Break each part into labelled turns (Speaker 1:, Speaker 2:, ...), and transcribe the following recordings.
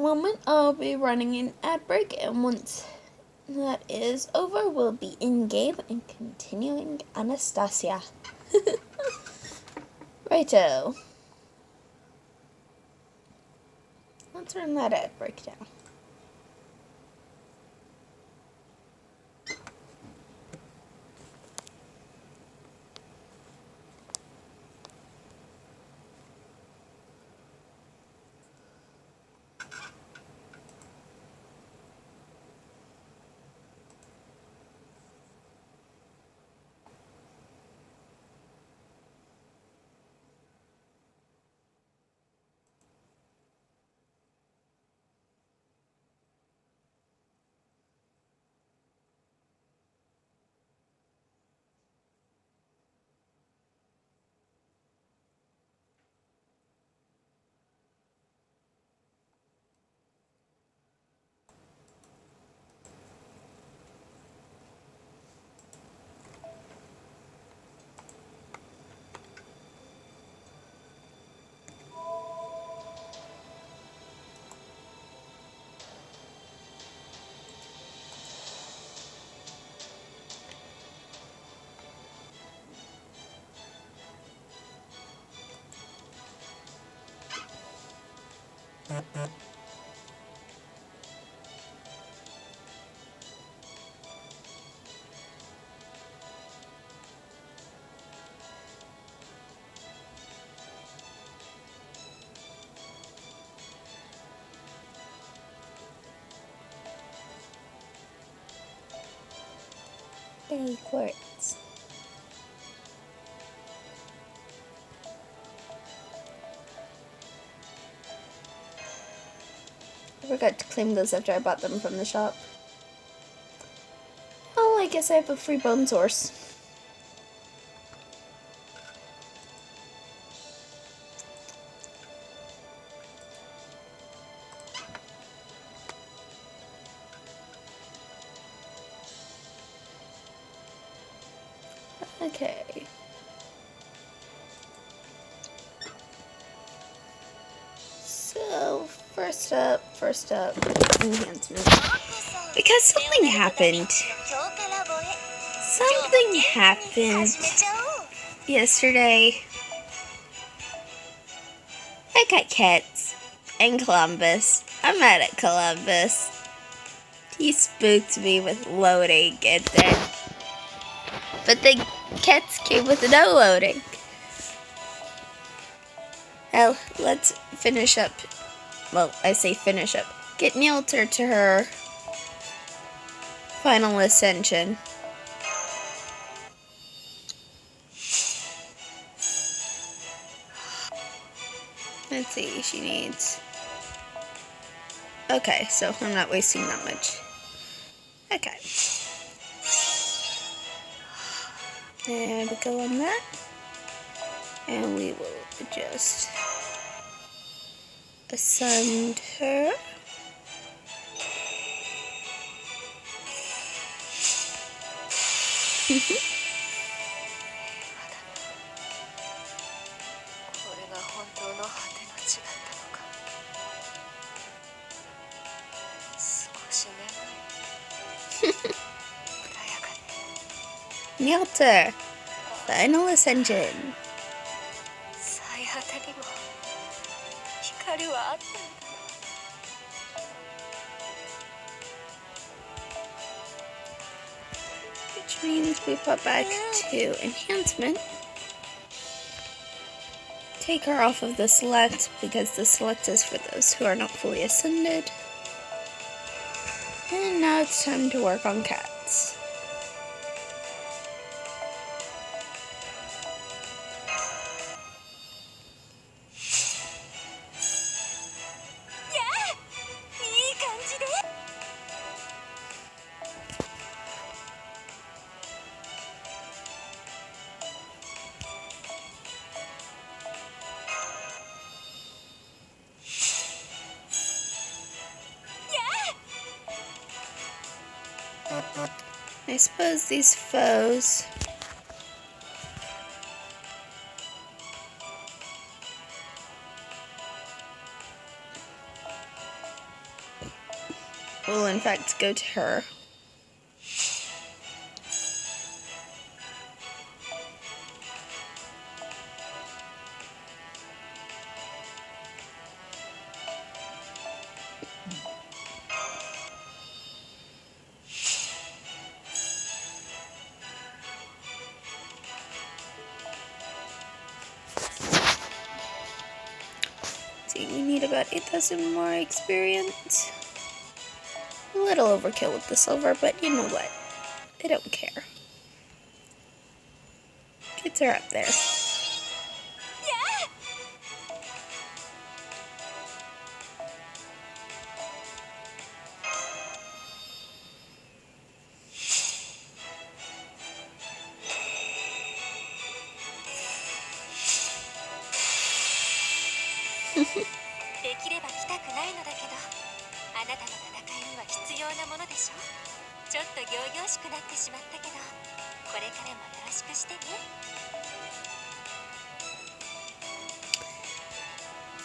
Speaker 1: moment, I'll be running an ad break, and once that is over, we'll be in game and continuing Anastasia. Righto. Let's run that ad break down. Backwards. I forgot to claim those after I bought them from the shop. Oh, I guess I have a free bone source. Okay. So, first up, enhancement. Because something happened. Something happened yesterday. I got cats in Columbus. I'm mad at Columbus. He spooked me with loading and then... But the cats came with no loading. Well, let's finish up. Well, I say finish up. Get Neilter to her final ascension. Let's see, she needs... Okay, so I'm not wasting that much. Okay. And we go on that. And we will just ascend her. Neilter, final ascension. Which means we put back to enhancement. Take her off of the select because the select is for those who are not fully ascended. And now it's time to work on cats. I suppose these foes will in fact go to her. So you need about 8,000 more experience. A little overkill with the silver, but you know what? I don't care. Kids are up there.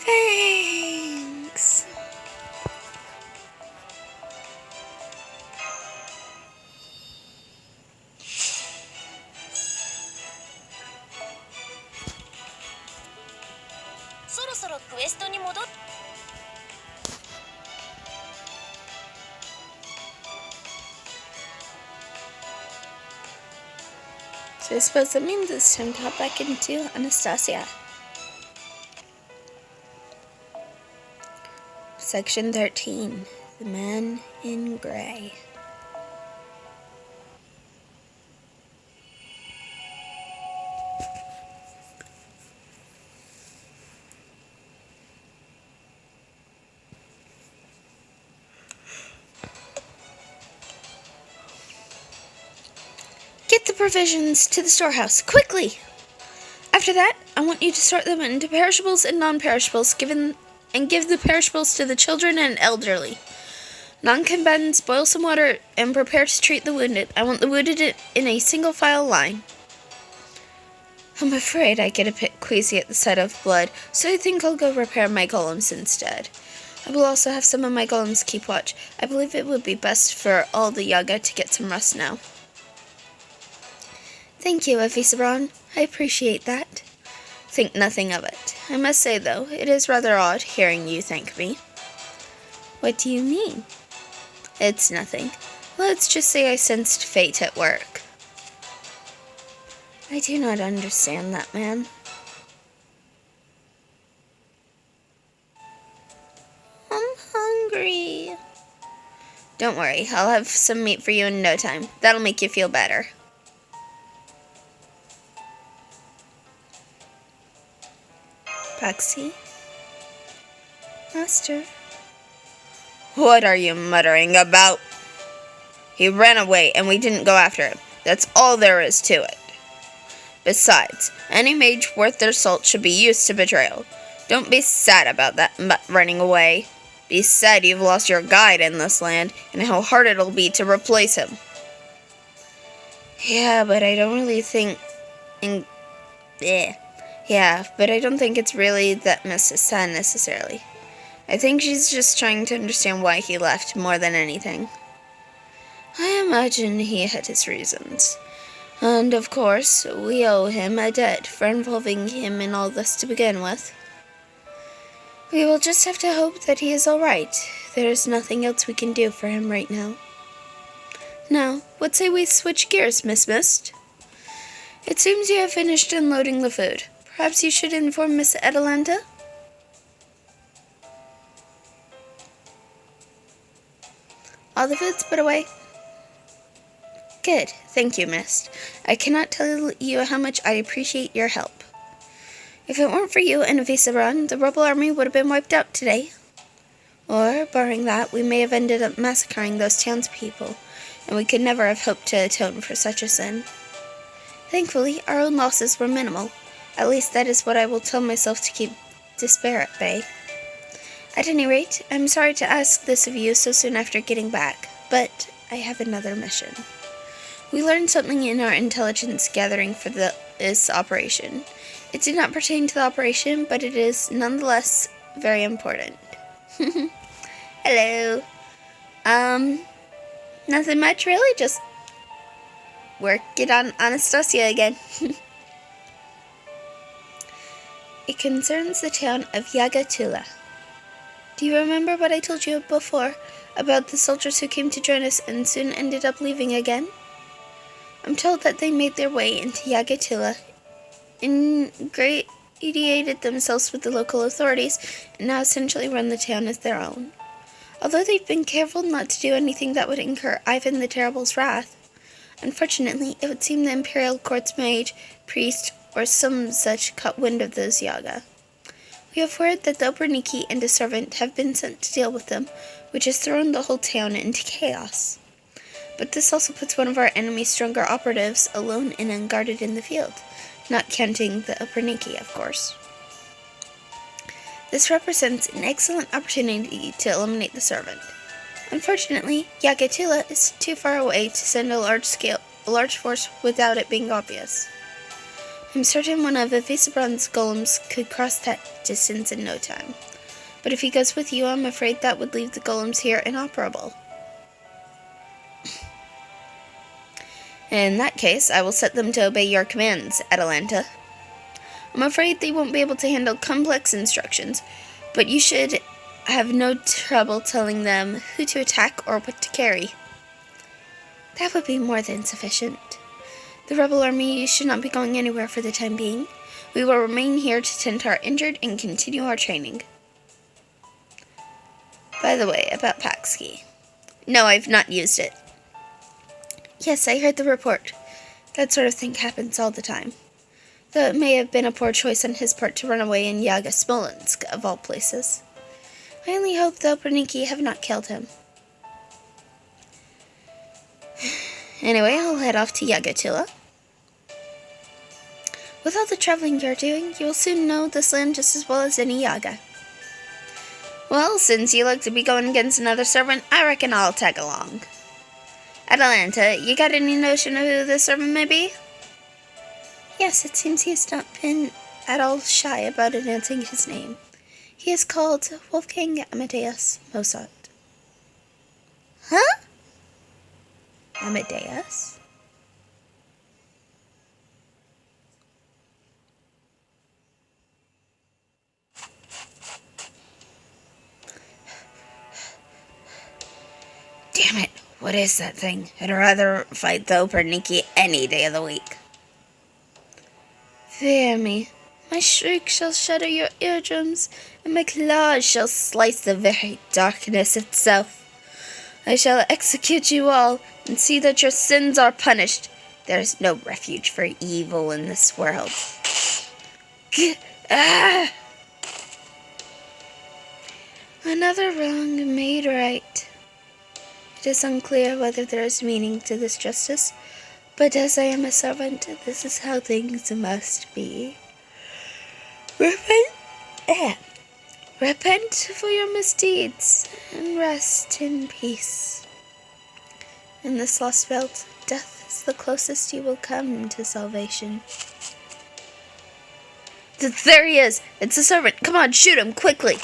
Speaker 1: Thanks. So I suppose that means it's time to hop back into Anastasia. Section 13. The Man in Grey. Get the provisions to the storehouse, quickly! After that, I want you to sort them into perishables and non-perishables, give the perishables to the children and elderly. Non-combatants, boil some water and prepare to treat the wounded. I want the wounded in a single file line. I'm afraid I get a bit queasy at the sight of blood, so I think I'll go repair my golems instead. I will also have some of my golems keep watch. I believe it would be best for all the Yaga to get some rest now. Thank you, Evisaron. I appreciate that. Think nothing of it. I must say, though, it is rather odd hearing you thank me. What do you mean? It's nothing. Let's just say I sensed fate at work. I do not understand that, man. I'm hungry. Don't worry, I'll have some meat for you in no time. That'll make you feel better. Paxi? Master? What are you muttering about? He ran away and we didn't go after him. That's all there is to it. Besides, any mage worth their salt should be used to betrayal. Don't be sad about that running away. Be sad you've lost your guide in this land and how hard it'll be to replace him. Yeah, but I don't really think... Yeah, but I don't think it's really that sad necessarily. I think she's just trying to understand why he left more than anything. I imagine he had his reasons. And, of course, we owe him a debt for involving him in all this to begin with. We will just have to hope that he is all right. There is nothing else we can do for him right now. Now, what say we switch gears, Miss Mist? It seems you have finished unloading the food. Perhaps you should inform Miss Atalanta? All the food's put away. Good. Thank you, Mist. I cannot tell you how much I appreciate your help. If it weren't for you and Visaran, the rebel army would have been wiped out today. Or, barring that, we may have ended up massacring those townspeople, and we could never have hoped to atone for such a sin. Thankfully, our own losses were minimal. At least that is what I will tell myself to keep despair at bay. At any rate, I'm sorry to ask this of you so soon after getting back, but I have another mission. We learned something in our intelligence gathering for this operation. It did not pertain to the operation, but it is nonetheless very important. Hello. Nothing much really, just working on Anastasia again. It concerns the town of Yagatula. Do you remember what I told you before about the soldiers who came to join us and soon ended up leaving again? I'm told that they made their way into Yagatula, ingratiated themselves with the local authorities, and now essentially run the town as their own. Although they've been careful not to do anything that would incur Ivan the Terrible's wrath, unfortunately, it would seem the Imperial Court's mage, priest, or some such caught wind of those Yaga. We have word that the Oberniki and a servant have been sent to deal with them, which has thrown the whole town into chaos. But this also puts one of our enemy's stronger operatives alone and unguarded in the field, not counting the Oberniki, of course. This represents an excellent opportunity to eliminate the servant. Unfortunately, Yagatula is too far away to send a large force without it being obvious. I'm certain one of Visibron's golems could cross that distance in no time. But if he goes with you, I'm afraid that would leave the golems here inoperable. In that case, I will set them to obey your commands, Atalanta. I'm afraid they won't be able to handle complex instructions, but you should have no trouble telling them who to attack or what to carry. That would be more than sufficient. The rebel army should not be going anywhere for the time being. We will remain here to tend to our injured and continue our training. By the way, about Paxki. No, I've not used it. Yes, I heard the report. That sort of thing happens all the time. Though it may have been a poor choice on his part to run away in Yaga Smolensk, of all places. I only hope the Oberniki have not killed him. Anyway, I'll head off to Yagatula. With all the traveling you're doing, you will soon know this land just as well as any Yaga. Well, since you look to be going against another servant, I reckon I'll tag along. Atalanta, you got any notion of who this servant may be? Yes, it seems he has not been at all shy about announcing his name. He is called Wolfgang Amadeus Mozart. Huh? Amadeus? Damn it, what is that thing? I'd rather fight the Oberniki any day of the week. Fear me. My shriek shall shatter your eardrums, and my claws shall slice the very darkness itself. I shall execute you all, and see that your sins are punished. There is no refuge for evil in this world. Another wrong made right. It is unclear whether there is meaning to this justice, but as I am a servant, this is how things must be. Repent for your misdeeds, and rest in peace. In this Lostbelt, death is the closest you will come to salvation. There he is! It's a servant! Come on, shoot him, quickly!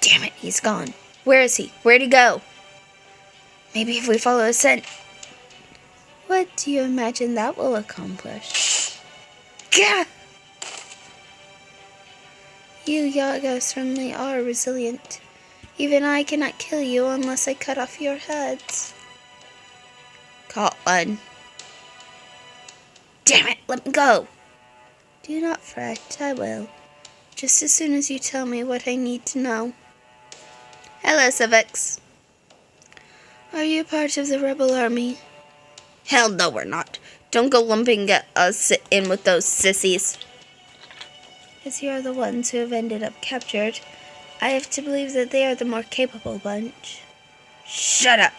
Speaker 1: Damn it, he's gone. Where is he? Where'd he go? Maybe if we follow his scent. What do you imagine that will accomplish? Gah! You Yaga certainly are resilient. Even I cannot kill you unless I cut off your heads. Caught one. Damn it, let me go. Do not fret, I will. Just as soon as you tell me what I need to know. Hello, Civics. Are you part of the rebel army? Hell no, we're not. Don't go lumping us in with those sissies. As you are the ones who have ended up captured, I have to believe that they are the more capable bunch. Shut up.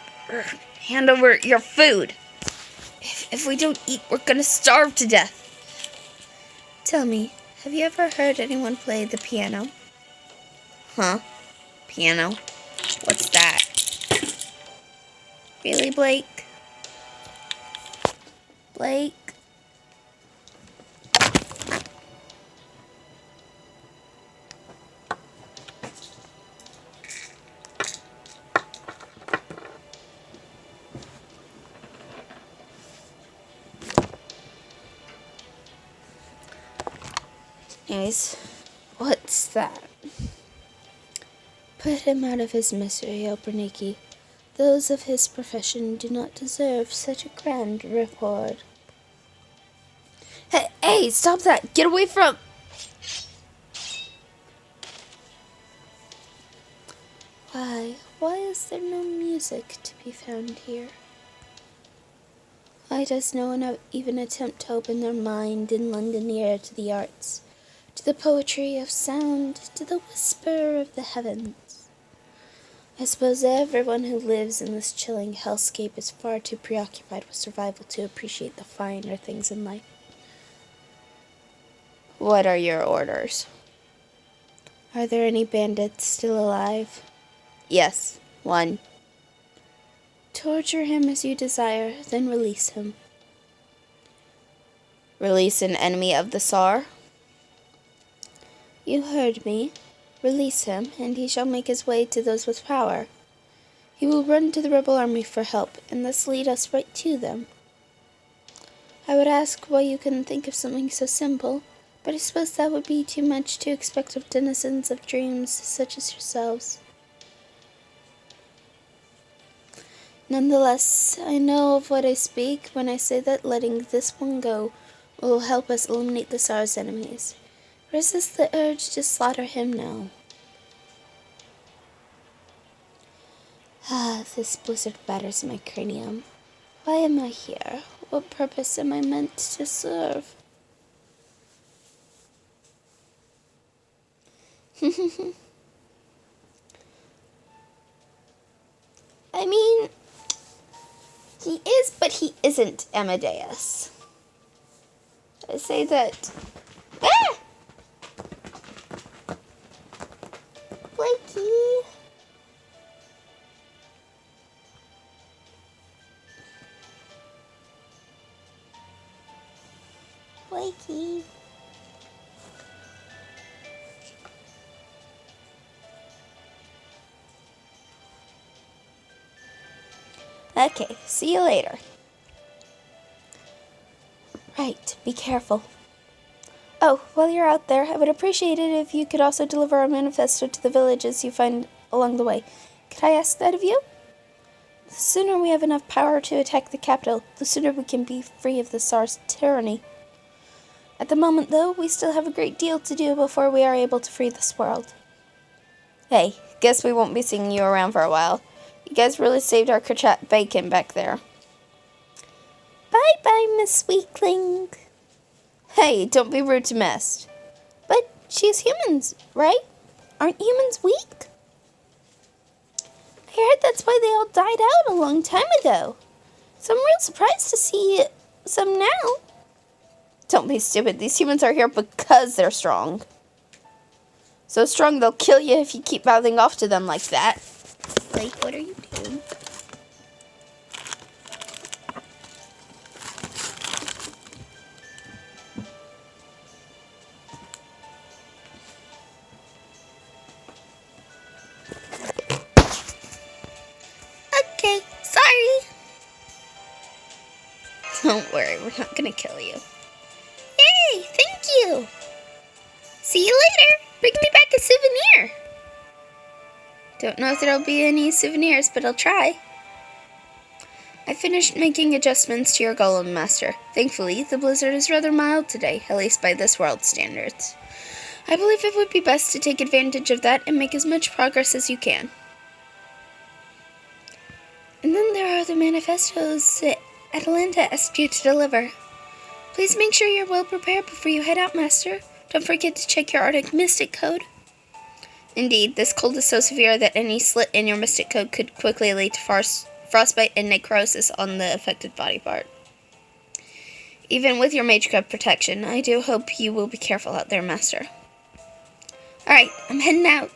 Speaker 1: Hand over your food. If we don't eat, we're gonna starve to death. Tell me, have you ever heard anyone play the piano? Huh? Piano? What's that? Really, Blake? Blake? Anyways, what's that? Put him out of his misery, O Berniki. Those of his profession do not deserve such a grand reward. Hey, stop that! Get away from... Why is there no music to be found here? Why does no one even attempt to open their mind in London ear to the arts, to the poetry of sound, to the whisper of the heavens? I suppose everyone who lives in this chilling hellscape is far too preoccupied with survival to appreciate the finer things in life. What are your orders? Are there any bandits still alive? Yes, one. Torture him as you desire, then release him. Release an enemy of the Tsar? You heard me. Release him, and he shall make his way to those with power. He will run to the rebel army for help, and thus lead us right to them. I would ask why you couldn't think of something so simple, but I suppose that would be too much to expect of denizens of dreams such as yourselves. Nonetheless, I know of what I speak when I say that letting this one go will help us eliminate the Tsar's enemies. Resist the urge to slaughter him now. This blizzard batters my cranium. Why am I here? What purpose am I meant to serve? I mean, he is, but he isn't Amadeus. I say that... Ah! Blakey! Blakey. Okay, see you later. Right, be careful. Oh, while you're out there, I would appreciate it if you could also deliver a manifesto to the villages you find along the way. Could I ask that of you? The sooner we have enough power to attack the capital, the sooner we can be free of the Tsar's tyranny. At the moment, though, we still have a great deal to do before we are able to free this world. Hey, guess we won't be seeing you around for a while. You guys really saved our crochet bacon back there. Bye-bye, Miss Weakling. Hey, don't be rude to Mist. But she's humans, right? Aren't humans weak? I heard that's why they all died out a long time ago. So I'm real surprised to see some now. Don't be stupid. These humans are here because they're strong. So strong they'll kill you if you keep mouthing off to them like that. Like, what are you doing? Okay, sorry. Don't worry, we're not gonna kill you. Yay, thank you. See you later. Bring me back a souvenir. Don't know if there'll be any souvenirs, but I'll try. I finished making adjustments to your golem, Master. Thankfully, the blizzard is rather mild today, at least by this world's standards. I believe it would be best to take advantage of that and make as much progress as you can. And then there are the manifestos that Atalanta asked you to deliver. Please make sure you're well prepared before you head out, Master. Don't forget to check your Arctic Mystic Code. Indeed, this cold is so severe that any slit in your Mystic Code could quickly lead to frostbite and necrosis on the affected body part. Even with your Mage Code protection, I do hope you will be careful out there, Master. Alright, I'm heading out.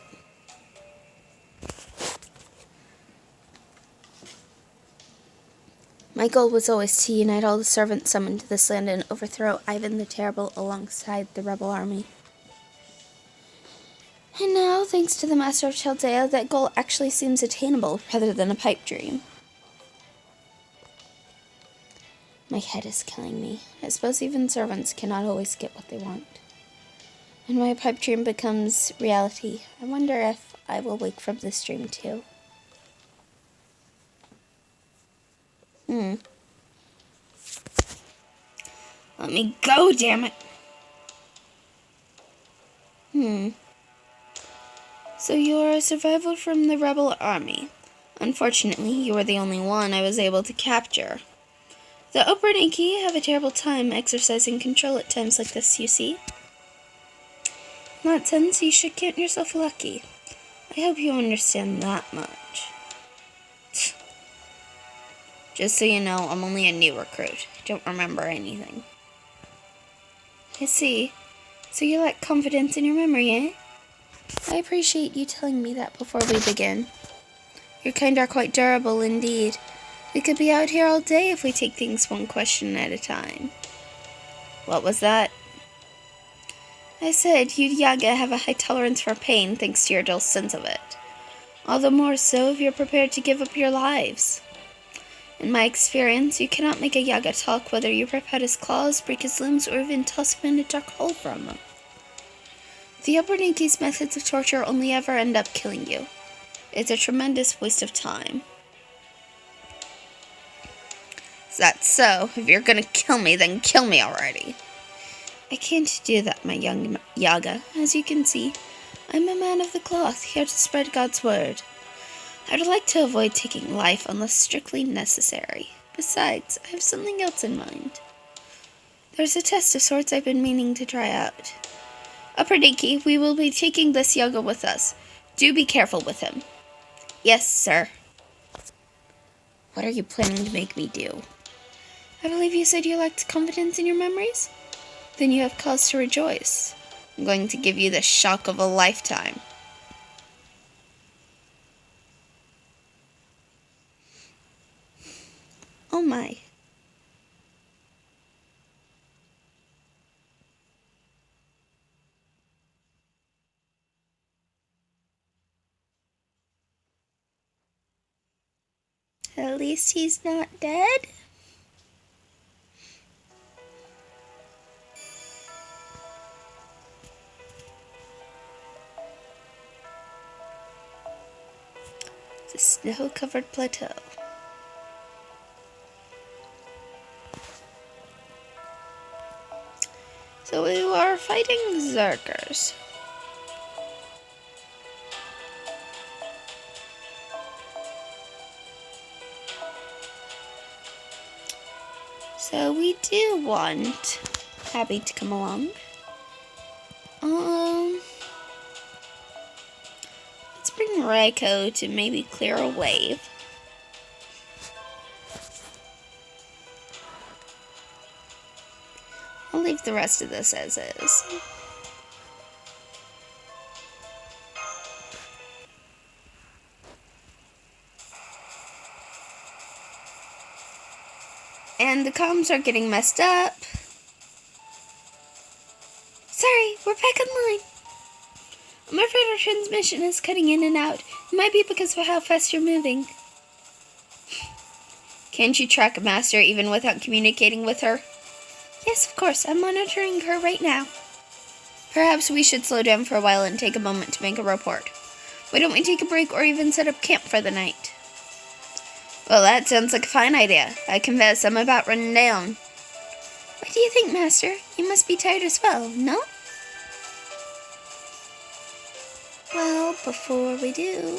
Speaker 1: My goal was always to unite all the servants summoned to this land and overthrow Ivan the Terrible alongside the rebel army. And now, thanks to the Master of Chaldea, that goal actually seems attainable rather than a pipe dream. My head is killing me. I suppose even servants cannot always get what they want. and my pipe dream becomes reality. I wonder if I will wake from this dream too. Let me go, damn it. So you are a survivor from the rebel army. Unfortunately, you were the only one I was able to capture. The Operniki have a terrible time exercising control at times like this, you see. In that sense, you should count yourself lucky. I hope you understand that much. Just so you know, I'm only a new recruit. I don't remember anything. I see. So you lack confidence in your memory, eh? I appreciate you telling me that before we begin. Your kind are quite durable indeed. We could be out here all day if we take things one question at a time. What was that? I said you Yaga have a high tolerance for pain thanks to your dull sense of it. All the more so if you're prepared to give up your lives. In my experience, you cannot make a Yaga talk whether you rip out his claws, break his limbs, or even toss him in a dark hole for a moment. The Upperninki's methods of torture only ever end up killing you. It's a tremendous waste of time. Is that so? If you're gonna kill me, then kill me already. I can't do that, my young Yaga. As you can see, I'm a man of the cloth, here to spread God's word. I'd like to avoid taking life unless strictly necessary. Besides, I have something else in mind. There's a test of sorts I've been meaning to try out. Upperniki, we will be taking this Yaga with us. Do be careful with him. Yes, sir. What are you planning to make me do? I believe you said you lacked confidence in your memories? Then you have cause to rejoice. I'm going to give you the shock of a lifetime. Oh my. At least he's not dead? The snow-covered plateau. So we are fighting Zerkers. So we do want Abby to come along. Let's bring Reiko to maybe clear a wave. I'll leave the rest of this as is. And the comms are getting messed up. Sorry, we're back online. I'm afraid our transmission is cutting in and out. It might be because of how fast you're moving. Can't you track Master even without communicating with her? Yes, of course. I'm monitoring her right now. Perhaps we should slow down for a while and take a moment to make a report. Why don't we take a break or even set up camp for the night? Well, that sounds like a fine idea. I confess I'm about running down. What do you think, Master? You must be tired as well, no? Well, before we do...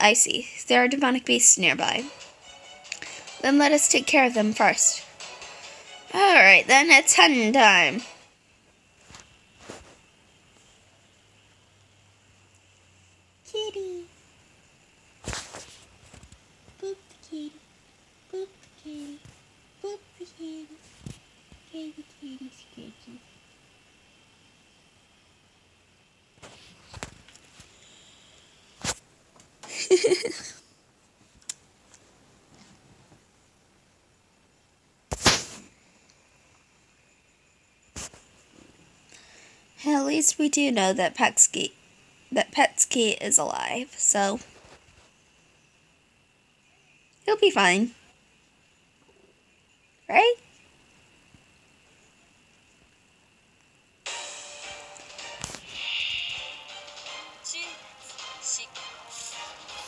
Speaker 1: I see. There are demonic beasts nearby. Then let us take care of them first. Alright, then it's hunting time. Kitty. Boop the kitty. Boop the kitty. Boop the kitty. Kitty, kitty, kitty. At least we do know that Petsky is alive, so he'll be fine. right?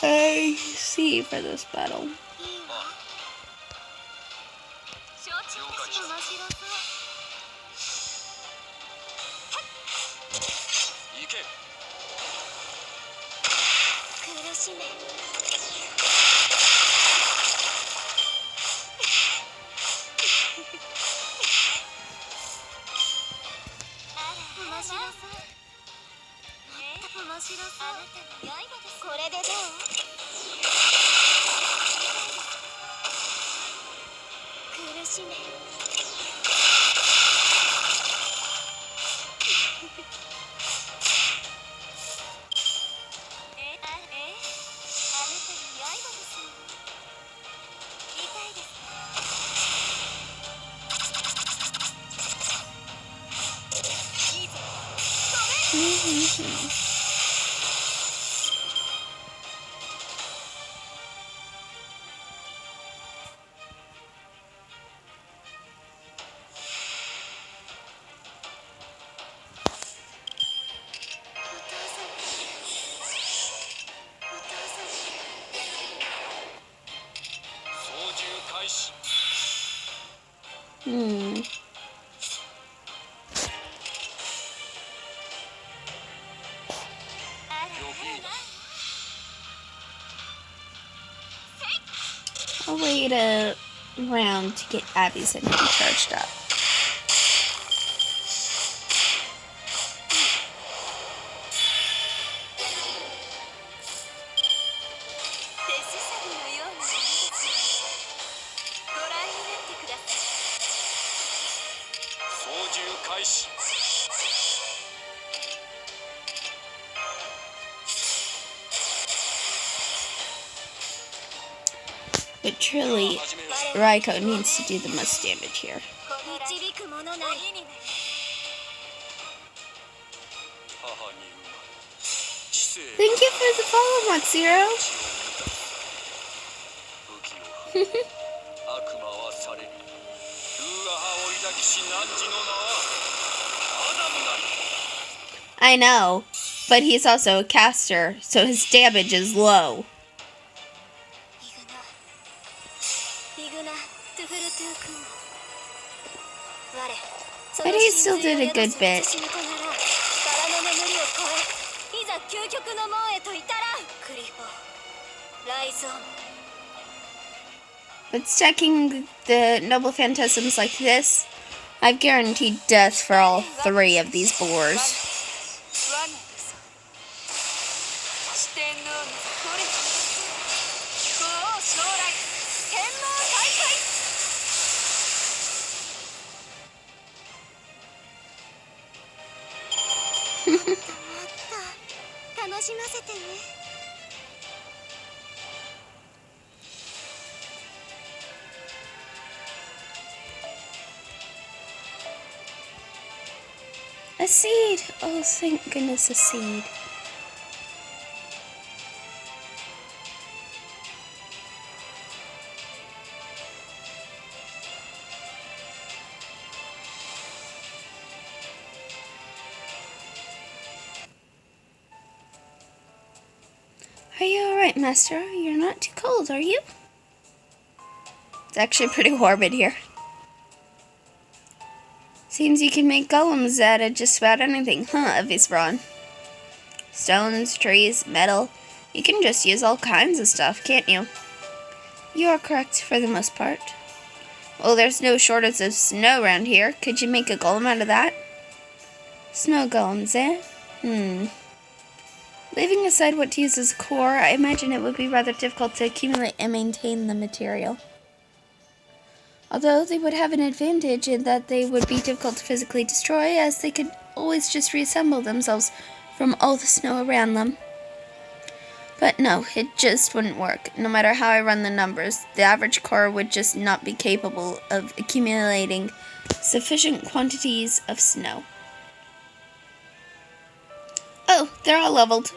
Speaker 1: I see for this battle. I'll wait a round to get Abby's energy charged up. But truly, Raiko needs to do the most damage here. Thank you for the follow, Matsuro. I know, but he's also a caster, so his damage is low. But he still did a good bit. But stacking the Noble Phantasms like this, I've guaranteed death for all 3 of these boars. A seed! Oh, thank goodness, a seed. Are you alright, Master? You're not too cold, are you? It's actually pretty warm in here. Seems you can make golems out of just about anything, huh, Visbron? Stones, trees, metal. You can just use all kinds of stuff, can't you? You are correct for the most part. Well, there's no shortage of snow around here. Could you make a golem out of that? Snow golems, eh? Leaving aside what to use as a core, I imagine it would be rather difficult to accumulate and maintain the material. Although they would have an advantage in that they would be difficult to physically destroy, as they could always just reassemble themselves from all the snow around them. But no, it just wouldn't work. No matter how I run the numbers, the average core would just not be capable of accumulating sufficient quantities of snow. Oh, they're all leveled.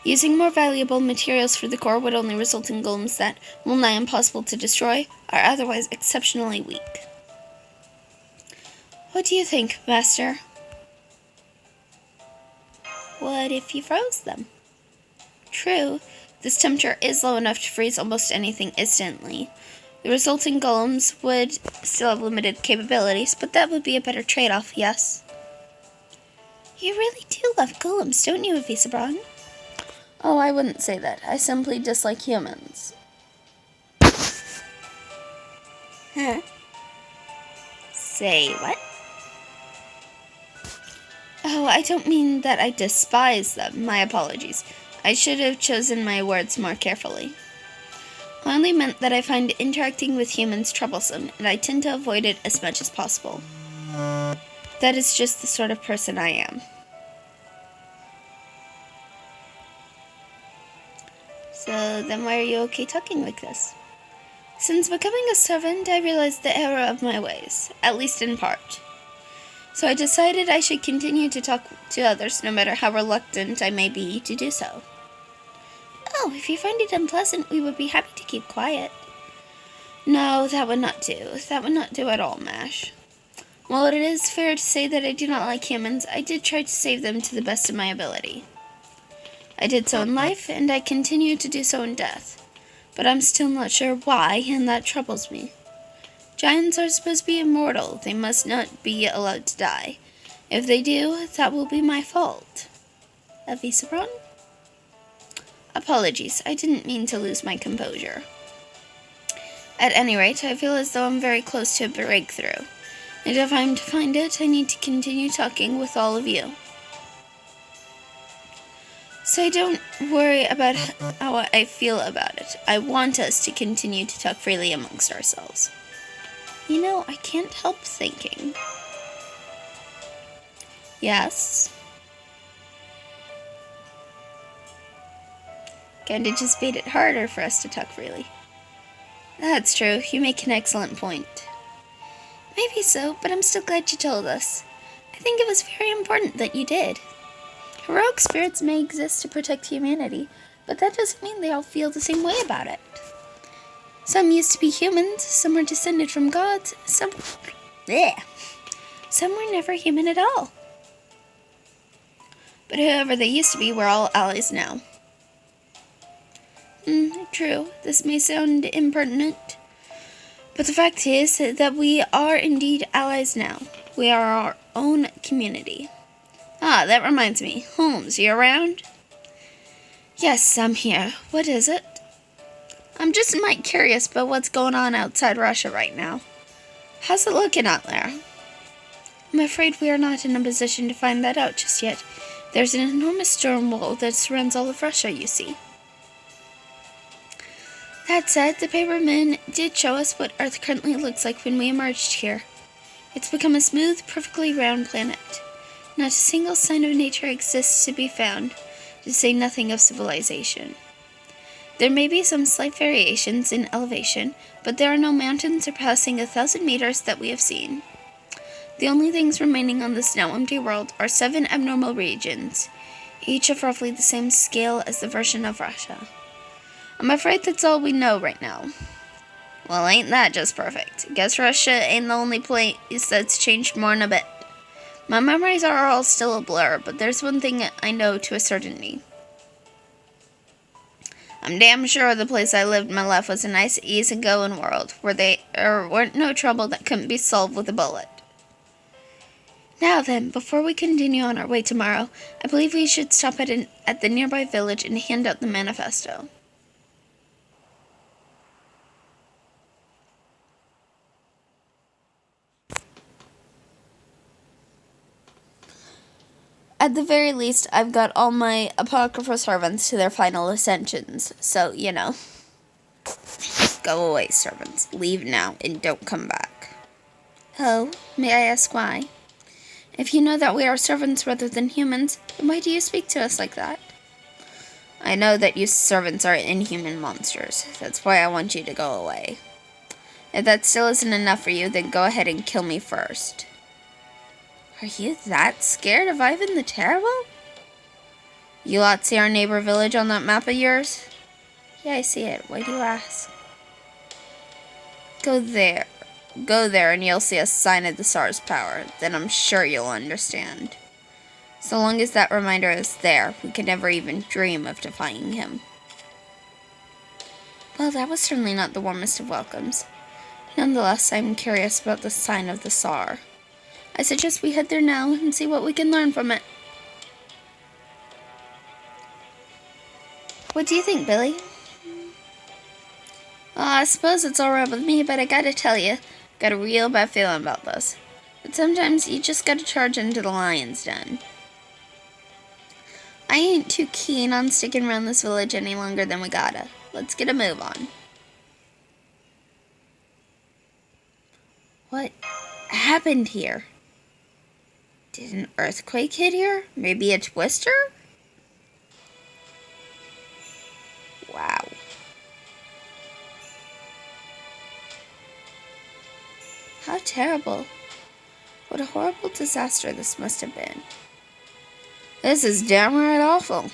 Speaker 1: Using more valuable materials for the core would only result in golems that, while nigh impossible to destroy, are otherwise exceptionally weak. What do you think, Master? What if you froze them? True, this temperature is low enough to freeze almost anything instantly. The resulting golems would still have limited capabilities, but that would be a better trade-off, yes? You really do love golems, don't you, Avisabron? Oh, I wouldn't say that. I simply dislike humans. Huh? Say what? Oh, I don't mean that I despise them. My apologies. I should have chosen my words more carefully. I only meant that I find interacting with humans troublesome, and I tend to avoid it as much as possible. That is just the sort of person I am. So then why are you okay talking like this? Since becoming a servant, I realized the error of my ways, at least in part. So I decided I should continue to talk to others, no matter how reluctant I may be to do so. Oh, if you find it unpleasant, we would be happy to keep quiet. No, that would not do. That would not do at all, Mash. While it is fair to say that I do not like humans, I did try to save them to the best of my ability. I did so in life, and I continue to do so in death. But I'm still not sure why, and that troubles me. Giants are supposed to be immortal. They must not be allowed to die. If they do, that will be my fault. Avisabron? Apologies, I didn't mean to lose my composure. At any rate, I feel as though I'm very close to a breakthrough. And if I'm to find it, I need to continue talking with all of you. So don't worry about how I feel about it. I want us to continue to talk freely amongst ourselves. You know, I can't help thinking. Yes? Kinda just made it harder for us to talk freely. That's true. You make an excellent point. Maybe so, but I'm still glad you told us. I think it was very important that you did. Heroic spirits may exist to protect humanity, but that doesn't mean they all feel the same way about it. Some used to be humans, some were descended from gods, some were never human at all. But whoever they used to be, we're all allies now. True, this may sound impertinent, but the fact is that we are indeed allies now. We are our own community. Ah, that reminds me. Holmes, you around? Yes, I'm here. What is it? I'm just might curious about what's going on outside Russia right now. How's it looking out there? I'm afraid we are not in a position to find that out just yet. There's an enormous storm wall that surrounds all of Russia, you see. That said, the paperman did show us what Earth currently looks like when we emerged here. It's become a smooth, perfectly round planet. Not a single sign of nature exists to be found, to say nothing of civilization. There may be some slight variations in elevation, but there are no mountains surpassing 1,000 meters that we have seen. The only things remaining on this now empty world are 7 abnormal regions, each of roughly the same scale as the version of Russia. I'm afraid that's all we know right now. Well, ain't that just perfect? Guess Russia ain't the only place that's changed more in a bit. My memories are all still a blur, but there's one thing I know to a certainty. I'm damn sure the place I lived my life was a nice, easy-going world, where there weren't no trouble that couldn't be solved with a bullet. Now then, before we continue on our way tomorrow, I believe we should stop at the nearby village and hand out the manifesto. At the very least, I've got all my apocryphal servants to their final ascensions, so, you know. Go away, servants. Leave now, and don't come back. Oh, may I ask why? If you know that we are servants rather than humans, then why do you speak to us like that? I know that you servants are inhuman monsters. That's why I want you to go away. If that still isn't enough for you, then go ahead and kill me first. Are you that scared of Ivan the Terrible? You lot see our neighbor village on that map of yours? Yeah, I see it. Why do you ask? Go there. Go there and you'll see a sign of the Tsar's power. Then I'm sure you'll understand. So long as that reminder is there, we could never even dream of defying him. Well, that was certainly not the warmest of welcomes. Nonetheless, I'm curious about the sign of the Tsar. I suggest we head there now and see what we can learn from it. What do you think, Billy? I suppose it's alright with me, but I gotta tell you, got a real bad feeling about this. But sometimes you just gotta charge into the lion's den. I ain't too keen on sticking around this village any longer than we gotta. Let's get a move on. What happened here? Did an earthquake hit here? Maybe a twister? Wow. How terrible. What a horrible disaster this must have been. This is downright awful.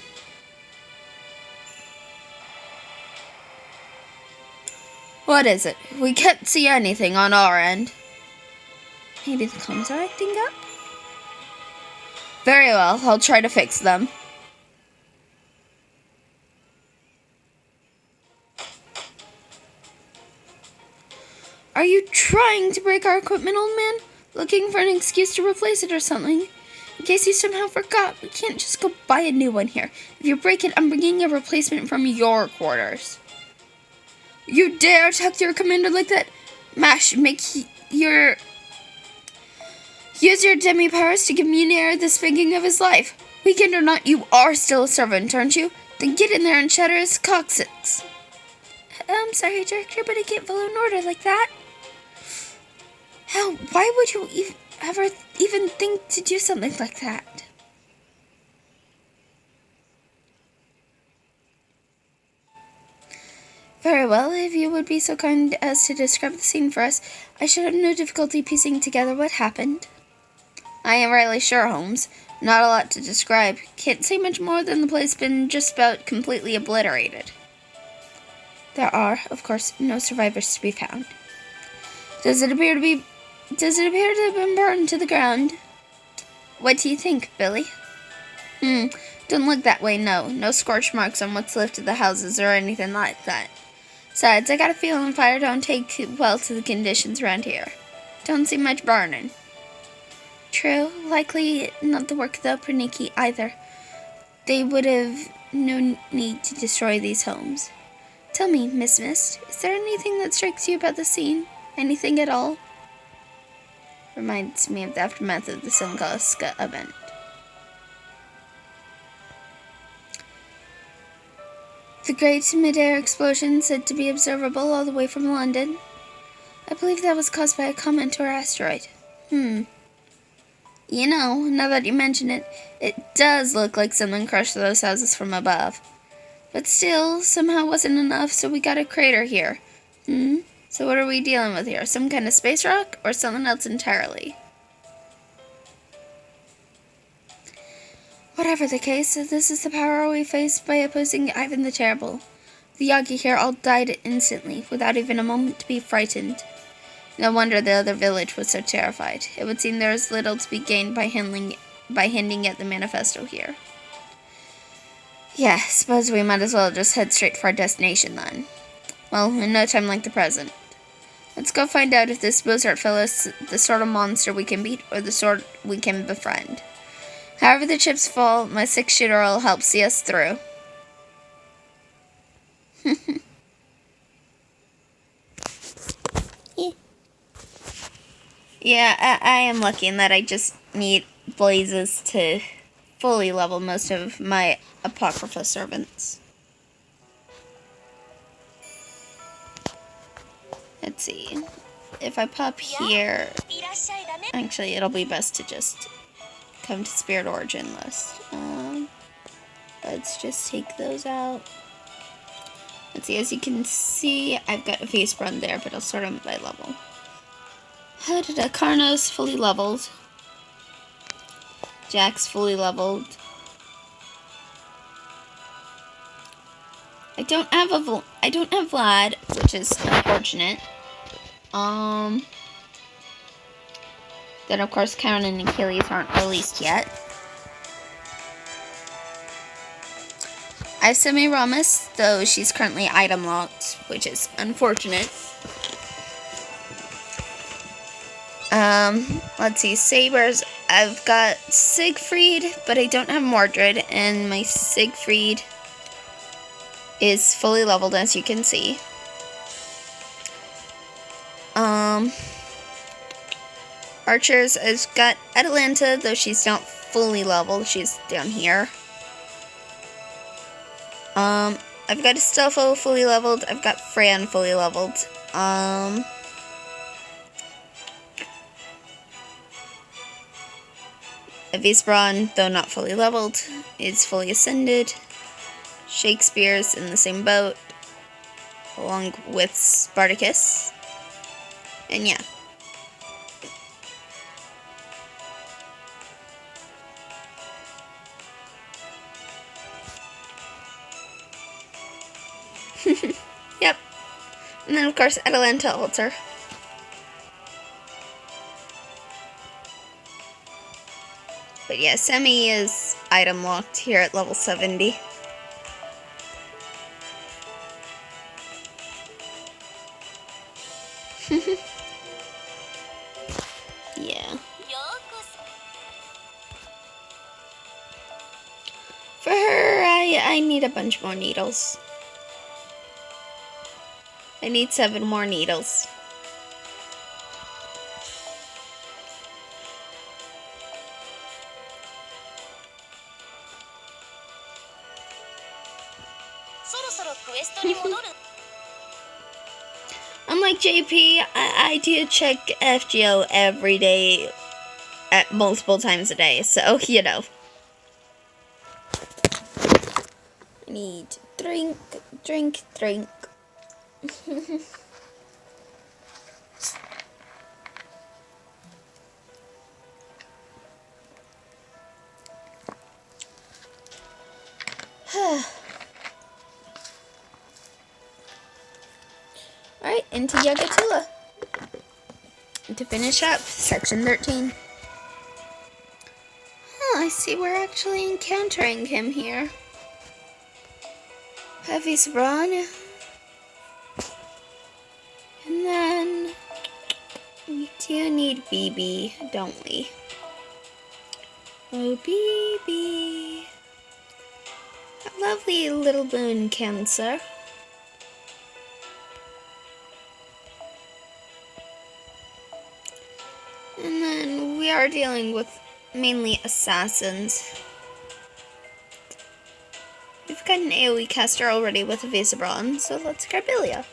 Speaker 1: What is it? We can't see anything on our end. Maybe the comms are acting up? Very well, I'll try to fix them. Are you trying to break our equipment, old man? Looking for an excuse to replace it or something? In case you somehow forgot, we can't just go buy a new one here. If you break it, I'm bringing a replacement from your quarters. You dare talk to your commander like that? Mash, use your demi-powers to give Munir the spanking of his life. Weekend or not, you are still a servant, aren't you? Then get in there and shatter his coccyx. I'm sorry, Director, but I can't follow an order like that. Hell, why would you ever even think to do something like that? Very well, if you would be so kind as to describe the scene for us, I should have no difficulty piecing together what happened. I am really sure, Holmes. Not a lot to describe. Can't say much more than the place been just about completely obliterated. There are, of course, no survivors to be found. Does it appear to have been burned to the ground? What do you think, Billy? Don't look that way, no. No scorch marks on what's left of the houses or anything like that. Besides, I got a feeling fire don't take well to the conditions around here. Don't see much burning. True. Likely not the work of the Uperniki either. They would have no need to destroy these homes. Tell me, Miss Mist, is there anything that strikes you about the scene? Anything at all? Reminds me of the aftermath of the Sungalska event. The great mid-air explosion said to be observable all the way from London. I believe that was caused by a comet or asteroid. You know, now that you mention it, it does look like something crushed those houses from above. But still, somehow wasn't enough, so we got a crater here. So what are we dealing with here? Some kind of space rock, or something else entirely? Whatever the case, this is the power we faced by opposing Ivan the Terrible. The Yagi here all died instantly, without even a moment to be frightened. No wonder the other village was so terrified. It would seem there is little to be gained by hinting at the manifesto here. Yeah, suppose we might as well just head straight for our destination then. Well, in no time like the present. Let's go find out if this Mozart fellow is the sort of monster we can beat or the sort we can befriend. However the chips fall, my 6-shooter will help see us through. Yeah, I am lucky in that I just need Blazes to fully level most of my Apocrypha servants. Let's see. If I pop here, actually it'll be best to just come to Spirit Origin list. Let's just take those out. Let's see, as you can see, I've got a face run there, but I'll sort them by level. Carnos fully leveled. Jack's fully leveled. I don't have Vlad, which is unfortunate. Then of course Karen and Achilles aren't released yet. I have Semiramis, though she's currently item locked, which is unfortunate. Let's see, Sabers. I've got Siegfried, but I don't have Mordred, and my Siegfried is fully leveled, as you can see. Archers, I've got Atalanta, though she's not fully leveled, she's down here. I've got Astolfo fully leveled, I've got Fran fully leveled. Visbron, though not fully leveled, is fully ascended. Shakespeare's in the same boat, along with Spartacus. And yeah. Yep. And then of course Atalanta Altar. But yeah, Semi is item locked here at level 70. Yeah. For her, I need a bunch more needles. I need 7 more needles. Unlike JP, I do check FGO every day at multiple times a day, so you know. I need drink. Alright, into Yagatula. To finish up, section 13. Oh, I see we're actually encountering him here. Heavy Sabron. And then we do need BB, don't we? Oh, BB. A lovely little boon cancer. And then we are dealing with mainly assassins. We've got an AoE caster already with a Visabron, so let's grab Ilia.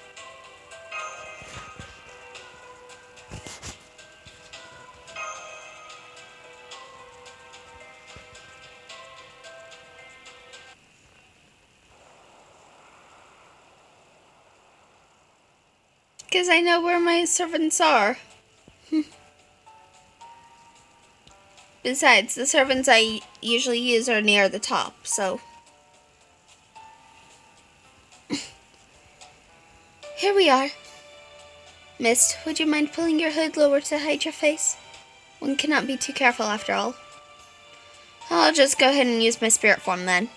Speaker 1: Because I know where my servants are. Besides, the servants I usually use are near the top, so... Here we are. Mist, would you mind pulling your hood lower to hide your face? One cannot be too careful after all. I'll just go ahead and use my spirit form then.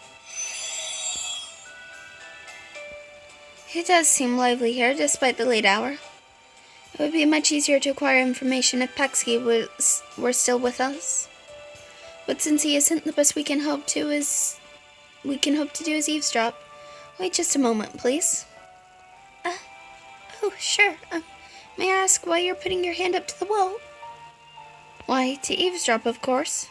Speaker 1: It does seem lively here, despite the late hour. It would be much easier to acquire information if Paxki were still with us. But since he isn't, the best we can hope to do is eavesdrop. Wait just a moment, please. Oh, sure. May I ask why you're putting your hand up to the wall? Why, to eavesdrop, of course.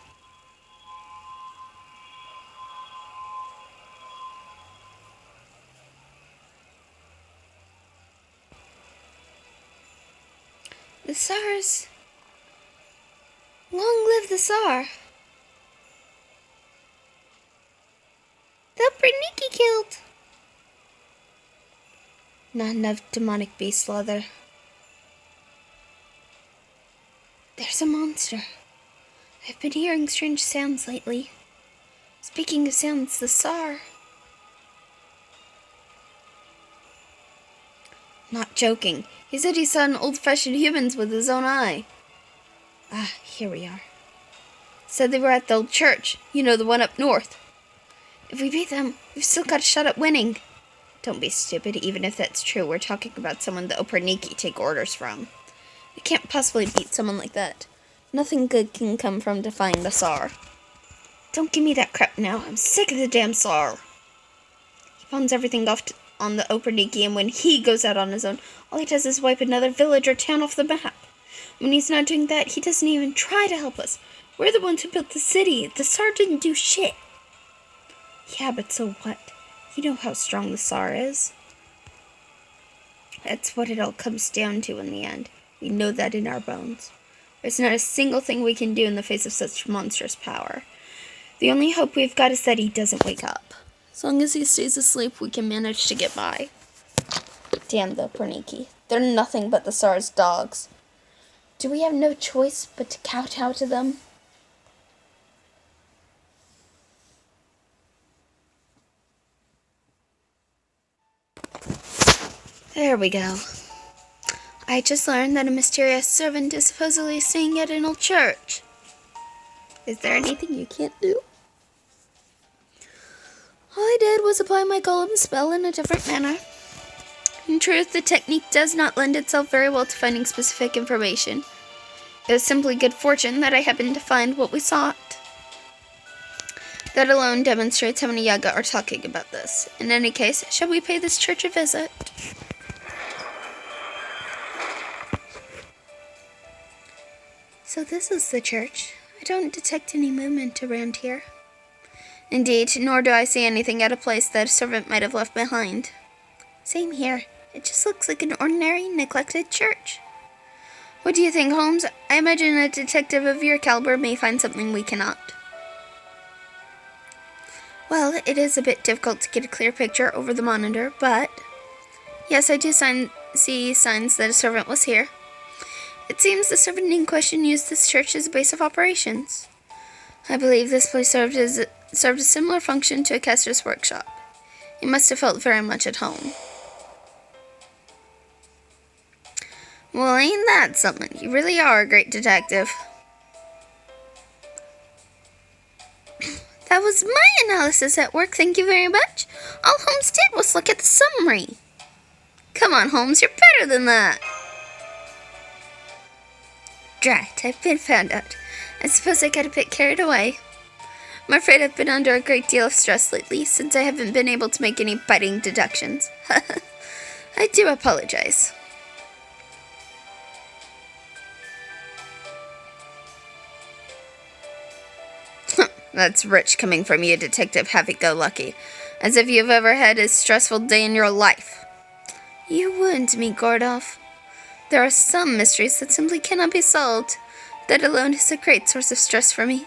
Speaker 1: The Tsars. Long live the Tsar. They'll bring Nikki killed. Not enough demonic beast slaughter. There's a monster. I've been hearing strange sounds lately. Speaking of sounds, the Tsar. Not joking. He said he saw an old-fashioned humans with his own eye. Ah, here we are. Said they were at the old church. You know, the one up north. If we beat them, we've still got a shot at winning. Don't be stupid. Even if that's true, we're talking about someone the Operniki take orders from. We can't possibly beat someone like that. Nothing good can come from defying the Tsar. Don't give me that crap now. I'm sick of the damn Tsar. He pawns everything off on the Operniki, and when he goes out on his own, all he does is wipe another village or town off the map. When he's not doing that, he doesn't even try to help us. We're the ones who built the city. The Tsar didn't do shit. Yeah, but so what? You know how strong the Tsar is. That's what it all comes down to in the end. We know that in our bones. There's not a single thing we can do in the face of such monstrous power. The only hope we've got is that he doesn't wake up. As long as he stays asleep, we can manage to get by. Damn the Operniki. They're nothing but the Tsar's dogs. Do we have no choice but to kowtow to them? There we go. I just learned that a mysterious servant is supposedly staying at an old church. Is there anything you can't do? All I did was apply my golem spell in a different manner. In truth, the technique does not lend itself very well to finding specific information. It was simply good fortune that I happened to find what we sought. That alone demonstrates how many Yaga are talking about this. In any case, shall we pay this church a visit? So this is the church. I don't detect any movement around here. Indeed, nor do I see anything out of place that a servant might have left behind. Same here. It just looks like an ordinary, neglected church. What do you think, Holmes? I imagine a detective of your caliber may find something we cannot. Well, it is a bit difficult to get a clear picture over the monitor, but yes, I do see signs that a servant was here. It seems the servant in question used this church as a base of operations. I believe this place served a similar function to a caster's workshop. He must have felt very much at home. Well, ain't that something? You really are a great detective. That was my analysis at work, thank you very much. All Holmes did was look at the summary. Come on, Holmes, you're better than that. Drat, I've been found out. I suppose I got a bit carried away. I'm afraid I've been under a great deal of stress lately, since I haven't been able to make any biting deductions. I do apologize. That's rich coming from you, Detective Happy-Go-Lucky. As if you've ever had a stressful day in your life. You wound me, Gordoff. There are some mysteries that simply cannot be solved. That alone is a great source of stress for me.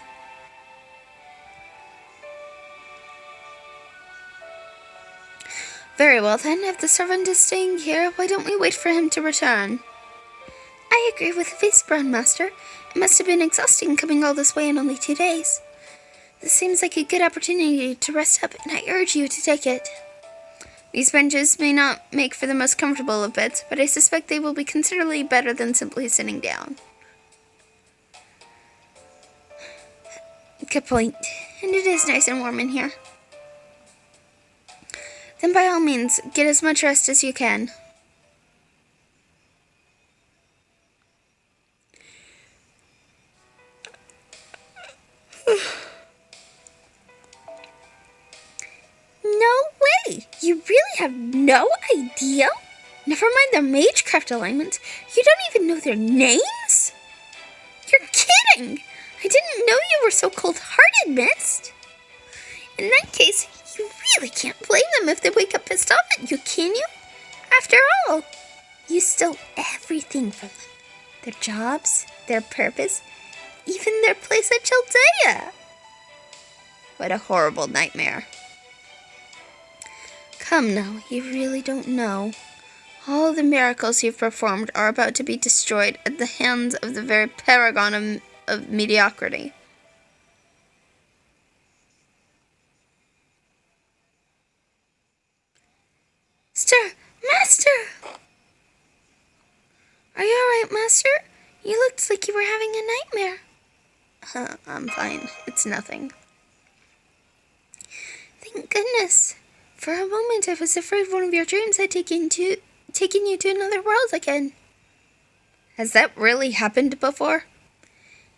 Speaker 1: Very well then, if the servant is staying here, why don't we wait for him to return? I agree with the Vice-Brown Master. It must have been exhausting coming all this way in only 2 days. This seems like a good opportunity to rest up, and I urge you to take it. These benches may not make for the most comfortable of beds, but I suspect they will be considerably better than simply sitting down. Good point. And it is nice and warm in here. Then by all means, get as much rest as you can. No way! You really have no idea? Never mind their magecraft alignments. You don't even know their names? You're kidding! I didn't know you were so cold-hearted, Mist. In that case, you really can't blame them if they wake up pissed off at you, can you? After all, you stole everything from them. Their jobs, their purpose, even their place at Chaldea. What a horrible nightmare. Come now, you really don't know. All the miracles you've performed are about to be destroyed at the hands of the very paragon of mediocrity. Master! Master? You looked like you were having a nightmare. I'm fine. It's nothing. Thank goodness. For a moment I was afraid one of your dreams had taken you to another world again. Has that really happened before?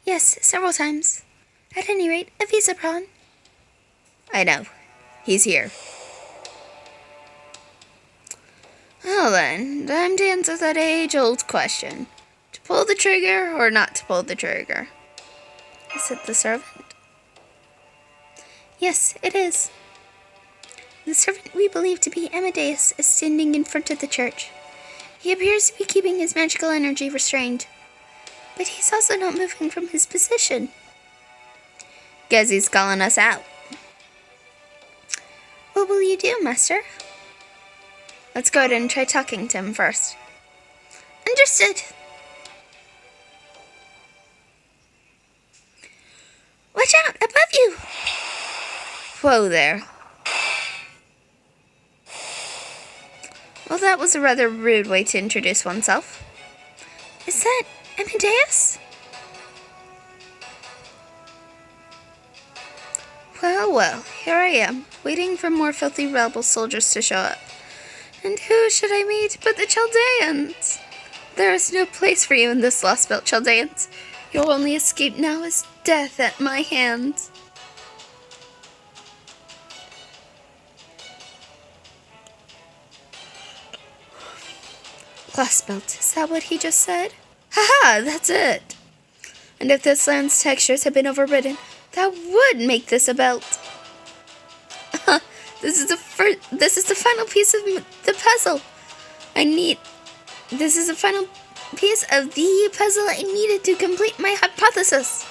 Speaker 1: Yes, several times. At any rate, a visa prawn. I know. He's here. Well then, time to answer that age-old question. To pull the trigger or not to pull the trigger? Is it the servant? Yes, it is. The servant we believe to be Amadeus is standing in front of the church. He appears to be keeping his magical energy restrained, but he's also not moving from his position. Guess he's calling us out. What will you do, Master? Let's go ahead and try talking to him first. Understood. Watch out, above you! Whoa there. Well, that was a rather rude way to introduce oneself. Is that Amadeus? Well, here I am, waiting for more filthy rebel soldiers to show up. And who should I meet but the Chaldeans? There is no place for you in this Lostbelt, Chaldeans. Your only escape now is death at my hands. Lostbelt, is that what he just said? Haha, that's it. And if this land's textures had been overridden, that would make this a belt. This is the final piece of the puzzle. This is the final piece of the puzzle I needed to complete my hypothesis.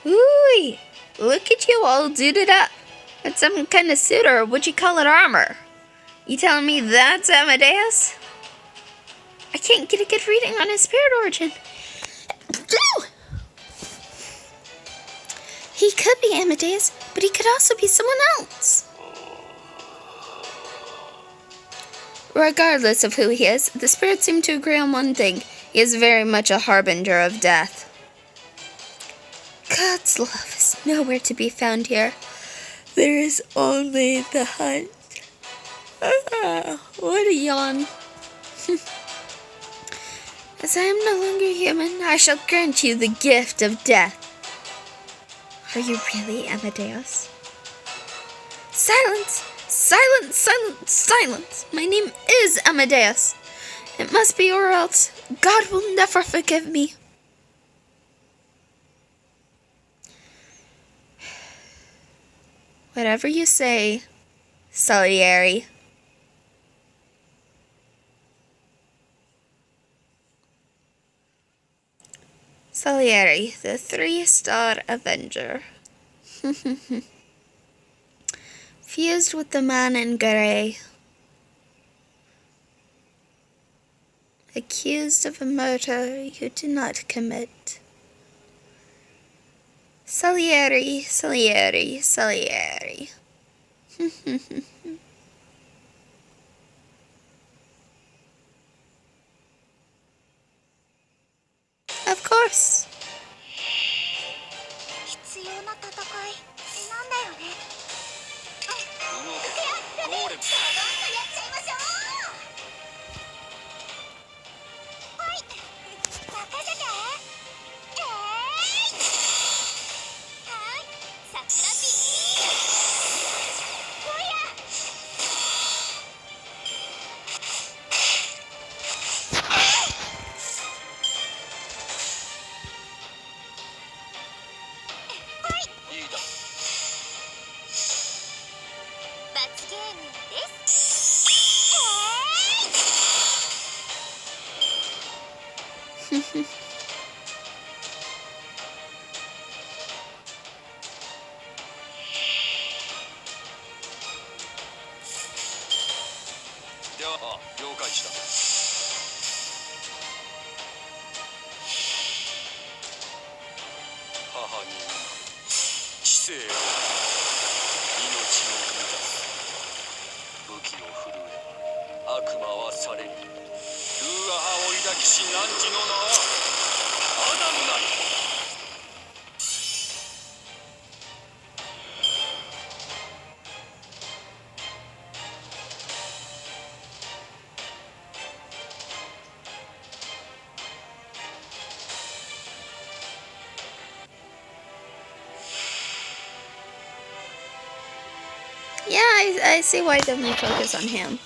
Speaker 1: Ooh, look at you all duded up. It's some kind of suit, or would you call it armor? You telling me that's Amadeus? I can't get a good reading on his spirit origin. He could be Amadeus, but he could also be someone else. Regardless of who he is, the spirits seem to agree on one thing. He is very much a harbinger of death. God's love is nowhere to be found here. There is only the hunt. What a yawn. As I am no longer human, I shall grant you the gift of death. Are you really Amadeus? Silence! Silence! Silence! Silence! My name is Amadeus. It must be, or else God will never forgive me. Whatever you say, Salieri. Salieri, the 3-star Avenger. Fused with the man in grey. Accused of a murder you did not commit. Salieri, Salieri, Salieri. Of course.
Speaker 2: される。ルーアハを抱きし汝の名はアダムなり。
Speaker 1: Yeah, I see why they focus on him.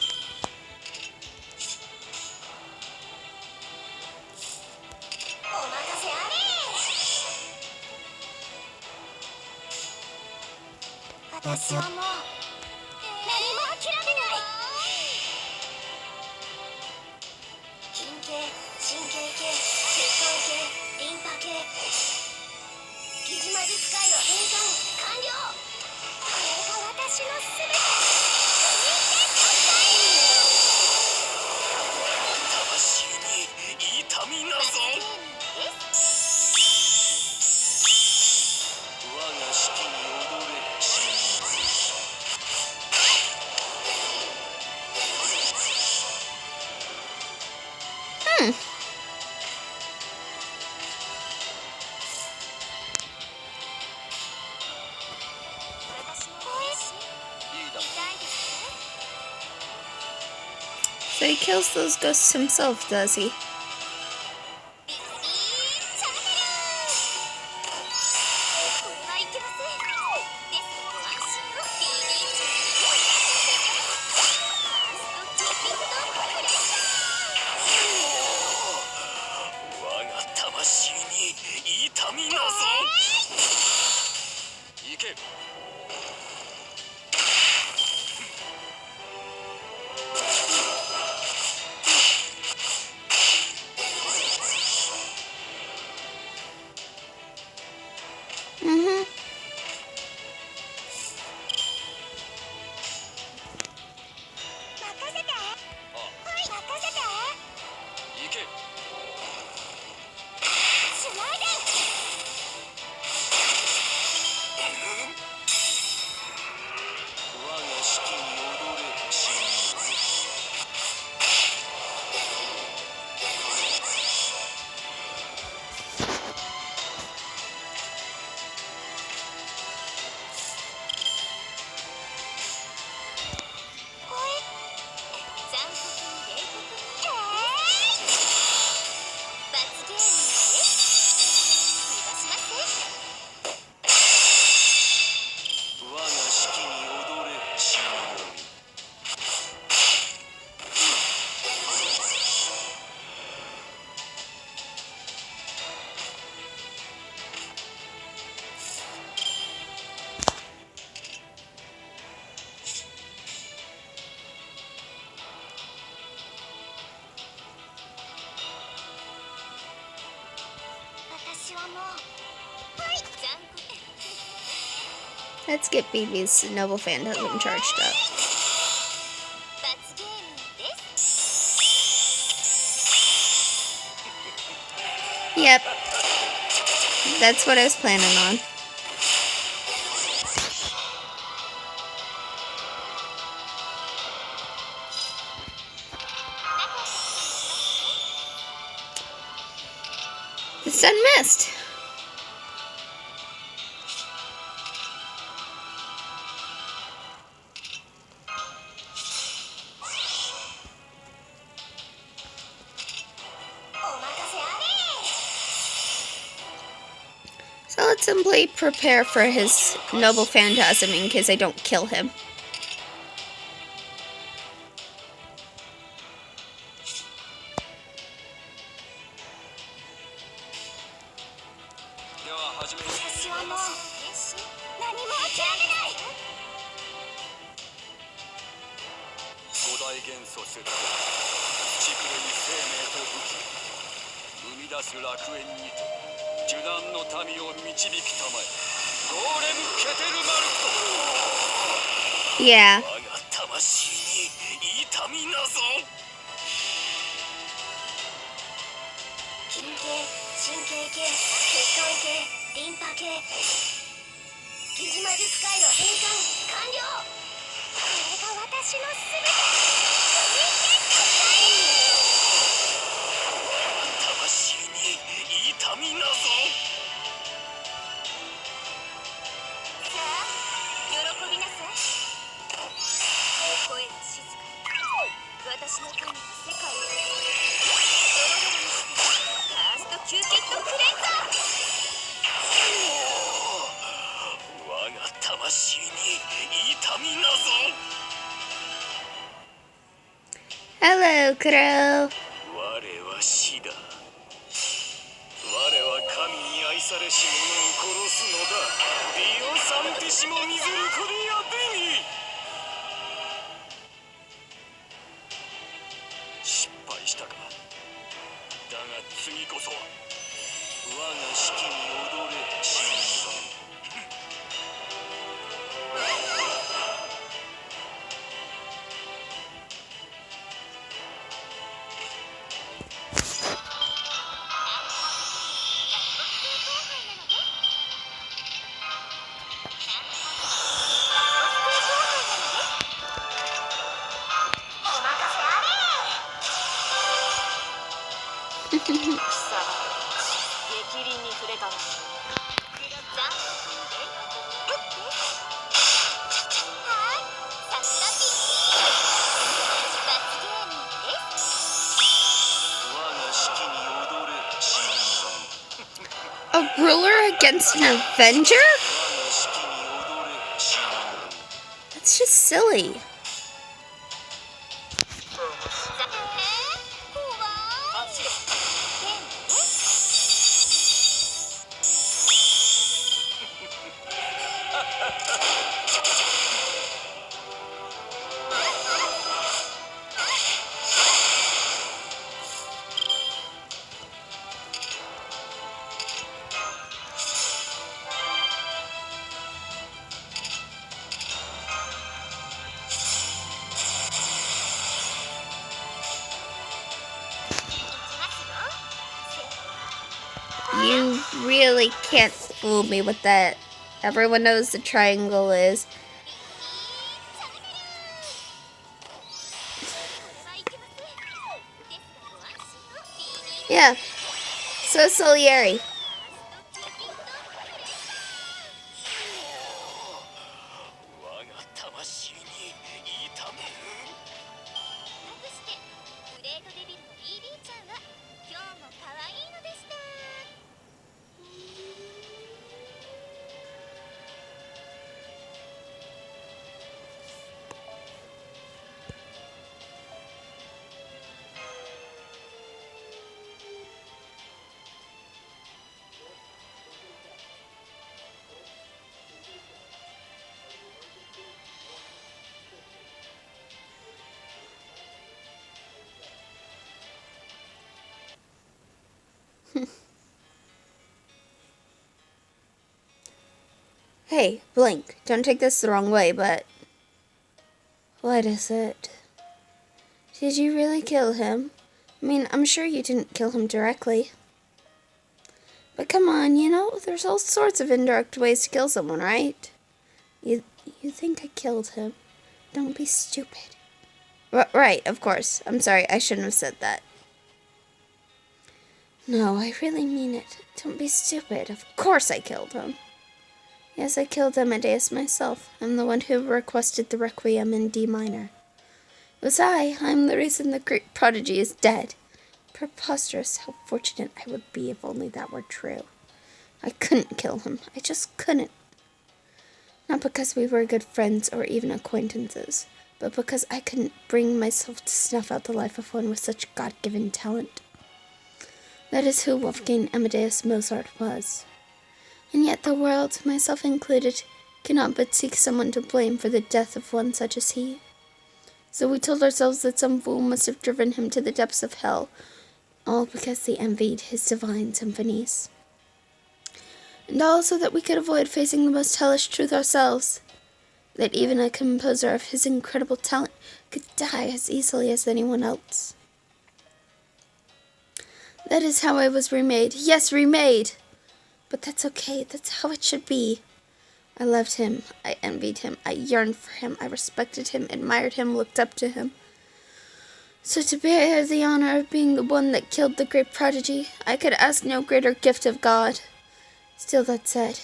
Speaker 3: 私はもう何も諦めない。筋系、神経系、血管系、リンパ系、疑似魔術回路変換完了。これが私のすべて。
Speaker 2: 魂に痛みなぞ。我が式に踊れ。
Speaker 1: So he kills those ghosts himself, does he? Mm-hmm. Let's get BB's Noble Phantasm charged up. Yep. That's what I was planning on. The sun missed. So let's simply prepare for his Noble Phantasm in case I don't kill him. Yeah. crew.
Speaker 2: 我は死だ。我は神に愛されし者を殺すのだ。ディオサンティシモミゼルコディアデミ。失敗したか。だが次こそは我が式に踊れシンソン。激鱗に触れたの。
Speaker 1: A ruler against an avenger? That's just silly. You really can't fool me with that. Everyone knows the triangle is. Yeah. So Salieri. Hey, Blink, don't take this the wrong way, but... What is it? Did you really kill him? I mean, I'm sure you didn't kill him directly. But come on, you know, there's all sorts of indirect ways to kill someone, right? You think I killed him? Don't be stupid. Right, of course. I'm sorry, I shouldn't have said that. No, I really mean it. Don't be stupid. Of course I killed him. Yes, I killed Amadeus myself. I'm the one who requested the Requiem in D minor. It was I. I'm the reason the great prodigy is dead. Preposterous. How fortunate I would be if only that were true. I couldn't kill him. I just couldn't. Not because we were good friends or even acquaintances, but because I couldn't bring myself to snuff out the life of one with such God-given talent. That is who Wolfgang Amadeus Mozart was. And yet the world, myself included, cannot but seek someone to blame for the death of one such as he. So we told ourselves that some fool must have driven him to the depths of hell, all because they envied his divine symphonies. And also that we could avoid facing the most hellish truth ourselves, that even a composer of his incredible talent could die as easily as anyone else. That is how I was remade. Yes, remade! But that's okay. That's how it should be. I loved him. I envied him. I yearned for him. I respected him, admired him, looked up to him. So to bear the honor of being the one that killed the great prodigy, I could ask no greater gift of God. Still, that said,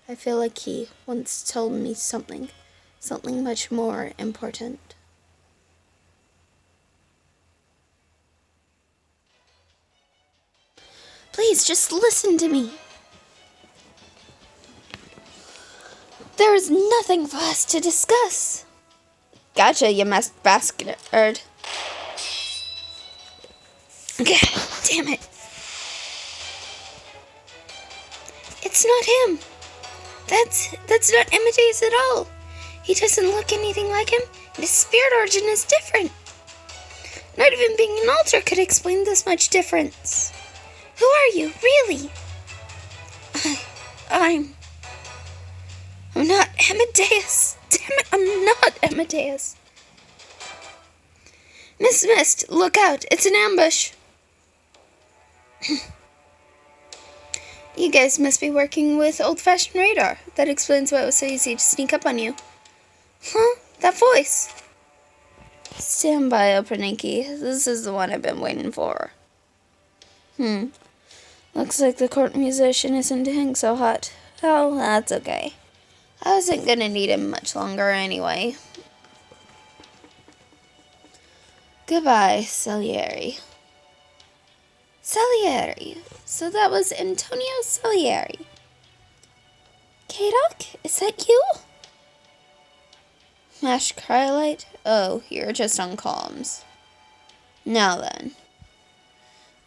Speaker 1: I feel like he once told me something much more important. Please, just listen to me. There is nothing for us to discuss. Gotcha, you masked bastard. God damn it. It's not him. That's not Amadeus at all. He doesn't look anything like him, and his spirit origin is different. Not even being an altar could explain this much difference. Who are you, really? I'm not Amadeus. Damn it, I'm not Amadeus. Miss Mist, look out. It's an ambush. You guys must be working with old-fashioned radar. That explains why it was so easy to sneak up on you. Huh? That voice. Stand by, Opernicki. This is the one I've been waiting for. Looks like the court musician isn't doing so hot. Oh, that's okay. I wasn't gonna need him much longer anyway. Goodbye, Salieri. Salieri. So that was Antonio Salieri. K-Doc, is that you? Mash Cryolite? Oh, you're just on comms. Now then.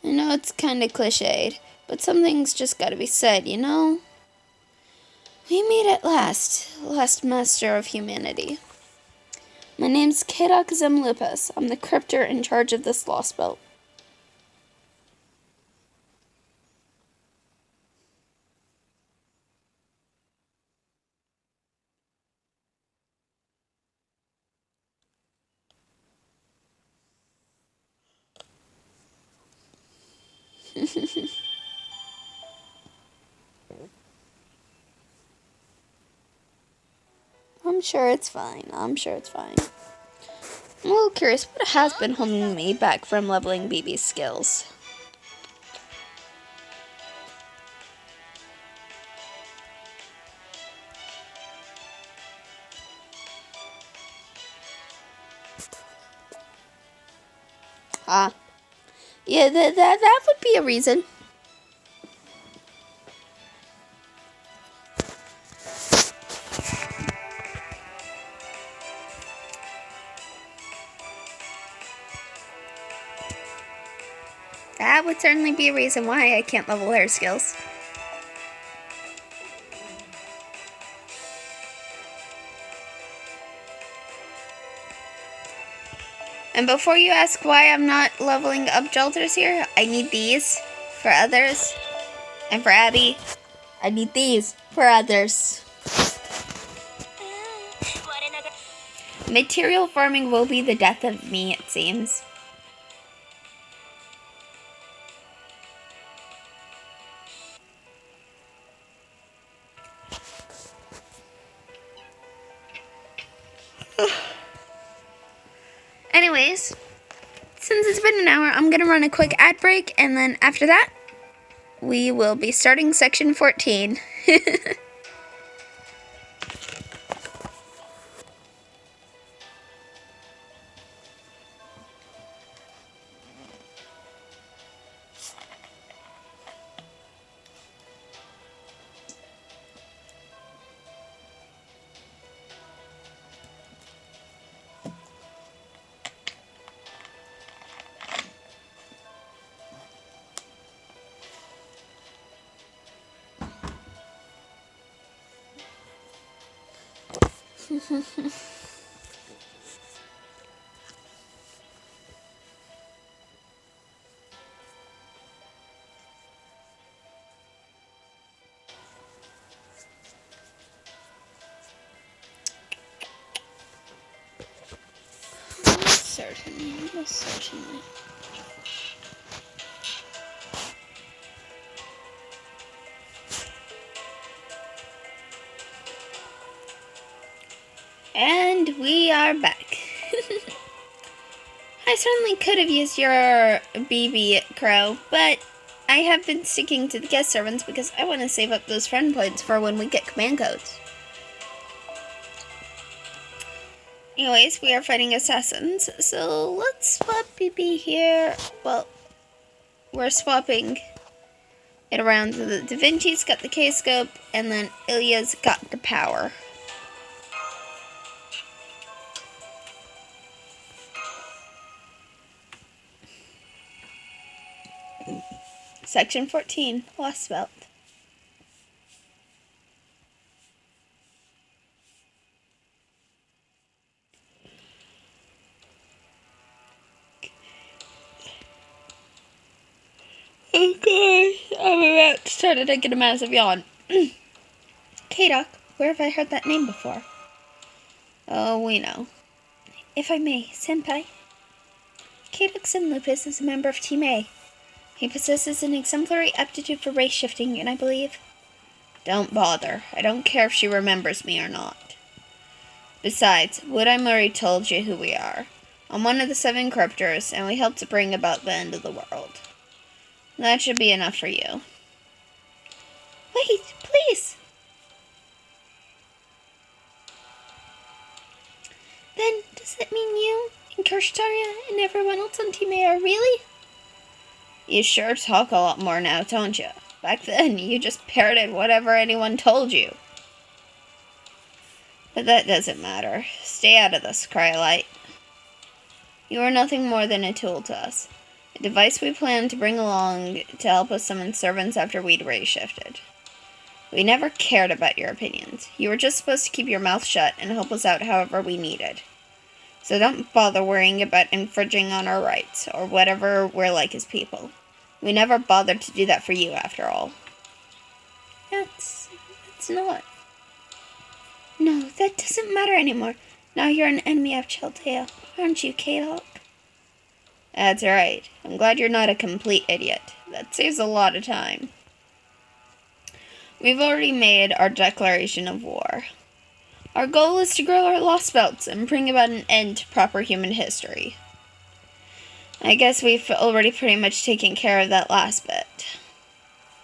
Speaker 1: I know it's kinda cliched, but something's just gotta be said, you know? We meet at last master of humanity. My name's K-Doc Zemlupus. I'm the cryptor in charge of this Lostbelt. I'm sure it's fine. I'm a little curious, what has been holding me back from leveling BB's skills? Yeah, that would be a reason. That would certainly be a reason why I can't level her skills. And before you ask why I'm not leveling up Jolters here, I need these for others. And for Abby, I need these for others. Material farming will be the death of me, it seems. Anyways, since it's been an hour, I'm going to run a quick ad break, and then after that, we will be starting section 14. Certainly. And we are back. I certainly could have used your BB Crow, but I have been sticking to the guest servants because I want to save up those friend points for when we get command codes. Anyways, we are fighting assassins, so let's swap BB here. Well, we're swapping it around. The Da Vinci's got the K-scope, and then Ilya's got the power. Section 14, Lostbelt. Okay, I'm about to start to take a massive yawn. K-Doc, where have I heard that name before? Oh, we know. If I may, Senpai. K-Doc Sin Lupus is a member of Team A. He possesses an exemplary aptitude for race shifting, and I believe... Don't bother. I don't care if she remembers me or not. Besides, Woodime already told you who we are. I'm one of the 7 corruptors, and we help to bring about the end of the world. That should be enough for you. Wait, please! Then, does that mean you, and Kirshtaria, and everyone else on Team A are really? You sure talk a lot more now, don't you? Back then, you just parroted whatever anyone told you. But that doesn't matter. Stay out of this, Cryolite. You are nothing more than a tool to us. A device we plan to bring along to help us summon servants after we'd race shifted. We never cared about your opinions. You were just supposed to keep your mouth shut and help us out however we needed. So don't bother worrying about infringing on our rights, or whatever we're like as people. We never bothered to do that for you, after all. That's not... No, that doesn't matter anymore. Now you're an enemy of Chaldea, aren't you, K-Doc? That's right. I'm glad you're not a complete idiot. That saves a lot of time. We've already made our declaration of war. Our goal is to grow our Lostbelts and bring about an end to proper human history. I guess we've already pretty much taken care of that last bit.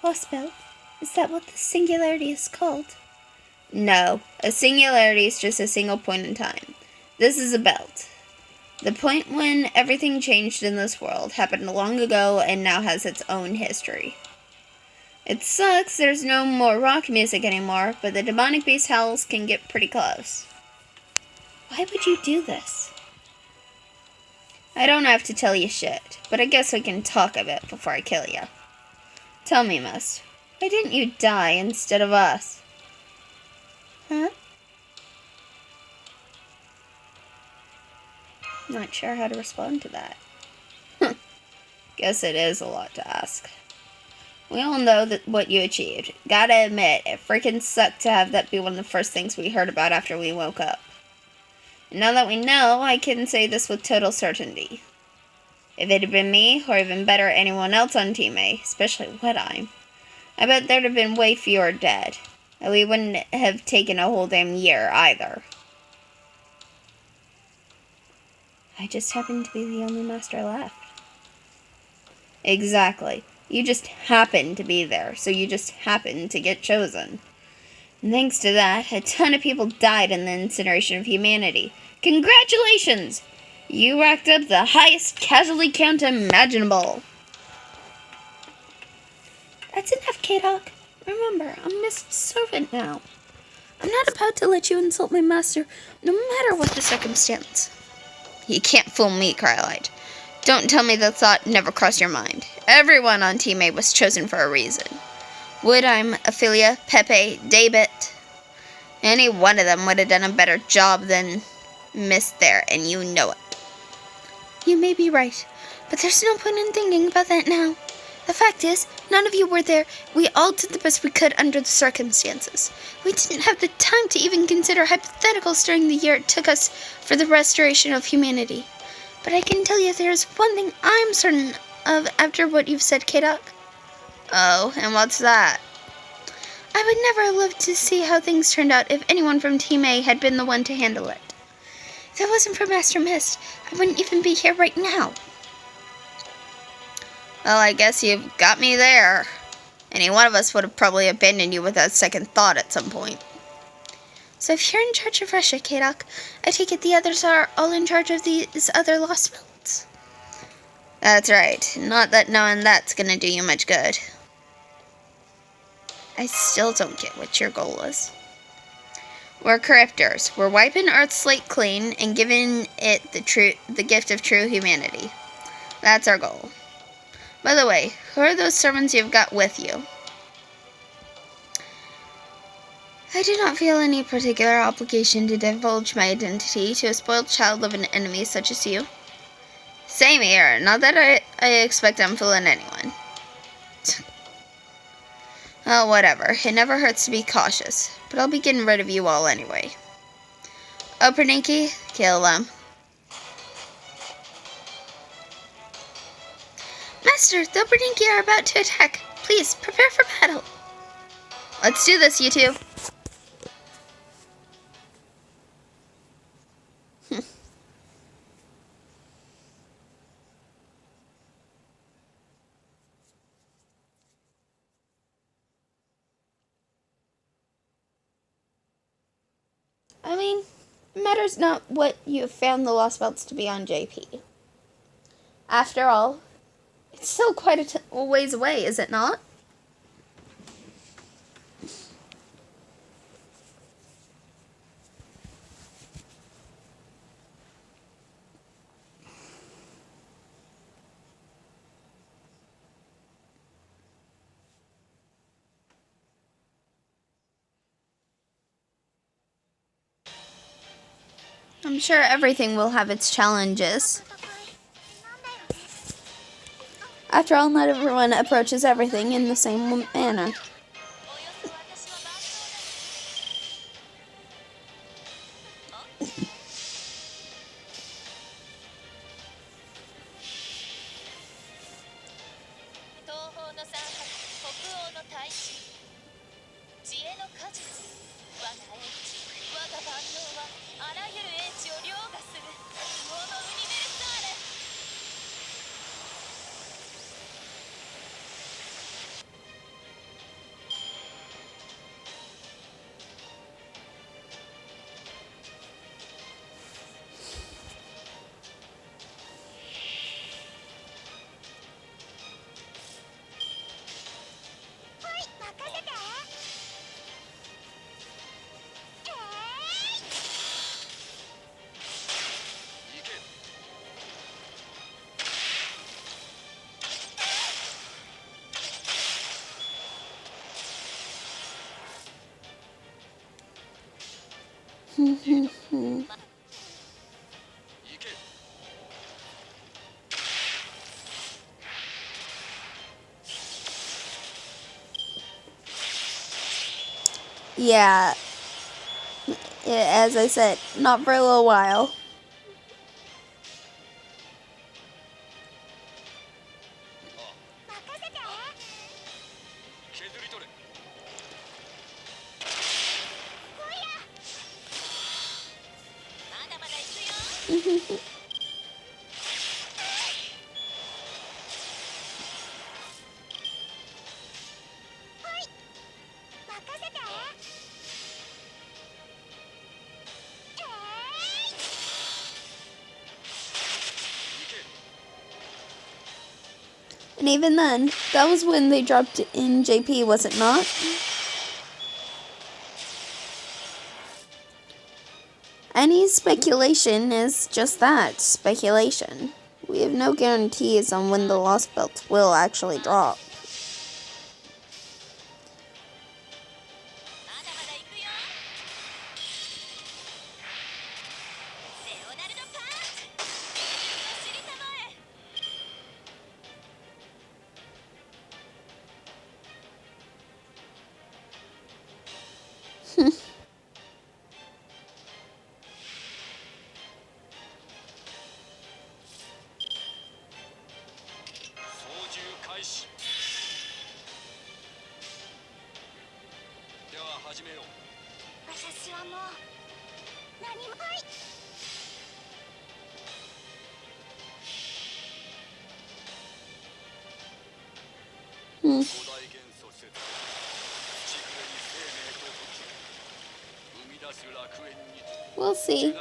Speaker 1: Lostbelt? Is that what the singularity is called? No, a singularity is just a single point in time. This is a belt. The point when everything changed in this world happened long ago and now has its own history. It sucks there's no more rock music anymore, but the demonic beast howls can get pretty close. Why would you do this? I don't have to tell you shit, but I guess we can talk a bit before I kill you. Tell me, miss, why didn't you die instead of us? Huh? Not sure how to respond to that. Guess it is a lot to ask. We all know that what you achieved. Gotta admit, it freaking sucked to have that be one of the first things we heard about after we woke up. And now that we know, I can say this with total certainty. If it had been me, or even better, anyone else on Team A, especially Woodime, I bet there'd have been way fewer dead. And we wouldn't have taken a whole damn year, either. I just happened to be the only master left. Exactly. You just happened to be there, so you just happened to get chosen. And thanks to that, a ton of people died in the incineration of humanity. Congratulations! You racked up the highest casualty count imaginable. That's enough, K-Doc. Remember, I'm Miss Servant now. I'm not about to let you insult my master, no matter what the circumstance. You can't fool me, Cryolite. Don't tell me the thought never crossed your mind. Everyone on Team A was chosen for a reason. Woodime, Ophelia, Pepe, Daybit. Any one of them would have done a better job than Miss there, and you know it. You may be right, but there's no point in thinking about that now. The fact is, none of you were there. We all did the best we could under the circumstances. We didn't have the time to even consider hypotheticals during the year it took us for the restoration of humanity. But I can tell you there's one thing I'm certain of after what you've said, K-Doc. Oh, and what's that? I would never have lived to see how things turned out if anyone from Team A had been the one to handle it. If it wasn't for Master Mist, I wouldn't even be here right now. Well, I guess you've got me there. Any one of us would have probably abandoned you without second thought at some point. So if you're in charge of Russia, K-Doc, I take it the others are all in charge of these other Lostbelts. That's right. Not that knowing that's gonna do you much good. I still don't get what your goal is. We're corruptors. We're wiping Earth's slate clean and giving it the gift of true humanity. That's our goal. By the way, who are those servants you've got with you? I do not feel any particular obligation to divulge my identity to a spoiled child of an enemy such as you. Same here. Not that I expect I'm fooling anyone. Oh, whatever. It never hurts to be cautious. But I'll be getting rid of you all anyway. Operniki, kill them. Master, the Operniki are about to attack. Please, prepare for battle. Let's do this, you two. I mean, it matters not what you have found the Lostbelts to be on JP. After all, it's still quite a ways away, is it not? I'm sure everything will have its challenges. After all, not everyone approaches everything in the same manner. Yeah, as I said, not for a little while. And even then, that was when they dropped in JP, was it not? Any speculation is just that, speculation. We have no guarantees on when the Lostbelt will actually drop. We'll see.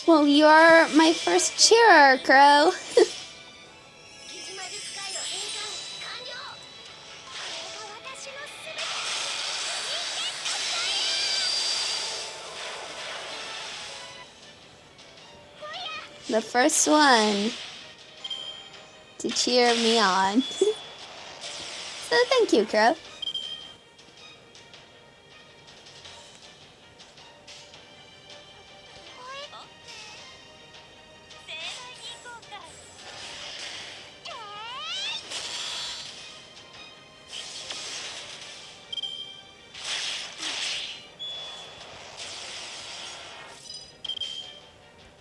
Speaker 1: Well, you are my first cheerer, Crow. The first one to cheer me on. So thank you, Crow.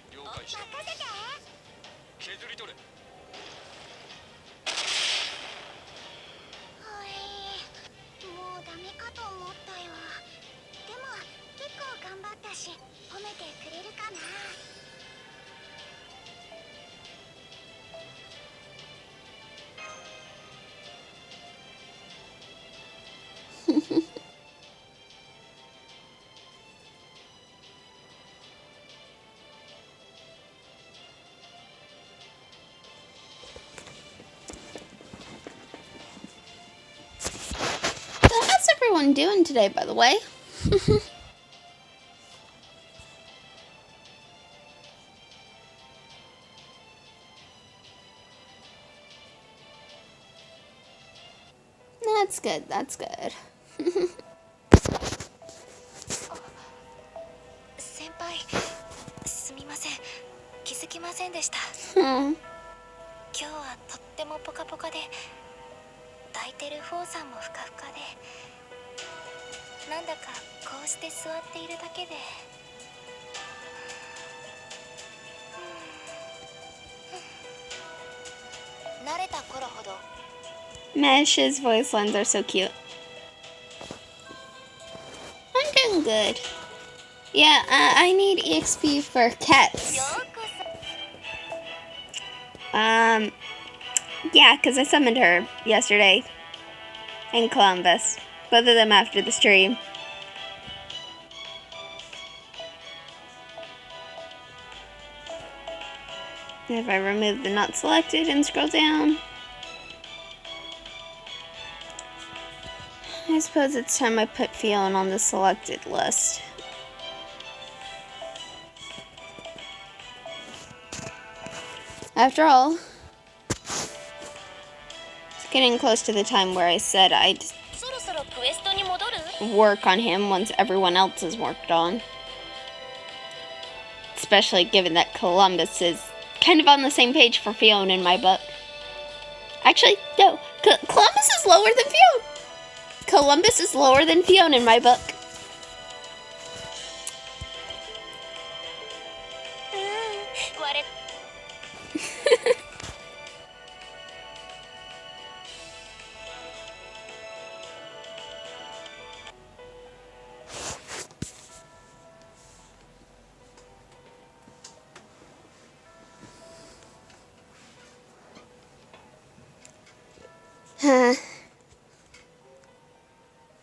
Speaker 2: 了解した。削り取れ。
Speaker 3: もうダメかと思ったよ。でも結構頑張ったし褒めてくれるかな。
Speaker 1: So how's everyone doing today, by the way? That's good, that's good.
Speaker 3: 先輩、すみません。気づきませんでした。
Speaker 1: Hmm.
Speaker 3: 今日はとってもポカポカで、抱いてるフォーさんもふかふかで、なんだかこうして座っているだけで。慣れた頃ほど。
Speaker 1: Mesh's voice lines are so cute. I'm doing good. Yeah, I need EXP for cats. Yeah, because I summoned her yesterday in Columbus. Both of them after the stream. If I remove the not selected and scroll down, I suppose it's time I put Fiona on the selected list. After all, it's getting close to the time where I said I'd
Speaker 3: そろそろクエストに戻る？
Speaker 1: work on him once everyone else is worked on. Especially given that Columbus is kind of on the same page for Fiona in my book. Actually, no, Columbus is lower than Fiona. Columbus is lower than Fiona in my book.
Speaker 3: 割れ。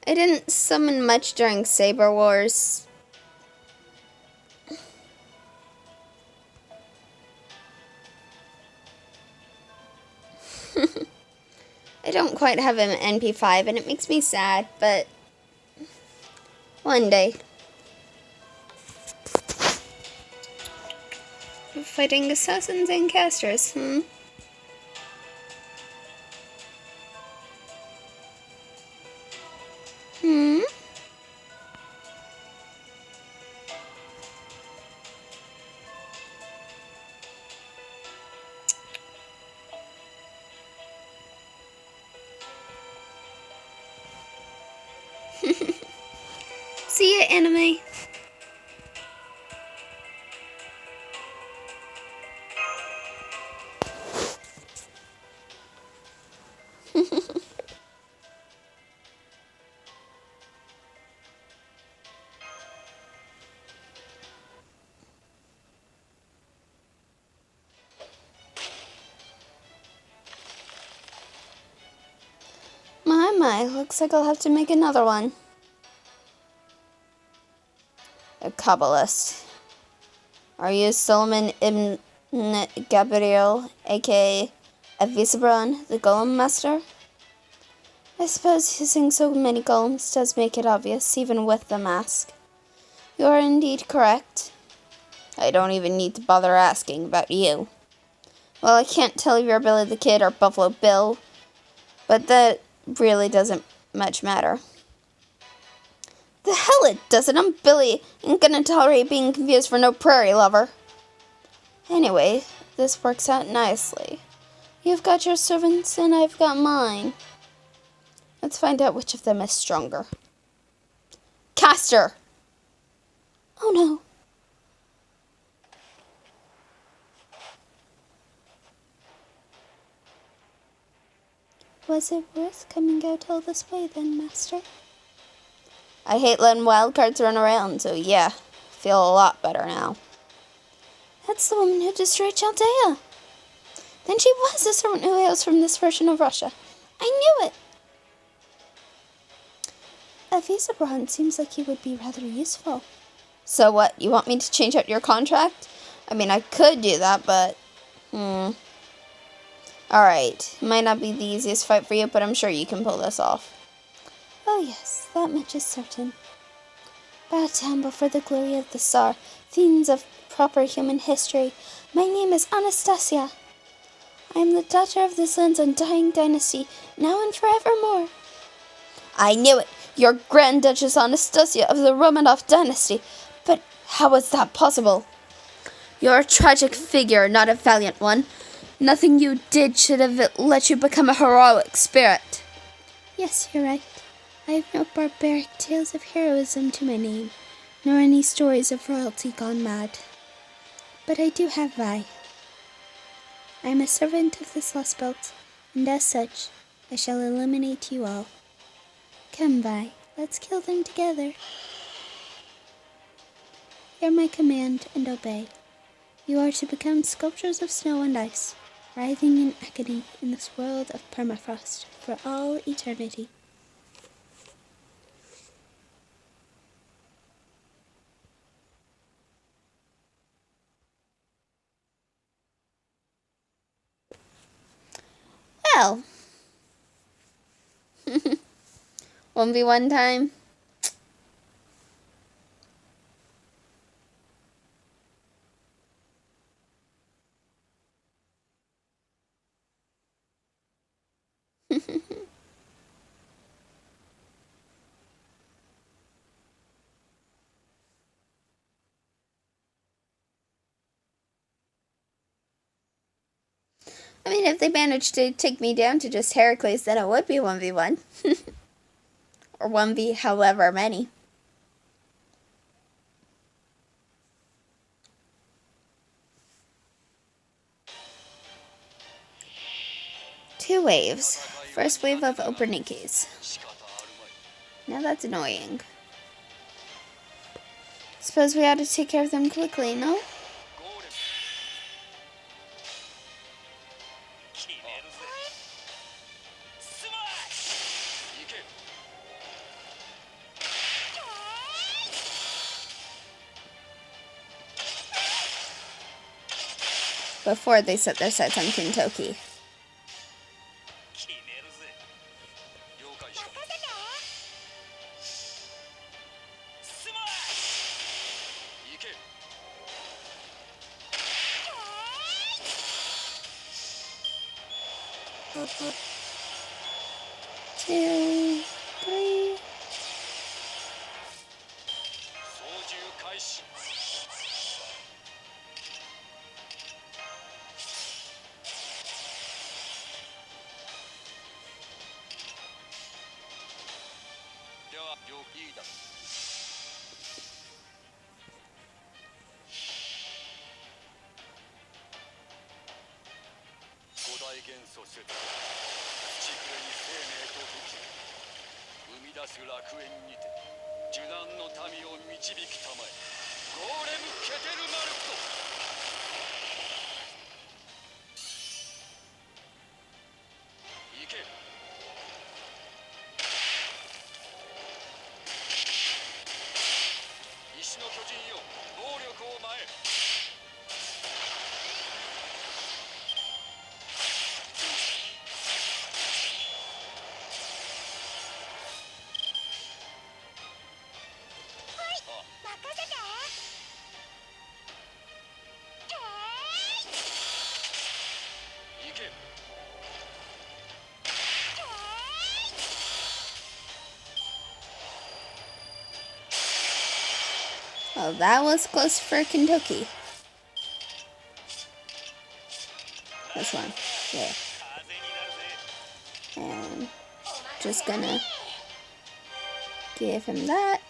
Speaker 1: I didn't summon much during Saber Wars. I don't quite have him at NP5 and it makes me sad, but one day. Fighting assassins and casters, See ya, anime. My, looks like I'll have to make another one. A Kabbalist. Are you Solomon ibn Gabriel, aka Avisabron, the Golem Master? I suppose using so many golems does make it obvious, even with the mask. You are indeed correct. I don't even need to bother asking about you. Well, I can't tell if you're Billy the Kid or Buffalo Bill, but that really doesn't much matter. The hell it doesn't. I'm Billy. Ain't gonna tolerate being confused for no prairie lover. Anyway, this works out nicely. You've got your servants and I've got mine. Let's find out which of them is stronger. Castor! Oh no. Was it worth coming out all this way then, Master? I hate letting wild cards run around, so yeah, feel a lot better now. That's the woman who destroyed Chaldea. Then she was a servant who hails from this version of Russia. I knew it! A visa bond seems like he would be rather useful. So what, you want me to change out your contract? I mean, I could do that, but... Alright, might not be the easiest fight for you, but I'm sure you can pull this off. Oh yes, that much is certain. Bow down before the glory of the Tsar, fiends of proper human history. My name is Anastasia. I am the daughter of this land's undying dynasty, now and forevermore. I knew it! You're Grand Duchess Anastasia of the Romanov dynasty. But how was that possible? You're a tragic figure, not a valiant one. Nothing you did should have let you become a heroic spirit. Yes, you're right. I have no barbaric tales of heroism to my name, nor any stories of royalty gone mad. But I do have Vi. I am a servant of this Lostbelt, and as such, I shall eliminate you all. Come, Vi, let's kill them together. Hear my command and obey. You are to become sculptures of snow and ice, writhing in agony in this world of permafrost for all eternity. Well, 1v1 time. I mean, if they managed to take me down to just Heracles, then it would be 1v1. Or 1v however many. Two waves. First wave of Opernikis. Now that's annoying. Suppose we ought to take care of them quickly, no? Before they set their sights on Kintoki. Two, three. Oh, that was close for Kentucky. This one. There. And just gonna give him that.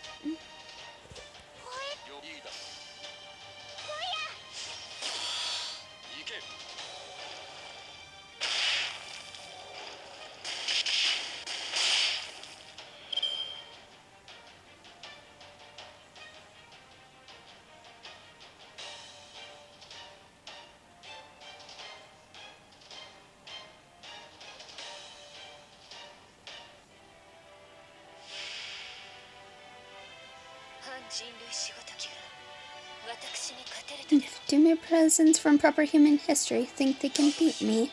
Speaker 1: Do mere presents from proper human history think they can beat me?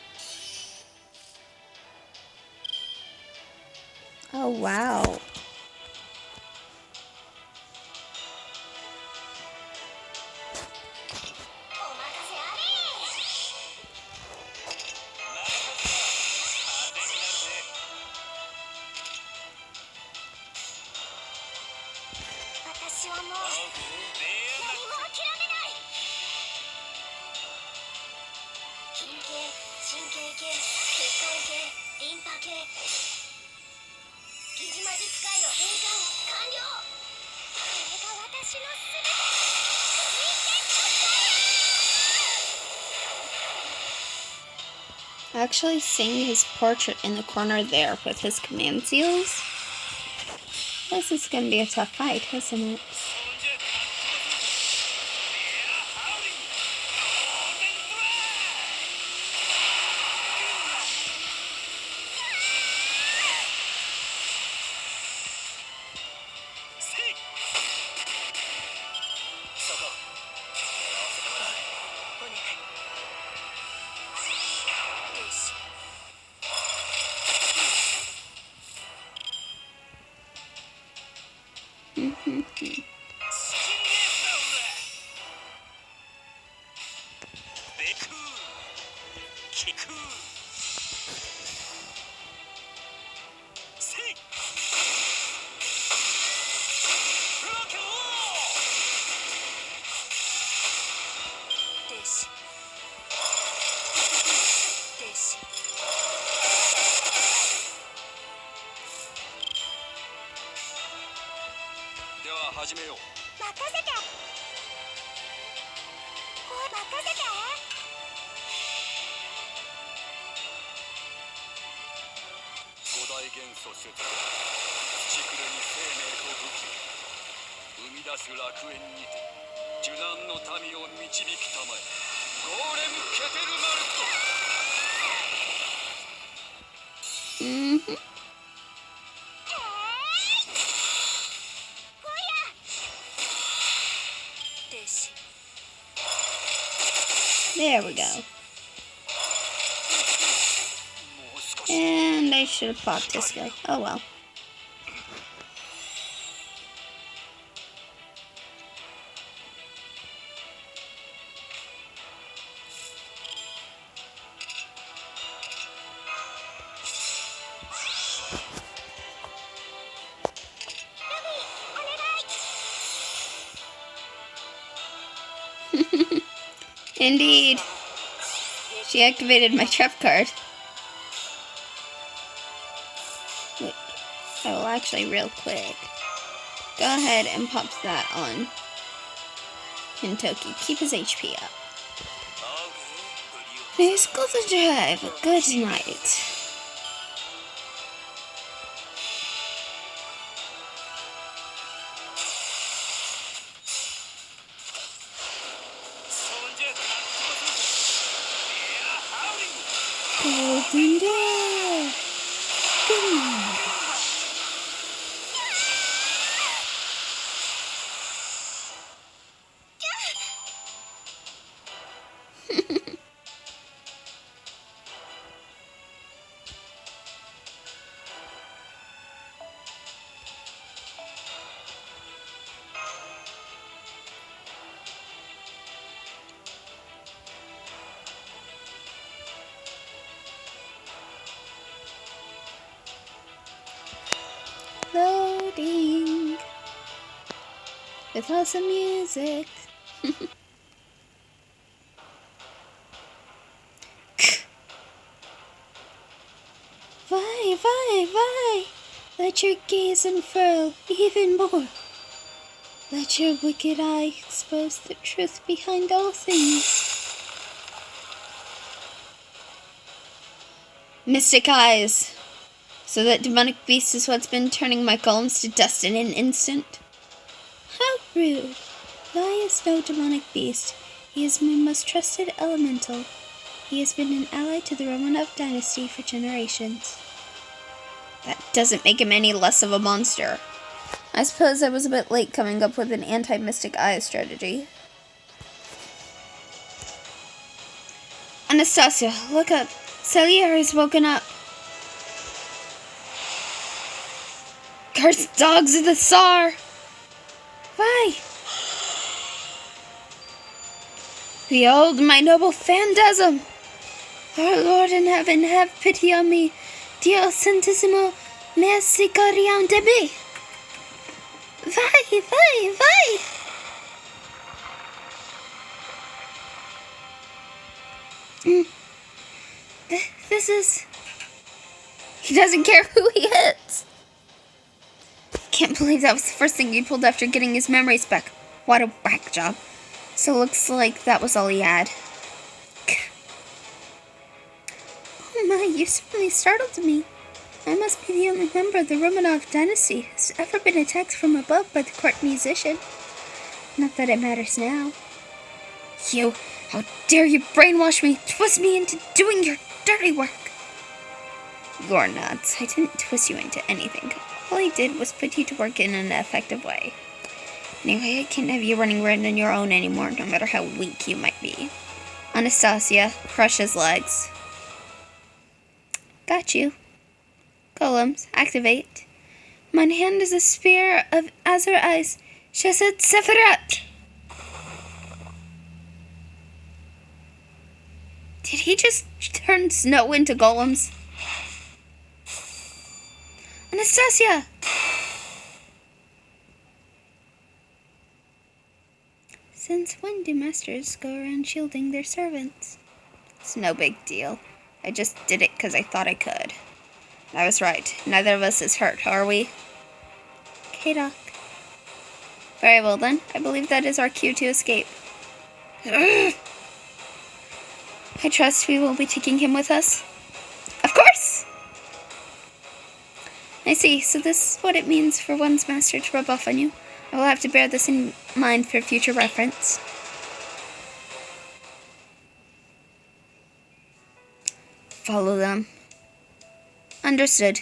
Speaker 1: Oh, wow. Actually seeing his portrait in the corner there with his command seals. This is gonna be a tough fight, isn't it? Mm-hmm. There we go. And I should have popped this guy. Oh well. Indeed. She activated my trap card. Wait. I will actually real quick. Go ahead and pop that on Kentucky. Keep his HP up. Please go to drive. Good night. Golden day. Good night. with awesome music. Why? Let your gaze unfurl even more. Let your wicked eye expose the truth behind all things. Mystic eyes. So that demonic beast is what's been turning my golems to dust in an instant? How rude. Lai is no demonic beast. He is my most trusted elemental. He has been an ally to the Romanov dynasty for generations. That doesn't make him any less of a monster. I suppose I was a bit late coming up with an anti-mystic eye strategy. Anastasia, look up. Salier has woken up. Cursed dogs of the Tsar! Why? Behold my noble phantasm! Our Lord in heaven, have pity on me. Dios Santissimo, misericordia de mí. Vai! This is... He doesn't care who he hits. Can't believe that was the first thing he pulled after getting his memories back. What a whack job. So looks like that was all he had. Oh my, you certainly startled me. I must be the only member of the Romanov dynasty who's ever been attacked from above by the court musician. Not that it matters now. You, how dare you brainwash me, twist me into doing your dirty work. You're nuts. I didn't twist you into anything. All I did was put you to work in an effective way. Anyway, I can't have you running around on your own anymore, no matter how weak you might be. Anastasia, crush his legs. Got you. Golems, activate. Mine hand is a spear of azure ice. Shesed Sefirat. Did he just turn snow into golems? Anastasia! Since when do masters go around shielding their servants? It's no big deal. I just did it because I thought I could. I was right. Neither of us is hurt, are we? Okay, Doc. Very well then. I believe that is our cue to escape. Ugh. I trust we will be taking him with us. Of course! I see. So this is what it means for one's master to rub off on you. I will have to bear this in mind for future reference. Follow them. Understood.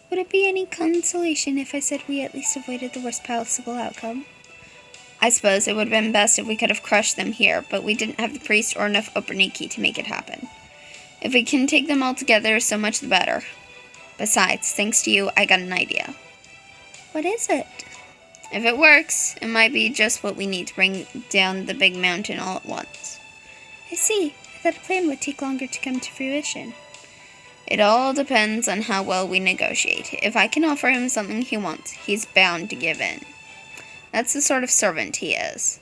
Speaker 1: Would it be any consolation if I said we at least avoided the worst possible outcome? I suppose it would have been best if we could have crushed them here, but we didn't have the priest or enough Operniki to make it happen. If we can take them all together, so much the better. Besides, thanks to you, I got an idea. What is it? If it works, it might be just what we need to bring down the big mountain all at once. I see. I thought a plan would take longer to come to fruition. It all depends on how well we negotiate. If I can offer him something he wants, he's bound to give in. That's the sort of servant he is.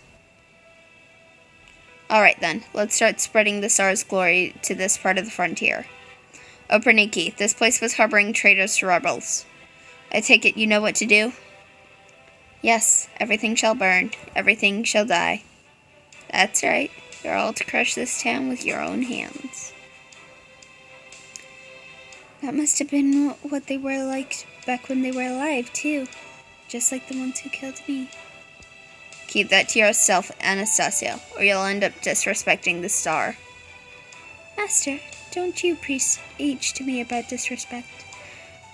Speaker 1: Alright then, let's start spreading the Tsar's glory to this part of the frontier. Operniki, this place was harboring traitors to rebels. I take it you know what to do? Yes, everything shall burn, everything shall die. That's right, you're all to crush this town with your own hands. That must have been what they were like back when they were alive, too. Just like the ones who killed me. Keep that to yourself, Anastasia, or you'll end up disrespecting the star. Master, don't you preach to me about disrespect.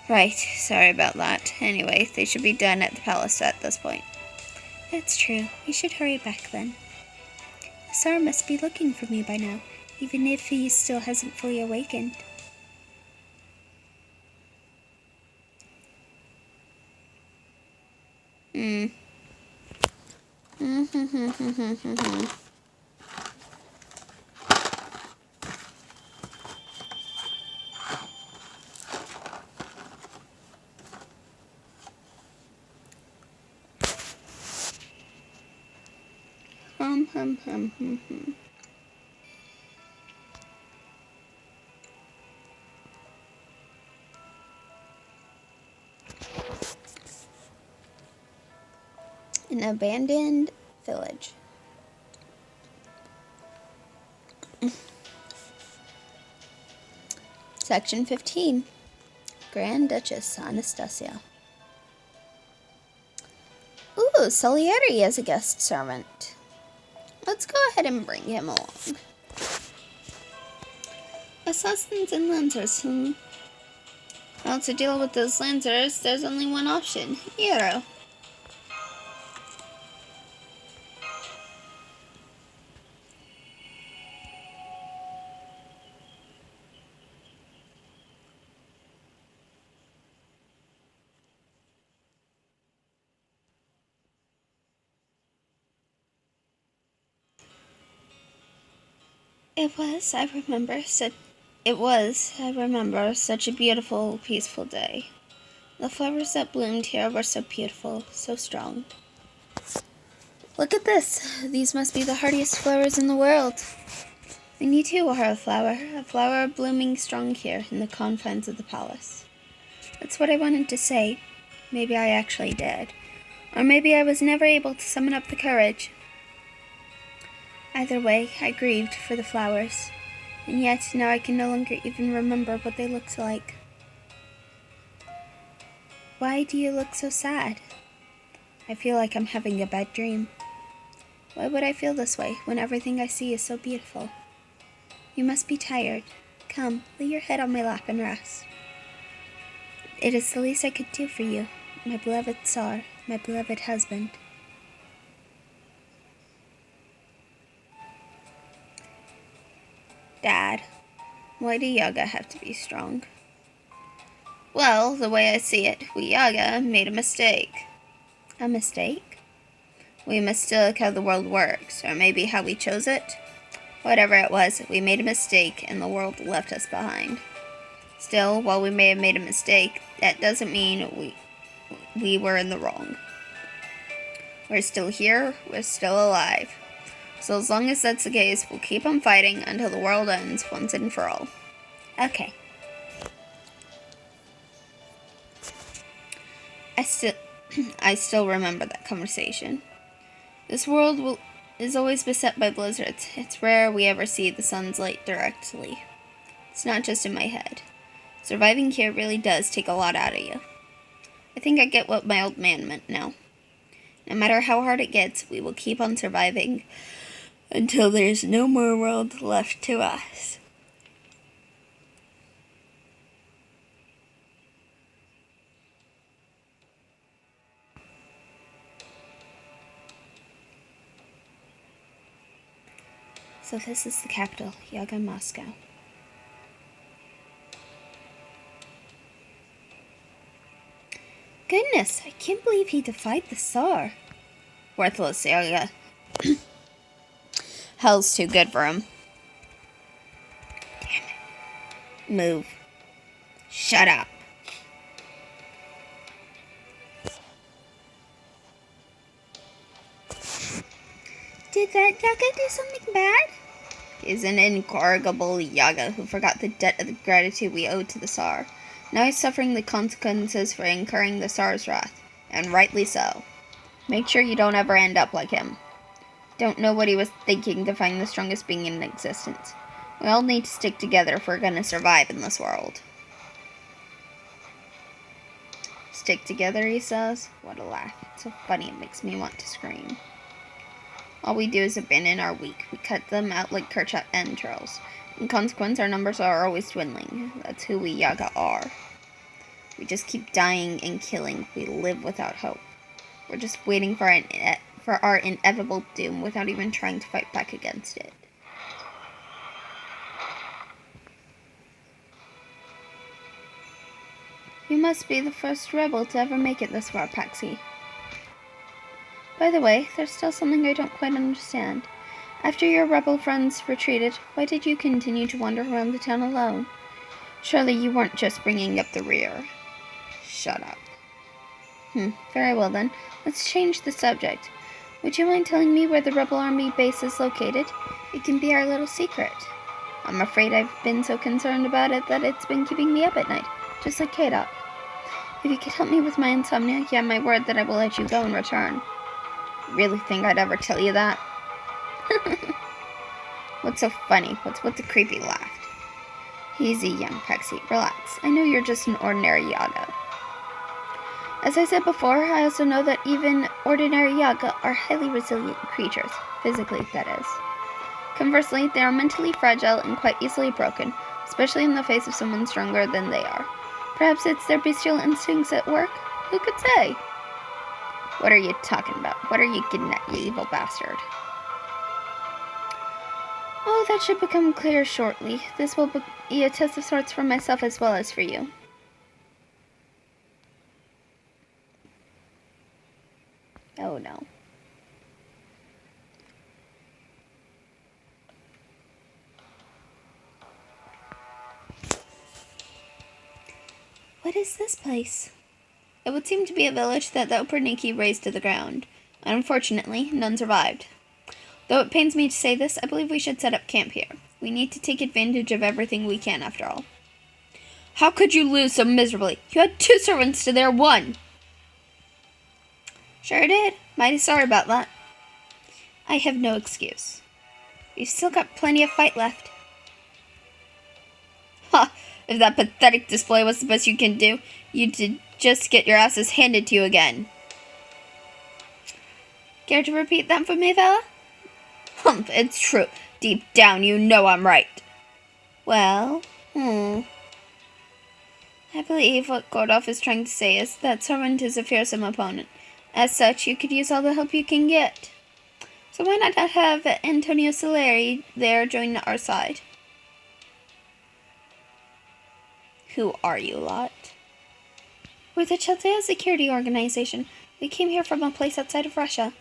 Speaker 1: Right, sorry about that. Anyway, they should be done at the palace at this point. That's true. We should hurry back then. The Tsar must be looking for me by now, even if he still hasn't fully awakened. Hum. An abandoned village. Section 15. Grand Duchess Anastasia. Ooh, Salieri as a guest servant. Let's go ahead and bring him along. Assassins and lancers, Well, to deal with those lancers, there's only one option. Hero. It was, I remember, such a beautiful, peaceful day. The flowers that bloomed here were so beautiful, so strong. Look at this. These must be the hardiest flowers in the world. And you too are a flower blooming strong here in the confines of the palace. That's what I wanted to say. Maybe I actually did. Or maybe I was never able to summon up the courage. Either way, I grieved for the flowers. And yet, now I can no longer even remember what they looked like. Why do you look so sad? I feel like I'm having a bad dream. Why would I feel this way when everything I see is so beautiful? You must be tired. Come, lay your head on my lap and rest. It is the least I could do for you, my beloved Tsar, my beloved husband. Dad, why do Yaga have to be strong? Well, the way I see it, we Yaga made a mistake. A mistake? We mistook how the world works, or maybe how we chose it. Whatever it was, we made a mistake and the world left us behind. Still, while we may have made a mistake, that doesn't mean we were in the wrong. We're still here, we're still alive. So as long as that's the case, we'll keep on fighting until the world ends once and for all. Okay. I still remember that conversation. This world is always beset by blizzards. It's rare we ever see the sun's light directly. It's not just in my head. Surviving here really does take a lot out of you. I think I get what my old man meant now. No matter how hard it gets, we will keep on surviving until there's no more world left to us. So this is the capital, Yaga, Moscow. Goodness, I can't believe he defied the Tsar. Worthless, Yaga. Hell's too good for him. Damn it. Move. Shut up. Did that Yaga do something bad? He's an incorrigible Yaga who forgot the debt of gratitude we owed to the Tsar. Now he's suffering the consequences for incurring the Tsar's wrath, and rightly so. Make sure you don't ever end up like him. Don't know what he was thinking to find the strongest being in existence. We all need to stick together if we're gonna survive in this world. Stick together, he says. What a laugh. It's so funny it makes me want to scream. All we do is abandon our weak. We cut them out like Kerchak entrails. In consequence, our numbers are always dwindling. That's who we Yaga are. We just keep dying and killing. We live without hope. We're just waiting for our inevitable doom without even trying to fight back against it. You must be the first rebel to ever make it this far, Paxi. By the way, there's still something I don't quite understand. After your rebel friends retreated, why did you continue to wander around the town alone? Surely you weren't just bringing up the rear. Shut up. Very well then. Let's change the subject. Would you mind telling me where the Rebel Army base is located? It can be our little secret. I'm afraid I've been so concerned about it that it's been keeping me up at night, just like K-Dot. If you could help me with my insomnia, you have my word that I will let you go in return. You really think I'd ever tell you that? What's so funny? What's with the creepy laugh? Easy, young Pexy. Relax. I know you're just an ordinary Yaga. As I said before, I also know that even ordinary Yaga are highly resilient creatures, physically, that is. Conversely, they are mentally fragile and quite easily broken, especially in the face of someone stronger than they are. Perhaps it's their bestial instincts at work? Who could say? What are you talking about? What are you getting at, you evil bastard? Oh, that should become clear shortly. This will be a test of sorts for myself as well as for you. Oh no. What is this place? It would seem to be a village that the Operniki razed to the ground. Unfortunately, none survived. Though it pains me to say this, I believe we should set up camp here. We need to take advantage of everything we can, after all. How could you lose so miserably? You had 2 servants to their 1. Sure did. Mighty sorry about that. I have no excuse. We've still got plenty of fight left. Ha! If that pathetic display was the best you can do, you'd just get your asses handed to you again. Care to repeat that for me, fella? Humph, it's true. Deep down, you know I'm right. Well, I believe what Gordolf is trying to say is that Servant is a fearsome opponent. As such, you could use all the help you can get. So why not have Antonio Salieri there join our side? Who are you lot? We're the Chaldea Security Organization. We came here from a place outside of Russia.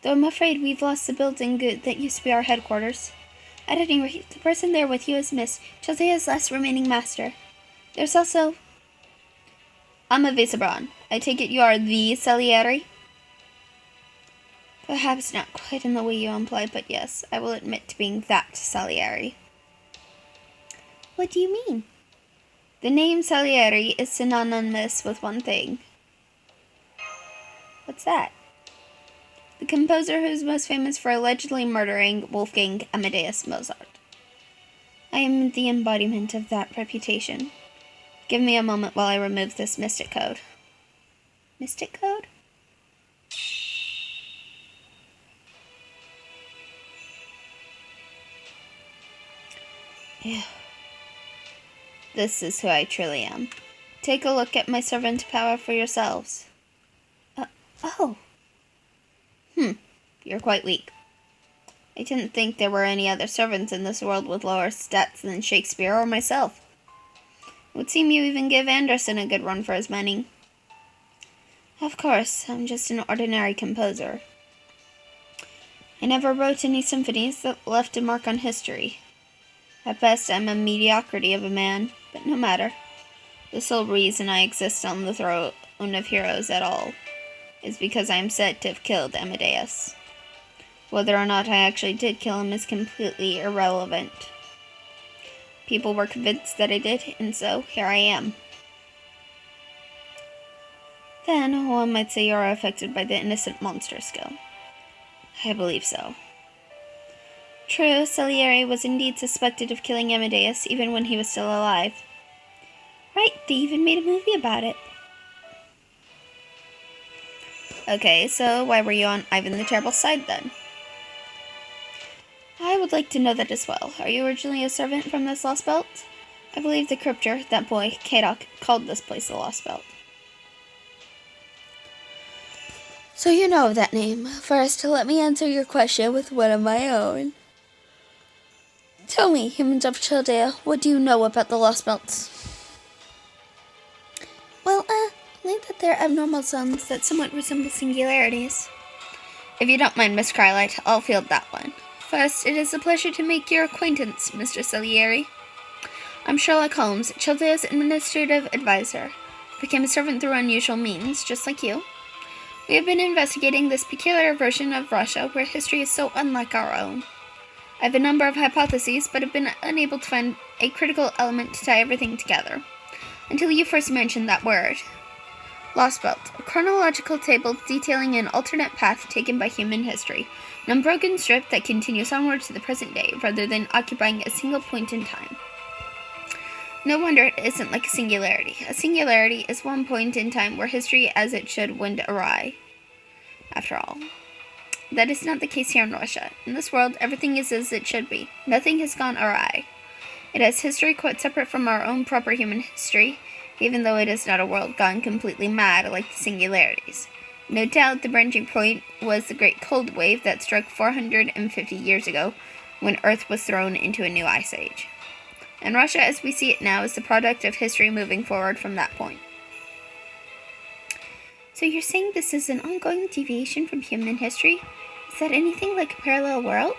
Speaker 1: Though I'm afraid we've lost the building that used to be our headquarters. At any rate, the person there with you is Miss Chaldea's last remaining master. There's also... I'm a Visabron. I take it you are the Salieri? Perhaps not quite in the way you imply, but yes, I will admit to being that Salieri. What do you mean? The name Salieri is synonymous with one thing. What's that? The composer who's most famous for allegedly murdering Wolfgang Amadeus Mozart. I am the embodiment of that reputation. Give me a moment while I remove this mystic code. Mystic code? Yeah. This is who I truly am. Take a look at my servant power for yourselves. Oh. You're quite weak. I didn't think there were any other servants in this world with lower stats than Shakespeare or myself. It would seem you even give Anderson a good run for his money. Of course, I'm just an ordinary composer. I never wrote any symphonies that left a mark on history. At best, I'm a mediocrity of a man, but no matter. The sole reason I exist on the throne of heroes at all is because I am said to have killed Amadeus. Whether or not I actually did kill him is completely irrelevant. People were convinced that I did, and so here I am. Then, one might say you are affected by the innocent monster skill. I believe so. True, Salieri was indeed suspected of killing Amadeus even when he was still alive. Right, they even made a movie about it. Okay, so why were you on Ivan the Terrible's side then? I would like to know that as well. Are you originally a servant from this Lostbelt? I believe the crypter, that boy, Kadok, called this place the Lostbelt. So you know of that name. First, let me answer your question with one of my own. Tell me, humans of Chaldea, what do you know about the Lostbelts? Well, only that they're abnormal zones that somewhat resemble singularities. If you don't mind, Miss Crylight, I'll field that one. First, it is a pleasure to make your acquaintance, Mr. Salieri. I'm Sherlock Holmes, Chaldea's administrative advisor. Became a servant through unusual means, just like you. We have been investigating this peculiar version of Russia where history is so unlike our own. I have a number of hypotheses, but have been unable to find a critical element to tie everything together. Until you first mentioned that word. Lostbelt, a chronological table detailing an alternate path taken by human history, an unbroken strip that continues onward to the present day, rather than occupying a single point in time. No wonder it isn't like a singularity. A singularity is one point in time where history as it should went awry. After all, that is not the case here in Russia. In this world, everything is as it should be. Nothing has gone awry. It has history quite separate from our own proper human history, even though it is not a world gone completely mad like the singularities. No doubt the branching point was the great cold wave that struck 450 years ago, when Earth was thrown into a new ice age. And Russia as we see it now is the product of history moving forward from that point. So you're saying this is an ongoing deviation from human history? Is that anything like a parallel world?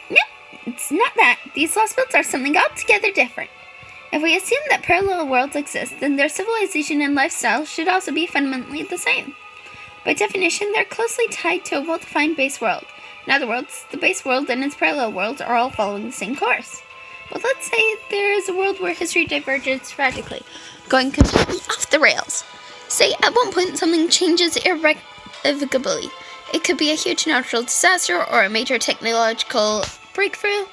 Speaker 1: No, it's not that. These Lostbelts are something altogether different. If we assume that parallel worlds exist, then their civilization and lifestyle should also be fundamentally the same. By definition, they're closely tied to a well-defined base world. In other words, the base world and its parallel worlds are all following the same course. But let's say there is a world where history diverges radically, going completely off the rails. Say at one point something changes irrevocably. It could be a huge natural disaster or a major technological breakthrough.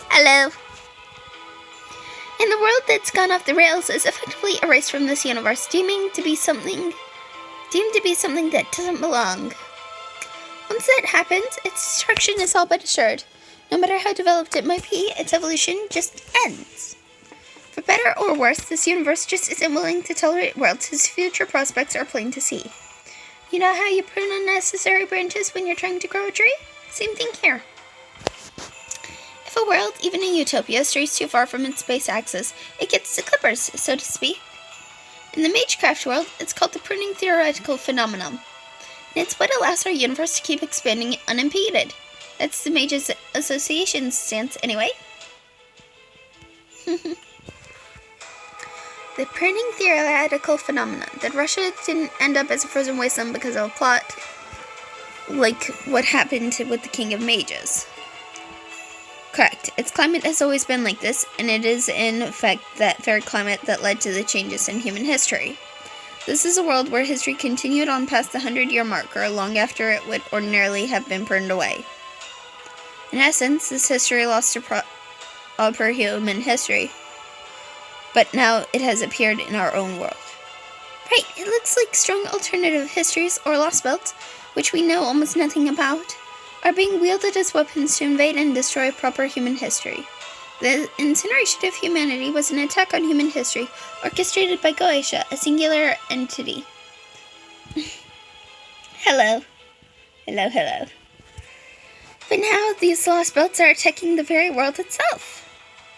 Speaker 1: Hello. And the world that's gone off the rails is effectively erased from this universe, deemed to be something that doesn't belong. Once that happens, its destruction is all but assured. No matter how developed it might be, its evolution just ends. For better or worse, this universe just isn't willing to tolerate worlds whose future prospects are plain to see. You know how you prune unnecessary branches when you're trying to grow a tree? Same thing here. If a world, even a utopia, strays too far from its base axis, it gets the clippers, so to speak. In the Magecraft world, it's called the pruning theoretical phenomenon. And it's what allows our universe to keep expanding unimpeded. That's the Mages Association's stance, anyway. The pruning theoretical phenomenon, that Russia didn't end up as a frozen wasteland because of a plot, like what happened with the King of Mages. Correct. Its climate has always been like this, and it is in fact that very climate that led to the changes in human history. This is a world where history continued on past the 100-year marker, long after it would ordinarily have been burned away. In essence, this history lost to proper human history, but now it has appeared in our own world. Right, it looks like strong alternative histories, or Lostbelts, which we know almost nothing about, are being wielded as weapons to invade and destroy proper human history. The incineration of humanity was an attack on human history, orchestrated by Goetia, a singular entity. Hello. Hello, hello. But now these Lostbelts are attacking the very world itself.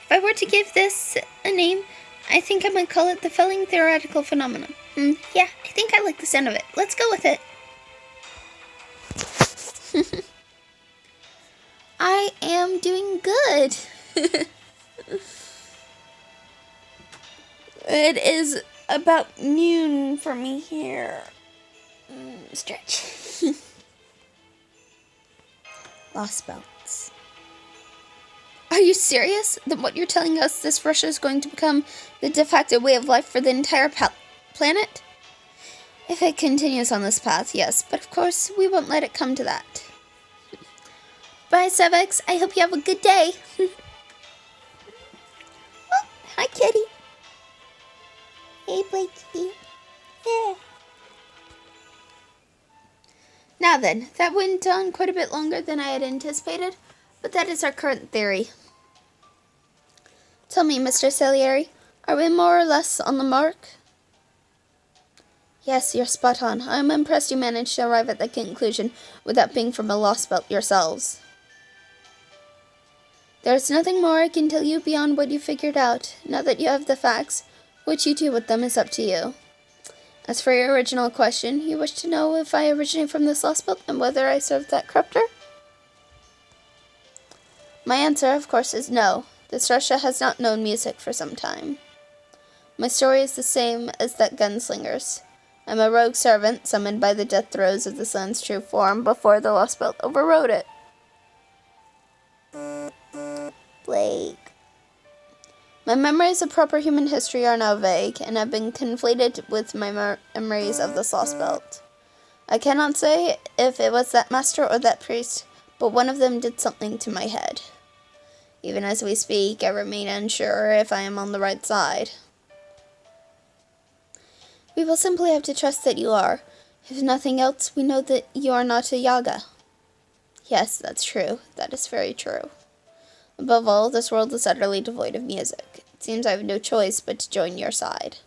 Speaker 1: If I were to give this a name, I think I might call it the felling theoretical phenomenon. Yeah, I think I like the sound of it. Let's go with it. I am doing good. It is about noon for me here. Stretch. Lostbelts. Are you serious? That what you're telling us, this Russia is going to become the de facto way of life for the entire planet? If it continues on this path, yes, but of course we won't let it come to that. Bye, Sevex. I hope you have a good day. Oh, hi, kitty. Hey, Blakey. Yeah. Now then, that went on quite a bit longer than I had anticipated, but that is our current theory. Tell me, Mr. Salieri, are we more or less on the mark? Yes, you're spot on. I'm impressed you managed to arrive at that conclusion without being from a Lostbelt yourselves. There's nothing more I can tell you beyond what you figured out. Now that you have the facts, what you do with them is up to you. As for your original question, you wish to know if I originate from this Lostbelt and whether I served that corruptor? My answer, of course, is no. This Russia has not known music for some time. My story is the same as that gunslinger's. I'm a rogue servant summoned by the death throes of the sun's true form before the Lostbelt overrode it. Blake. My memories of proper human history are now vague, and have been conflated with my memories of this Lostbelt. I cannot say if it was that master or that priest, but one of them did something to my head. Even as we speak, I remain unsure if I am on the right side. We will simply have to trust that you are. If nothing else, we know that you are not a Yaga. Yes, that's true. That is very true. Above all, this world is utterly devoid of music. It seems I have no choice but to join your side.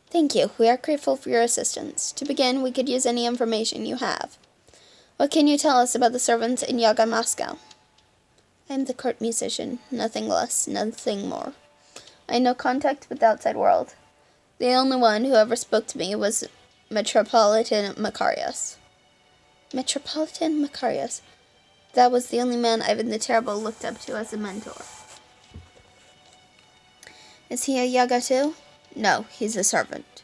Speaker 1: Thank you. We are grateful for your assistance. To begin, we could use any information you have. What can you tell us about the servants in Yaga Moscow? I am the court musician. Nothing less, nothing more. I had no contact with the outside world. The only one who ever spoke to me was Metropolitan Macarius. Metropolitan Macarius. That was the only man Ivan the Terrible looked up to as a mentor. Is he a Yaga too? No, he's a servant.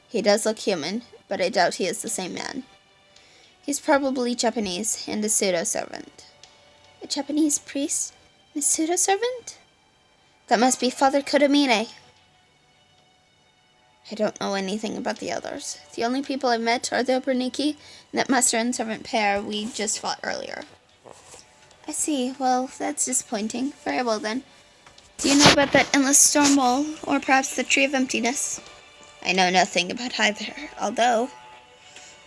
Speaker 1: He does look human, but I doubt he is the same man. He's probably Japanese, and a pseudo-servant. A Japanese priest? And a pseudo-servant? That must be Father Kodamine. I don't know anything about the others. The only people I've met are the Oberniki and that master and servant pair we just fought earlier. I see. Well, that's disappointing. Very well then. Do you know about that endless storm wall, or perhaps the Tree of Emptiness? I know nothing about either, although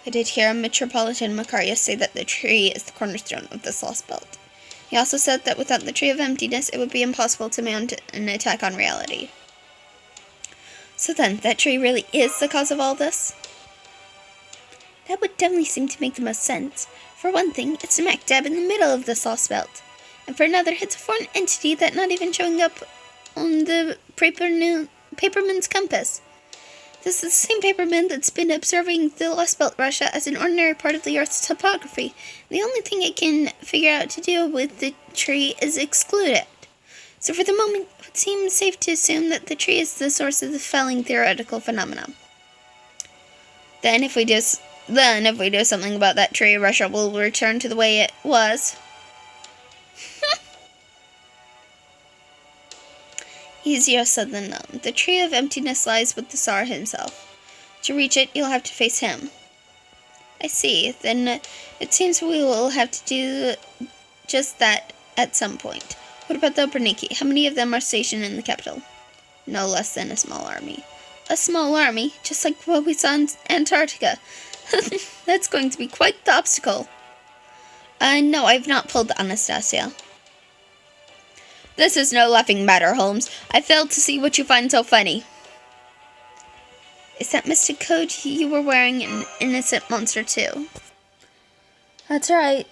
Speaker 1: I did hear Metropolitan Macarius say that the tree is the cornerstone of this Lostbelt. He also said that without the Tree of Emptiness, it would be impossible to mount an attack on reality. So then, that tree really is the cause of all this? That would definitely seem to make the most sense. For one thing, it's smack dab in the middle of this Lostbelt. And for another, it's a foreign entity that's not even showing up on the Paperman's compass. This is the same Paperman that's been observing the Lostbelt Russia as an ordinary part of the Earth's topography. The only thing it can figure out to do with the tree is exclude it. So for the moment, it seems safe to assume that the tree is the source of the felling theoretical phenomenon. Then if we do something about that tree, Russia will return to the way it was. Easier said than done. The Tree of Emptiness lies with the Tsar himself. To reach it, you'll have to face him. I see. Then it seems we will have to do just that at some point. What about the Oberniki? How many of them are stationed in the capital? No less than a small army. A small army? Just like what we saw in Antarctica. That's going to be quite the obstacle. No, I've not pulled the Anastasia. This is no laughing matter, Holmes. I failed to see what you find so funny. Is that mystic coat you were wearing an innocent monster too? That's right.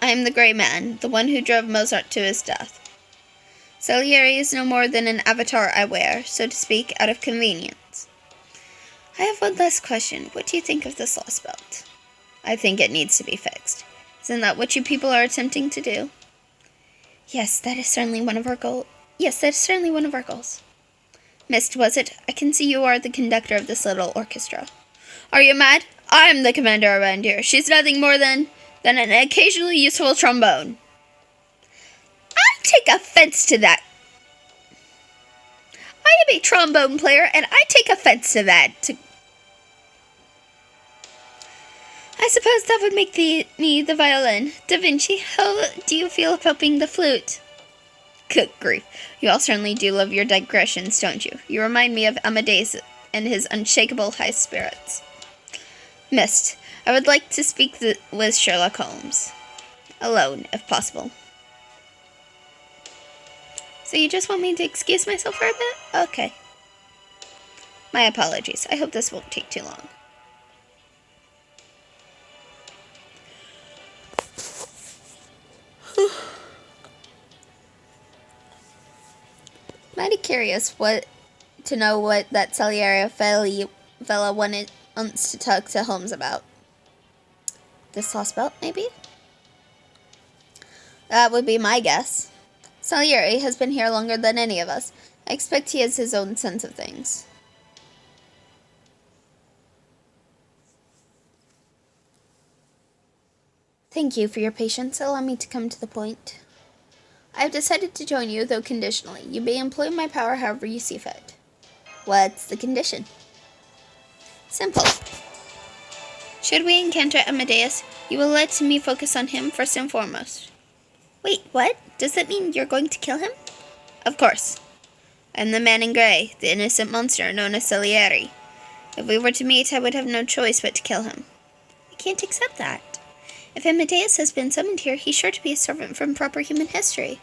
Speaker 1: I am the Grey Man, the one who drove Mozart to his death. Salieri is no more than an avatar I wear, so to speak, out of convenience. I have one last question. What do you think of this Lostbelt? I think it needs to be fixed. Isn't that what you people are attempting to do? Yes, that is certainly one of our goals. Mist, was it? I can see you are the conductor of this little orchestra. Are you mad? I am the commander around here. She's nothing more than an occasionally useful trombone. I take offense to that. I am a trombone player, and I take offense to that. I suppose that would make me the violin. Da Vinci, how do you feel about being the flute? Good grief. You all certainly do love your digressions, don't you? You remind me of Amadeus and his unshakable high spirits. Mist, I would like to speak with Sherlock Holmes. Alone, if possible. So you just want me to excuse myself for a bit? Okay. My apologies. I hope this won't take too long. Mighty curious to know what that Salieri fella wants to talk to Holmes about. This Lostbelt, maybe? That would be my guess. Salieri has been here longer than any of us. I expect he has his own sense of things. Thank you for your patience. Allow me to come to the point. I have decided to join you, though conditionally. You may employ my power however you see fit. What's the condition? Simple. Should we encounter Amadeus, you will let me focus on him first and foremost. Wait, what? Does that mean you're going to kill him? Of course. I'm the man in grey, the innocent monster known as Salieri. If we were to meet, I would have no choice but to kill him. I can't accept that. If Amadeus has been summoned here, he's sure to be a servant from proper human history.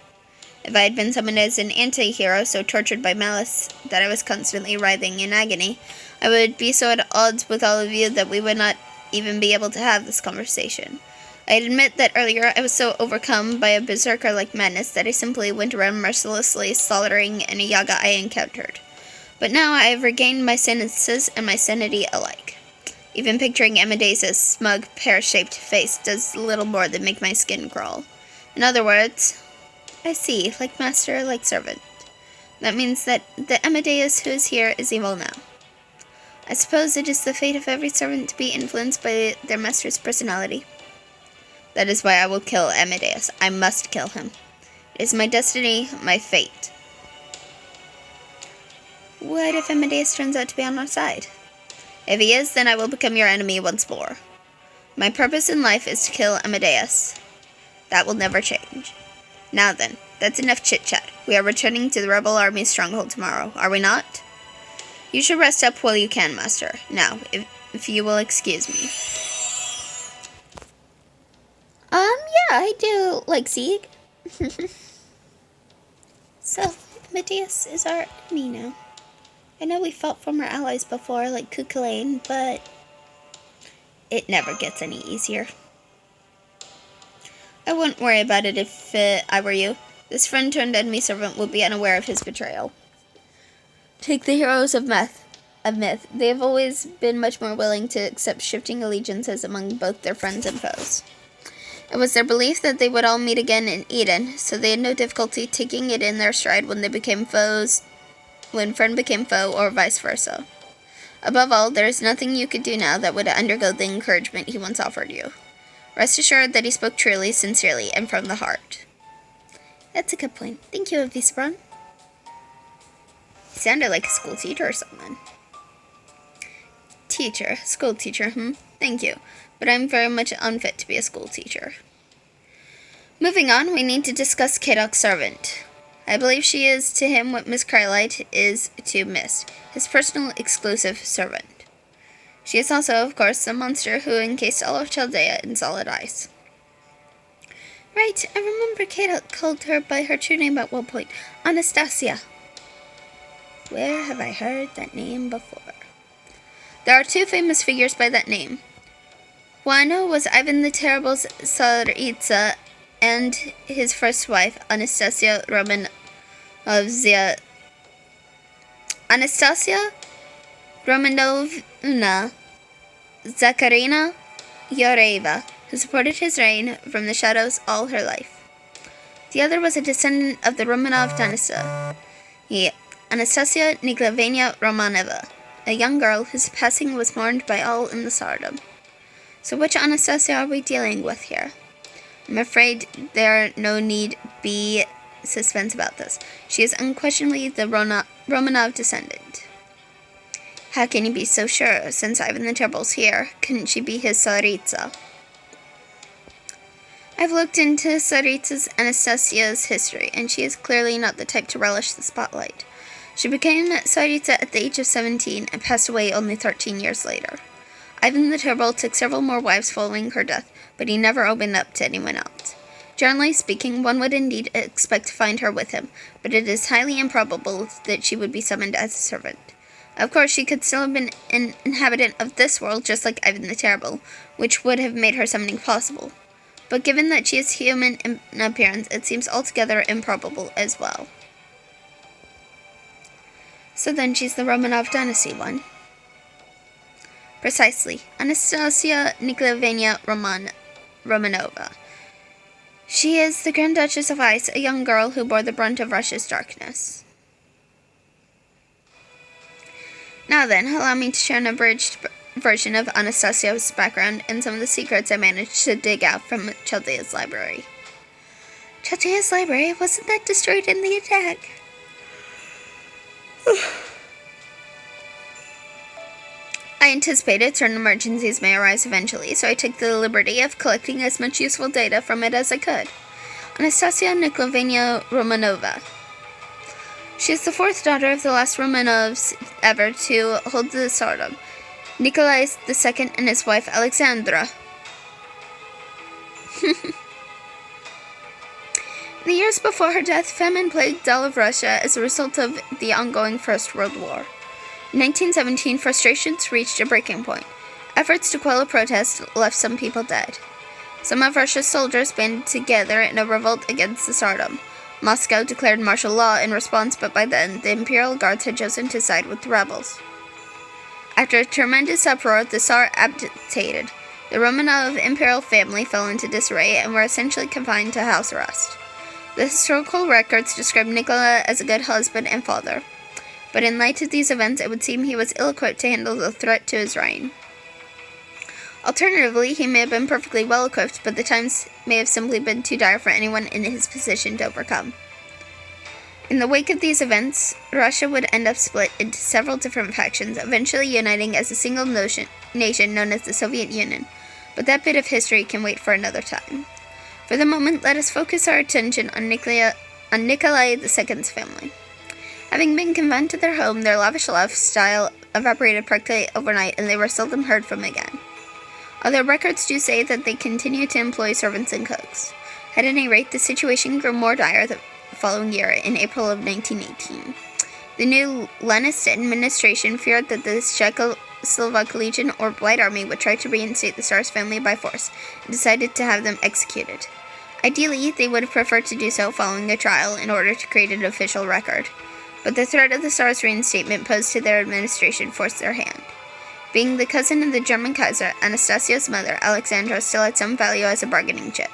Speaker 1: If I had been summoned as an anti-hero, so tortured by malice that I was constantly writhing in agony, I would be so at odds with all of you that we would not even be able to have this conversation. I admit that earlier I was so overcome by a berserker-like madness that I simply went around mercilessly slaughtering any Yaga I encountered. But now I have regained my senses and my sanity alike. Even picturing Amadeus' smug, pear-shaped face does little more than make my skin crawl. In other words, I see, like master, like servant. That means that the Amadeus who is here is evil now. I suppose it is the fate of every servant to be influenced by their master's personality. That is why I will kill Amadeus. I must kill him. It is my destiny, my fate. What if Amadeus turns out to be on our side? If he is, then I will become your enemy once more. My purpose in life is to kill Amadeus. That will never change. Now then, that's enough chit-chat. We are returning to the rebel army's stronghold tomorrow, are we not? You should rest up while you can, master. Now, if you will excuse me. Yeah, I do like Sieg. So, Amadeus is our enemy now. I know we fought former allies before, like Cuchulainn, but it never gets any easier. I wouldn't worry about it if I were you. This friend-turned-enemy servant will be unaware of his betrayal. Take the heroes of myth. They have always been much more willing to accept shifting allegiances among both their friends and foes. It was their belief that they would all meet again in Eden, so they had no difficulty taking it in their stride when they became foes, when friend became foe, or vice versa. Above all, there is nothing you could do now that would undergo the encouragement he once offered you. Rest assured that he spoke truly, sincerely, and from the heart. That's a good point. Thank you, Avisaron. He sounded like a school teacher or something. School teacher, Thank you, but I'm very much unfit to be a school teacher. Moving on, we need to discuss Kadok's servant. I believe she is to him what Miss Krylite is to Mist, his personal exclusive servant. She is also, of course, the monster who encased all of Chaldea in solid ice. Right, I remember Kadok called her by her true name at one point, Anastasia. Where have I heard that name before? There are two famous figures by that name. One was Ivan the Terrible's Tsaritsa and his first wife, Anastasia Romanovna Zakharina Yareva, who supported his reign from the shadows all her life. The other was a descendant of the Romanov dynasty, Anastasia Nikolaevna Romanova, a young girl whose passing was mourned by all in the tsardom. So which Anastasia are we dealing with here? I'm afraid there no need be suspense about this. She is unquestionably the Romanov descendant. How can you be so sure, since Ivan the Terrible's here? Couldn't she be his Tsaritsa? I've looked into Tsaritsa's Anastasia's history, and she is clearly not the type to relish the spotlight. She became Tsaritsa at the age of 17 and passed away only 13 years later. Ivan the Terrible took several more wives following her death, but he never opened up to anyone else. Generally speaking, one would indeed expect to find her with him, but it is highly improbable that she would be summoned as a servant. Of course, she could still have been an inhabitant of this world, just like Ivan the Terrible, which would have made her summoning possible. But given that she is human in appearance, it seems altogether improbable as well. So then she's the Romanov dynasty one. Precisely. Anastasia Nikolaevna Romanova. She is the Grand Duchess of Ice, a young girl who bore the brunt of Russia's darkness. Now then, allow me to share an abridged version of Anastasia's background and some of the secrets I managed to dig out from Chaldea's library. Chaldea's library? Wasn't that destroyed in the attack? I anticipated certain emergencies may arise eventually, so I took the liberty of collecting as much useful data from it as I could. Anastasia Nikolaevna Romanova. She is the fourth daughter of the last Romanovs ever to hold the tsardom, Nikolai II and his wife Alexandra. In the years before her death, famine plagued all of Russia as a result of the ongoing First World War. In 1917, frustrations reached a breaking point. Efforts to quell a protest left some people dead. Some of Russia's soldiers banded together in a revolt against the Tsardom. Moscow declared martial law in response, but by then, the Imperial Guards had chosen to side with the rebels. After a tremendous uproar, the Tsar abdicated. The Romanov imperial family fell into disarray and were essentially confined to house arrest. The historical records describe Nicola as a good husband and father, but in light of these events, it would seem he was ill-equipped to handle the threat to his reign. Alternatively, he may have been perfectly well-equipped, but the times may have simply been too dire for anyone in his position to overcome. In the wake of these events, Russia would end up split into several different factions, eventually uniting as a single nation known as the Soviet Union, but that bit of history can wait for another time. For the moment, let us focus our attention on Nikolai II's family. Having been confined to their home, their lavish lifestyle evaporated practically overnight, and they were seldom heard from again. Although records do say that they continued to employ servants and cooks. At any rate, the situation grew more dire the following year, in April of 1918. The new Leninist administration feared that the Czechoslovak Legion or White Army would try to reinstate the Tsar's family by force, and decided to have them executed. Ideally, they would have preferred to do so following a trial in order to create an official record, but the threat of the Tsar's reinstatement posed to their administration forced their hand. Being the cousin of the German Kaiser, Anastasia's mother, Alexandra, still had some value as a bargaining chip,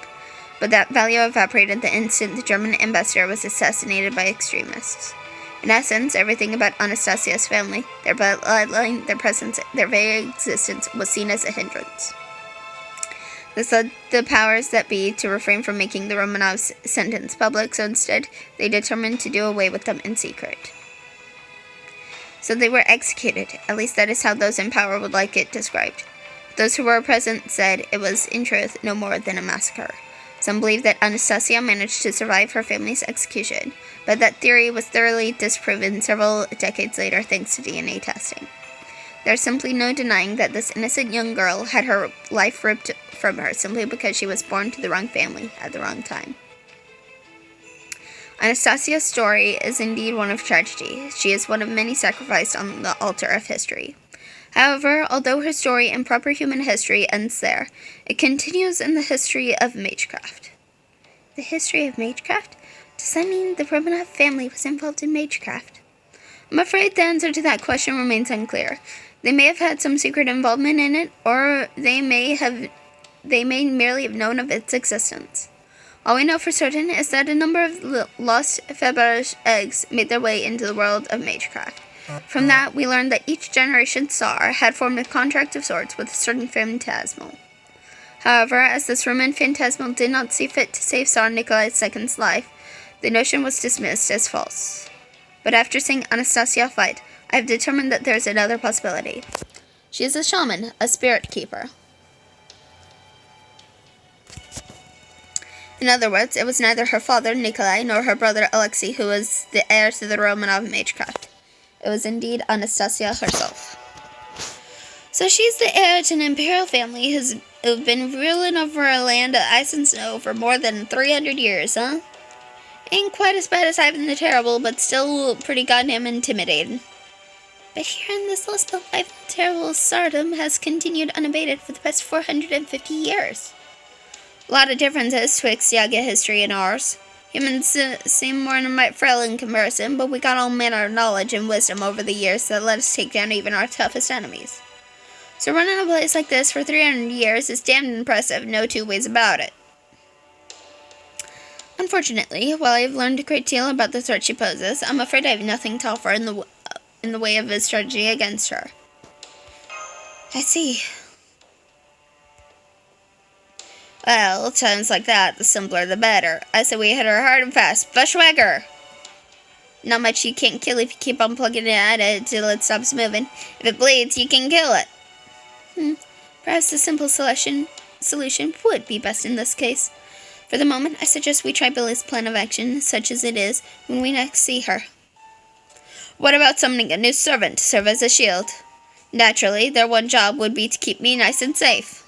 Speaker 1: but that value evaporated the instant the German ambassador was assassinated by extremists. In essence, everything about Anastasia's family, their bloodline, their presence, their very existence, was seen as a hindrance. This led the powers that be to refrain from making the Romanovs' sentence public, so instead, they determined to do away with them in secret. So they were executed, at least that is how those in power would like it described. Those who were present said it was, in truth, no more than a massacre. Some believe that Anastasia managed to survive her family's execution, but that theory was thoroughly disproven several decades later thanks to DNA testing. There's simply no denying that this innocent young girl had her life ripped from her simply because she was born to the wrong family at the wrong time. Anastasia's story is indeed one of tragedy. She is one of many sacrificed on the altar of history. However, although her story in proper human history ends there, it continues in the history of magecraft. The history of magecraft? Does that mean the Romanov family was involved in magecraft? I'm afraid the answer to that question remains unclear. They may have had some secret involvement in it, or they may merely have known of its existence. All we know for certain is that a number of lost Faberge eggs made their way into the world of magecraft. From that, we learned that each generation Tsar had formed a contract of sorts with a certain phantasmal. However, as this Roman phantasmal did not see fit to save Tsar Nikolai II's life, the notion was dismissed as false. But after seeing Anastasia fight, I have determined that there is another possibility. She is a shaman, a spirit keeper. In other words, it was neither her father, Nikolai, nor her brother, Alexei, who was the heir to the Romanov magecraft. It was indeed Anastasia herself. So she's the heir to an imperial family who's been ruling over a land of ice and snow for more than 300 years, huh? Ain't quite as bad as Ivan the Terrible, but still pretty goddamn intimidating. But here in this Lostbelt, Ivan the Terrible's tsardom has continued unabated for the past 450 years. A lot of differences twixt Yaga history and ours. Humans seem more than might frail in comparison, but we got all manner of knowledge and wisdom over the years that let us take down even our toughest enemies. So running a place like this for 300 years is damned impressive, no two ways about it. Unfortunately, while I have learned a great deal about the threat she poses, I'm afraid I have nothing to offer in the way of a strategy against her. I see. Well, times like that, the simpler the better. I say we hit her hard and fast. Bushwhacker! Not much you can't kill if you keep on plugging it at it till it stops moving. If it bleeds, you can kill it. Perhaps the simple solution would be best in this case. For the moment, I suggest we try Billy's plan of action, such as it is, when we next see her. What about summoning a new servant to serve as a shield? Naturally, their one job would be to keep me nice and safe.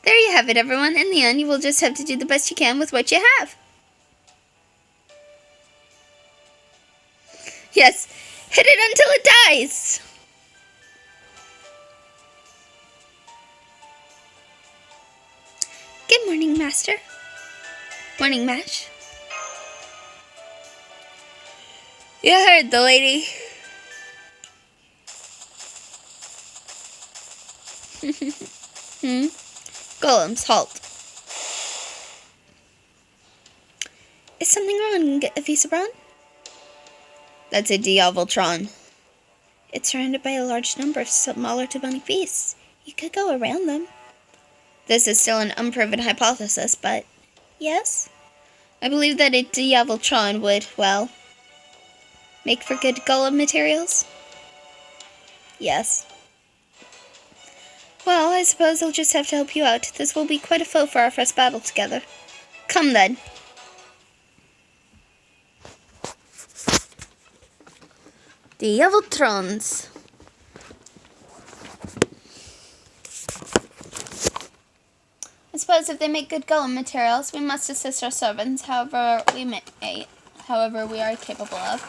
Speaker 1: There you have it, everyone. In the end, you will just have to do the best you can with what you have. Yes, hit it until it dies! Good morning, Master. Morning, Mash. You heard the lady. Golems, halt. Is something wrong, Visabron? That's a Diavoltron. It's surrounded by a large number of smaller demonic beasts. You could go around them. This is still an unproven hypothesis, but yes. I believe that a Diavoltron would, well, make for good golem materials. Yes. Well, I suppose I'll just have to help you out. This will be quite a foe for our first battle together. Come then. Diavoltrons. I suppose if they make good golem materials, we must assist our servants however we are capable of.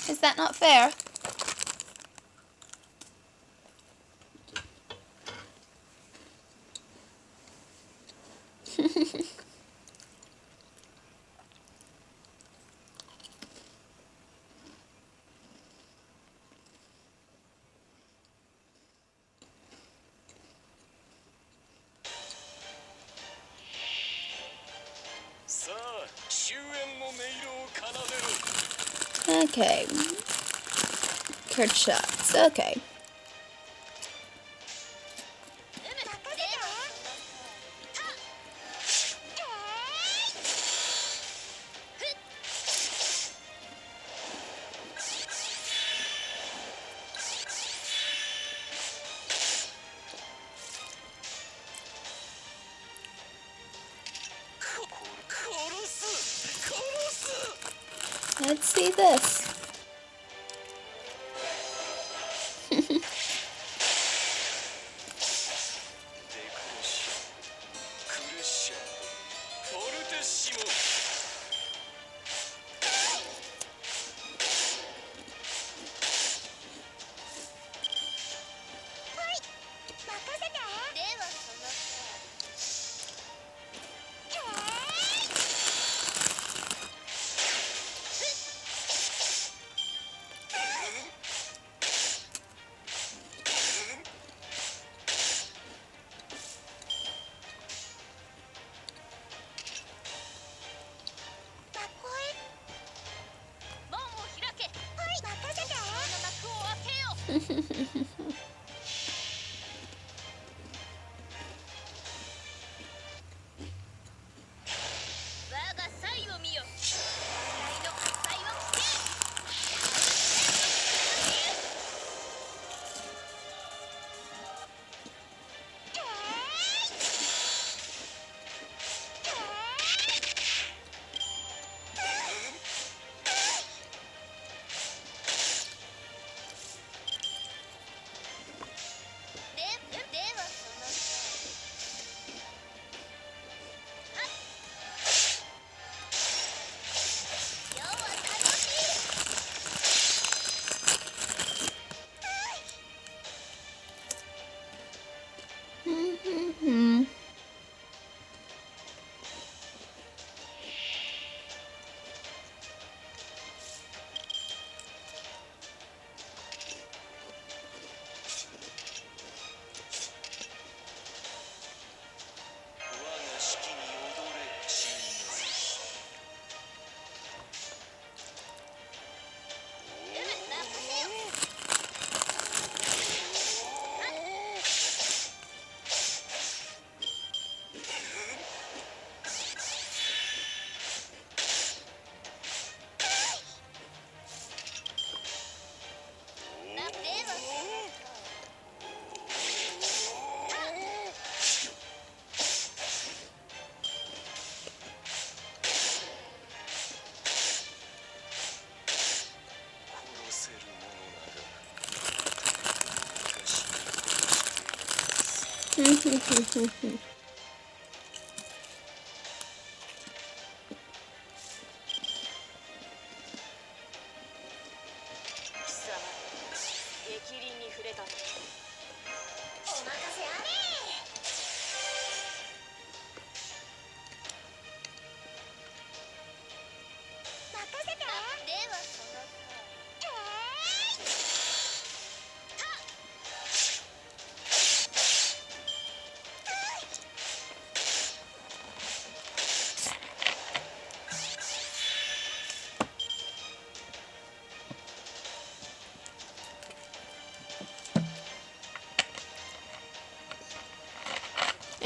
Speaker 1: Is that not fair? Okay. Curt shots. Okay. Let's see this.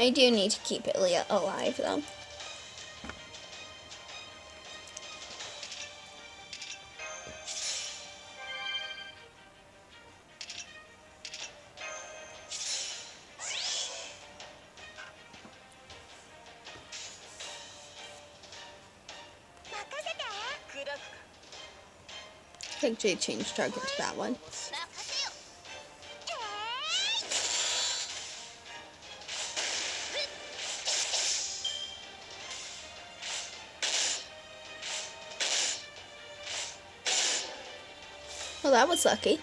Speaker 1: I do need to keep Ilya alive, though. I think they changed target to that one. Well, that was lucky.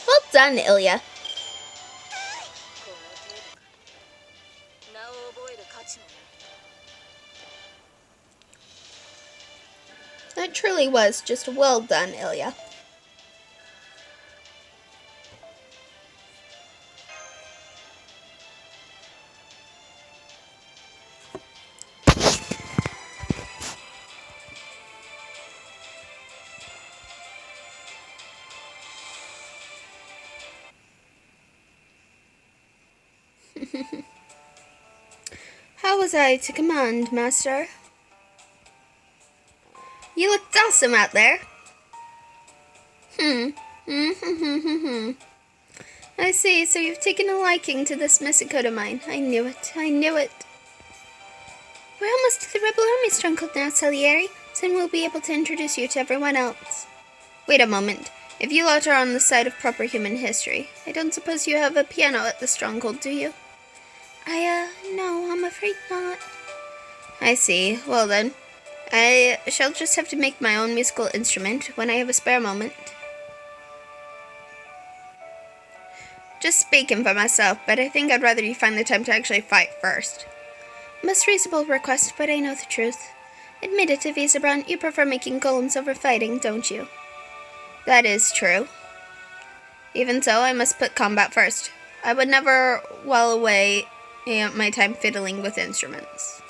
Speaker 1: Well done, Ilya. That truly was just well done, Ilya. How was I to command, Master? You looked awesome out there. I see, so you've taken a liking to this Misikoto mine. I knew it. We're almost to the rebel army stronghold now, Salieri. Soon we'll be able to introduce you to everyone else. Wait a moment. If you lot are on the side of proper human history, I don't suppose you have a piano at the stronghold, do you? No, I'm afraid not. I see. Well then, I shall just have to make my own musical instrument when I have a spare moment. Just speaking for myself, but I think I'd rather you find the time to actually fight first. Most reasonable request, but I know the truth. Admit it, Visabrand, you prefer making golems over fighting, don't you? That is true. Even so, I must put combat first. I would never while away my time fiddling with instruments.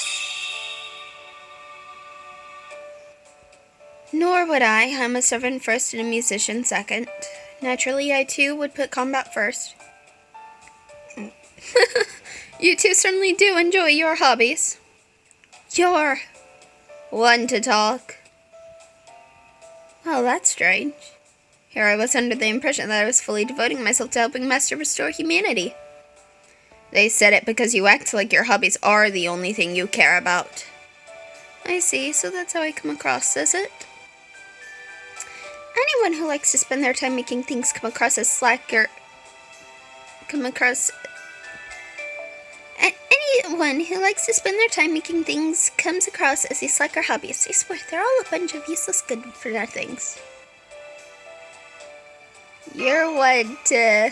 Speaker 1: Nor would I. I'm a servant first and a musician second. Naturally, I too would put combat first. You two certainly do enjoy your hobbies. You're one to talk. Well, that's strange. Here I was under the impression that I was fully devoting myself to helping Master restore humanity. They said it because you act like your hobbies are the only thing you care about. I see, so that's how I come across, is it? Anyone who likes to spend their time making things come across as slacker... Anyone who likes to spend their time making things comes across as a slacker hobbyist. I swear, they're all a bunch of useless good-for-nothings. You're one to...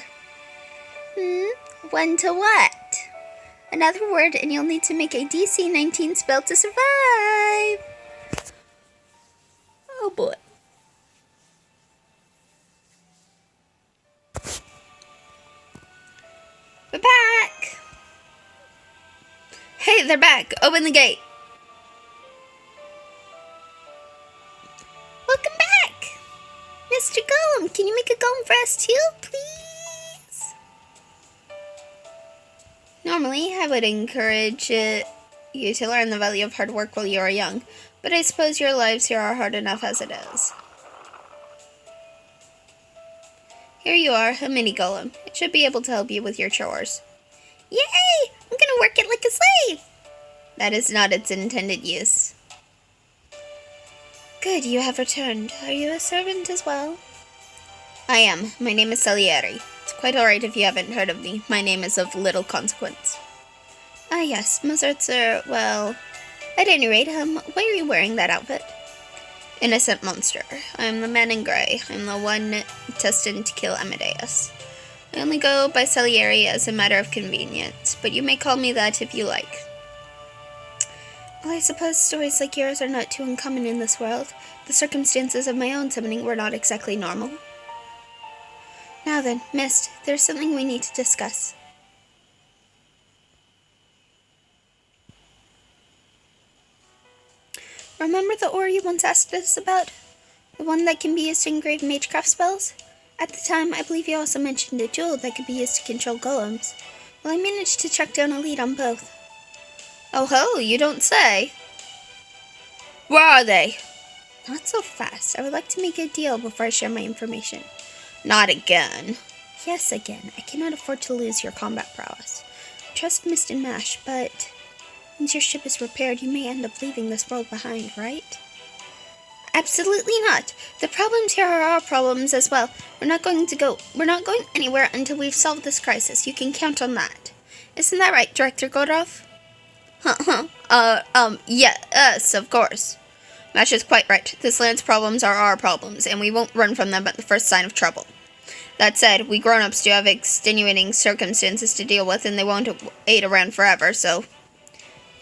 Speaker 1: One to what? Another word and you'll need to make a DC 19 spell to survive. Oh boy. We're back! Hey, they're back! Open the gate! Welcome back! Mr. Golem, can you make a golem for us too, please? Normally, I would encourage you to learn the value of hard work while you are young, but I suppose your lives here are hard enough as it is. Here you are, a mini golem. It should be able to help you with your chores. Yay! I'm gonna work it like a slave! That is not its intended use. Good, you have returned. Are you a servant as well? I am. My name is Salieri. It's quite alright if you haven't heard of me. My name is of little consequence. Ah yes, Mozart's are, well... At any rate, why are you wearing that outfit? Innocent monster. I am the man in grey. I am the one destined to kill Amadeus. I only go by Salieri as a matter of convenience, but you may call me that if you like. Well, I suppose stories like yours are not too uncommon in this world. The circumstances of my own summoning were not exactly normal. Now then, Mist, there's something we need to discuss. Remember the ore you once asked us about? The one that can be used to engrave magecraft spells? At the time, I believe you also mentioned a jewel that could be used to control golems. Well, I managed to track down a lead on both. Oh ho, you don't say. Where are they? Not so fast. I would like to make a deal before I share my information. Not again. Yes, again. I cannot afford to lose your combat prowess. Trust Mist and Mash, but once your ship is repaired, you may end up leaving this world behind, right? Absolutely not. The problems here are our problems as well. We're not going anywhere until we've solved this crisis. You can count on that. Isn't that right, Director Godov? Yes, of course. Mash is quite right. This land's problems are our problems, and we won't run from them at the first sign of trouble. That said, we grown-ups do have extenuating circumstances to deal with, and they won't wait around forever, so...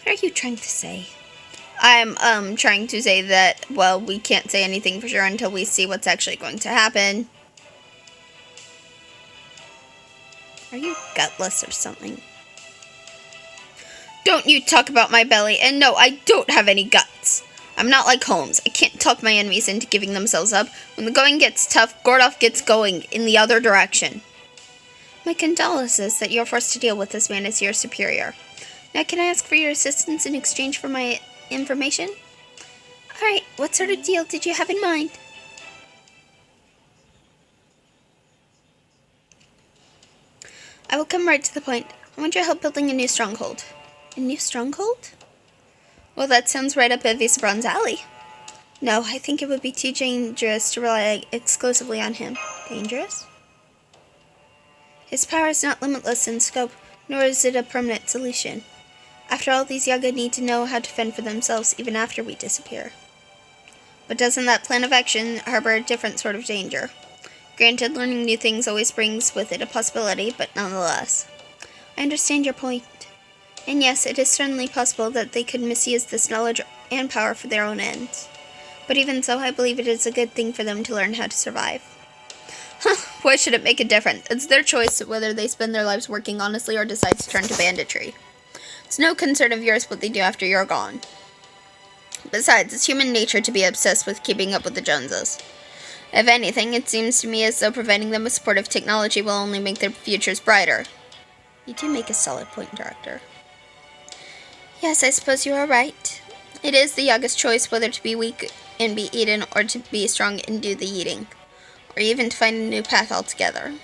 Speaker 1: What are you trying to say? I'm, trying to say that, well, we can't say anything for sure until we see what's actually going to happen. Are you gutless or something? Don't you talk about my belly, and no, I don't have any guts. I'm not like Holmes. I can't talk my enemies into giving themselves up. When the going gets tough, Gordov gets going in the other direction. My condolences that you're forced to deal with this man as your superior. Now, can I ask for your assistance in exchange for my information? Alright, what sort of deal did you have in mind? I will come right to the point. I want your help building a new stronghold. A new stronghold? Well, that sounds right up Visabron's alley. No, I think it would be too dangerous to rely exclusively on him. Dangerous? His power is not limitless in scope, nor is it a permanent solution. After all, these Yaga need to know how to fend for themselves even after we disappear. But doesn't that plan of action harbor a different sort of danger? Granted, learning new things always brings with it a possibility, but nonetheless. I understand your point. And yes, it is certainly possible that they could misuse this knowledge and power for their own ends. But even so, I believe it is a good thing for them to learn how to survive. Why should it make a difference? It's their choice whether they spend their lives working honestly or decide to turn to banditry. It's no concern of yours what they do after you're gone. Besides, it's human nature to be obsessed with keeping up with the Joneses. If anything, it seems to me as though providing them with supportive technology will only make their futures brighter. You do make a solid point, Director. Yes, I suppose you are right. It is the Yaga's choice whether to be weak and be eaten or to be strong and do the eating. or even to find a new path altogether.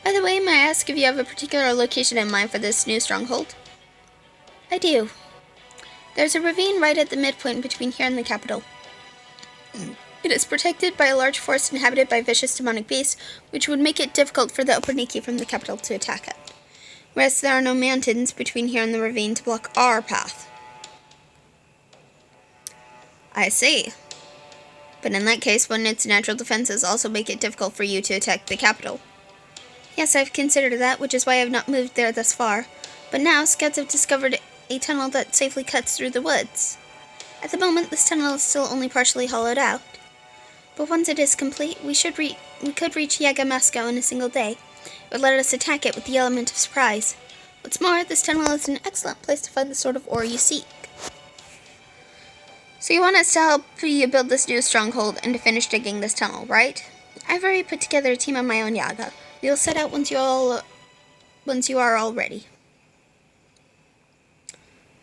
Speaker 1: By the way, may I ask if you have a particular location in mind for this new stronghold? I do. There's a ravine right at the midpoint between here and the capital. It is protected by a large forest inhabited by vicious demonic beasts, which would make it difficult for the Operniki from the capital to attack it. Whereas there are no mountains between here and the ravine to block our path. I see. But in that case, wouldn't its natural defenses also make it difficult for you to attack the capital? Yes, I've considered that, which is why I've not moved there thus far. But now, scouts have discovered a tunnel that safely cuts through the woods. At the moment, this tunnel is still only partially hollowed out. But once it is complete, we could reach Yagamasko in a single day. It would let us attack it with the element of surprise. What's more, this tunnel is an excellent place to find the sort of ore you seek. So you want us to help you build this new stronghold and to finish digging this tunnel, right? I've already put together a team of my own, Yaga. We'll set out once you are all ready.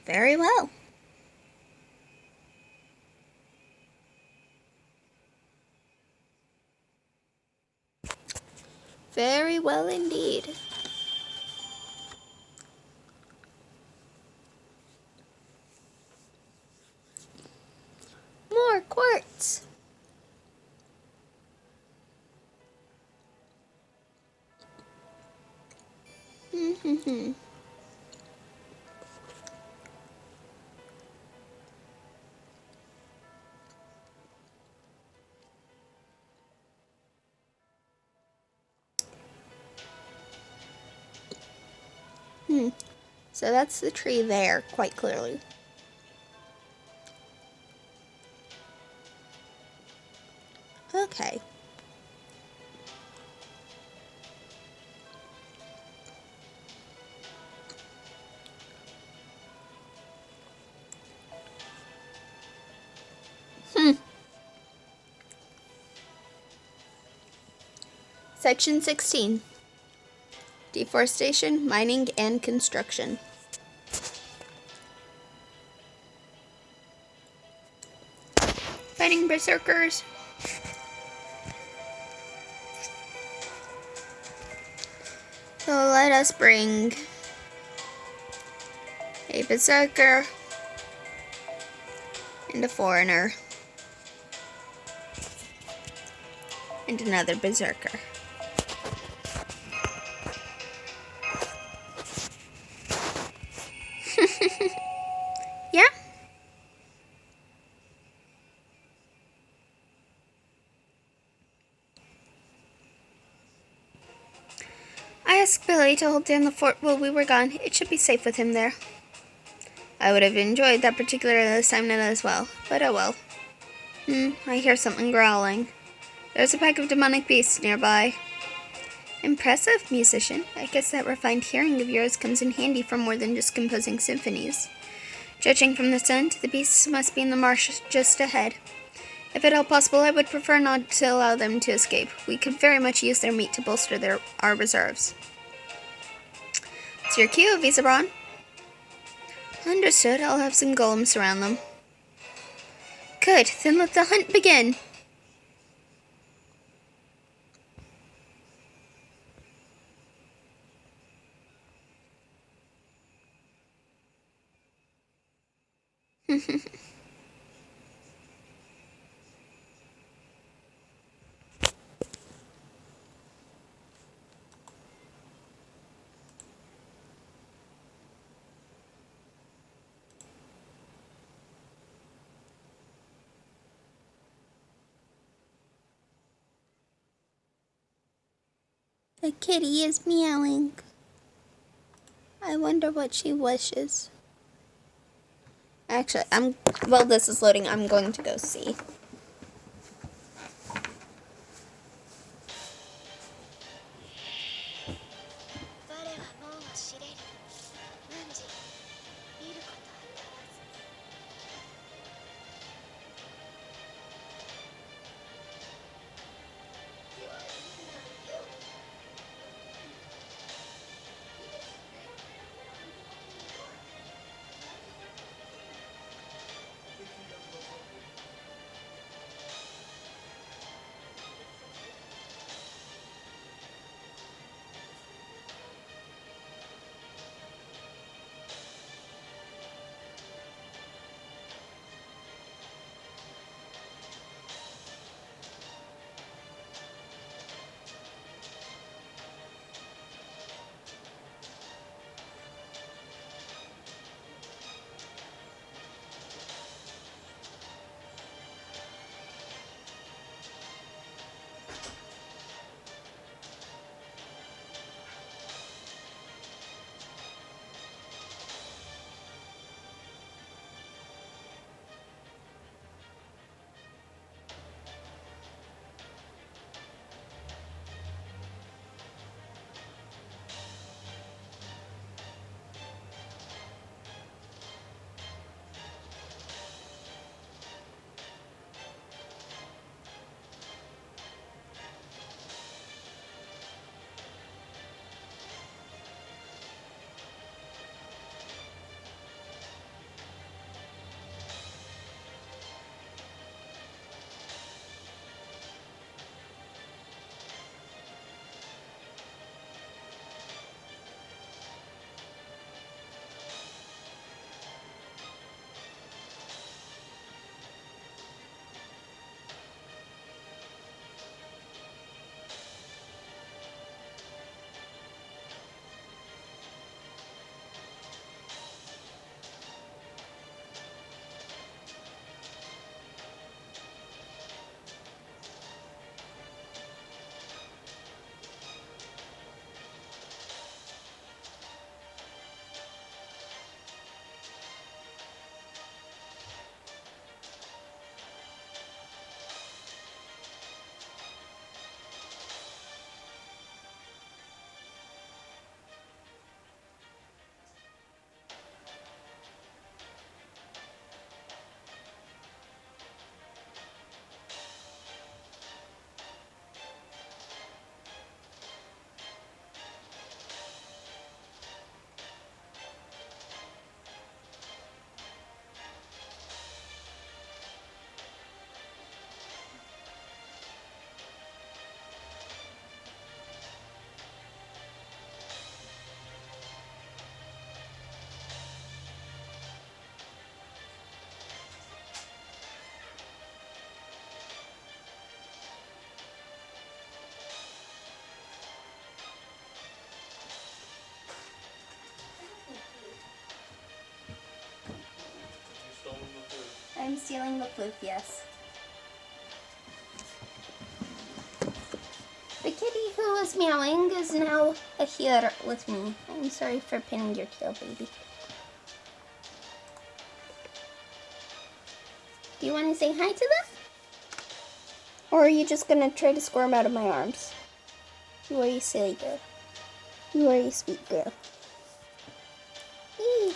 Speaker 1: Very well. Very well indeed. More quartz. So that's the tree there, quite clearly. Okay. Section 16. Deforestation, mining, and construction. Fighting berserkers. So let us bring a berserker and a foreigner and another berserker. Yeah? I asked Billy to hold down the fort while we were gone. It should be safe with him there. I would have enjoyed that particular assignment as well, but oh well. I hear something growling. There's a pack of demonic beasts nearby. Impressive, musician. I guess that refined hearing of yours comes in handy for more than just composing symphonies. Judging from the scent, the beasts must be in the marsh just ahead. If at all possible, I would prefer not to allow them to escape. We could very much use their meat to bolster our reserves. It's your cue, Visabron. Understood. I'll have some golems surround them. Good. Then let the hunt begin. The kitty is meowing. I wonder what she wishes. Actually, while this is loading, I'm going to go see. stealing the floof, yes. The kitty who was meowing is now here with me. I'm sorry for pinning your tail, baby. Do you want to say hi to them? Or are you just going to try to squirm out of my arms? You are a silly girl. You are a sweet girl. Eee.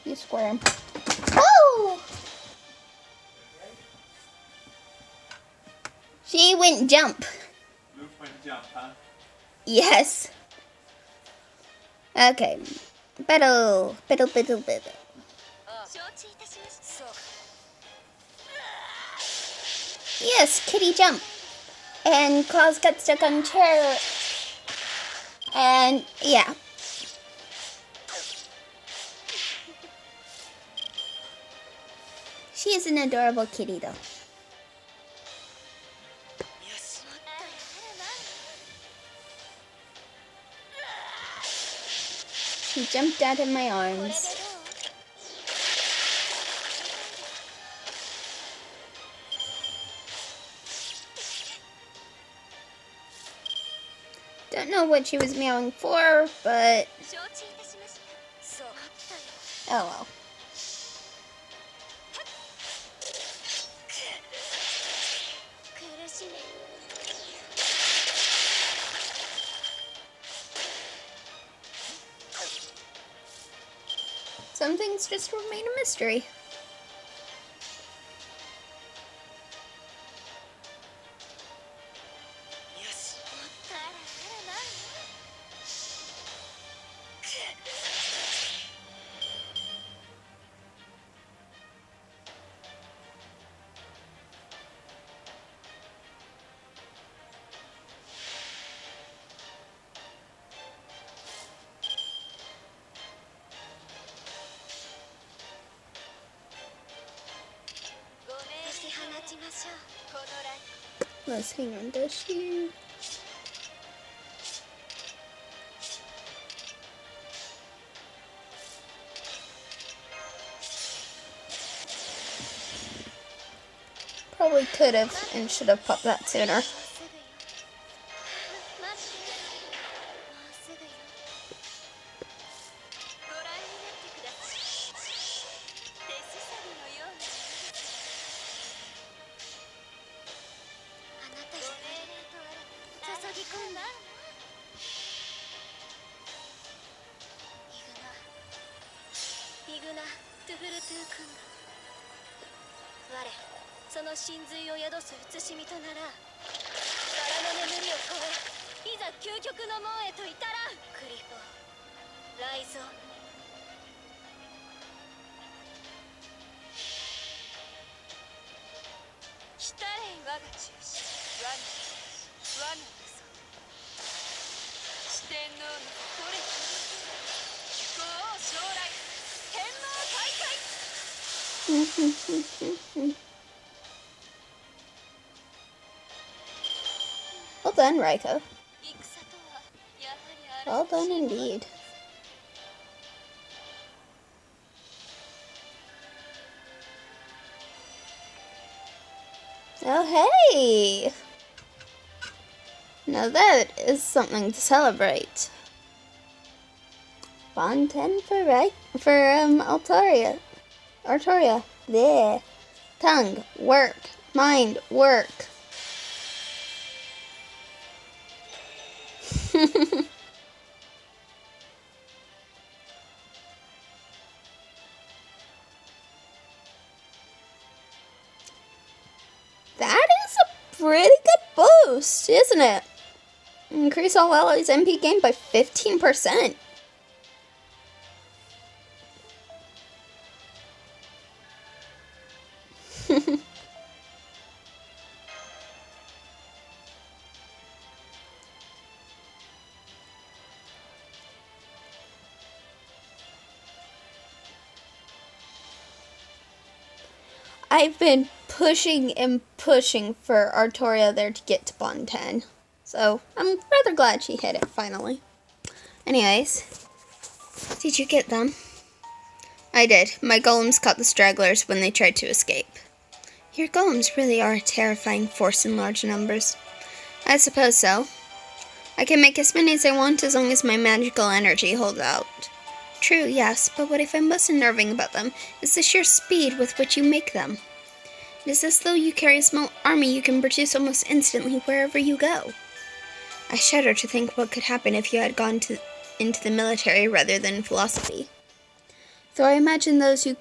Speaker 1: You squirm. Oh! She went jump.
Speaker 4: Luke went jump, huh?
Speaker 1: Yes. Okay. Battle. Battle, battle, battle. Yes, kitty jump. And Claus got stuck on chair. And yeah. She is an adorable kitty though. She jumped out of my arms. Don't know what she was meowing for, but oh well. Some things just remain a mystery. Let's hang on this here. Probably could have and should have popped that sooner. Well done, Raiko. Well done indeed. Oh, hey! Now that is something to celebrate. Bond 10 for Altaria. Artoria. There. Tongue. Work. Mind. Work. That is a pretty good boost, isn't it? Increase all allies MP gain by 15%. I've been pushing and pushing for Artoria there to get to Bond 10. So, I'm rather glad she hit it finally. Anyways, did you get them? I did. My golems caught the stragglers when they tried to escape. Your golems really are a terrifying force in large numbers. I suppose so. I can make as many as I want as long as my magical energy holds out. True, yes, but what I find most unnerving about them is the sheer speed with which you make them. It is as though you carry a small army you can produce almost instantly wherever you go. I shudder to think what could happen if you had gone into the military rather than philosophy. Though I imagine those who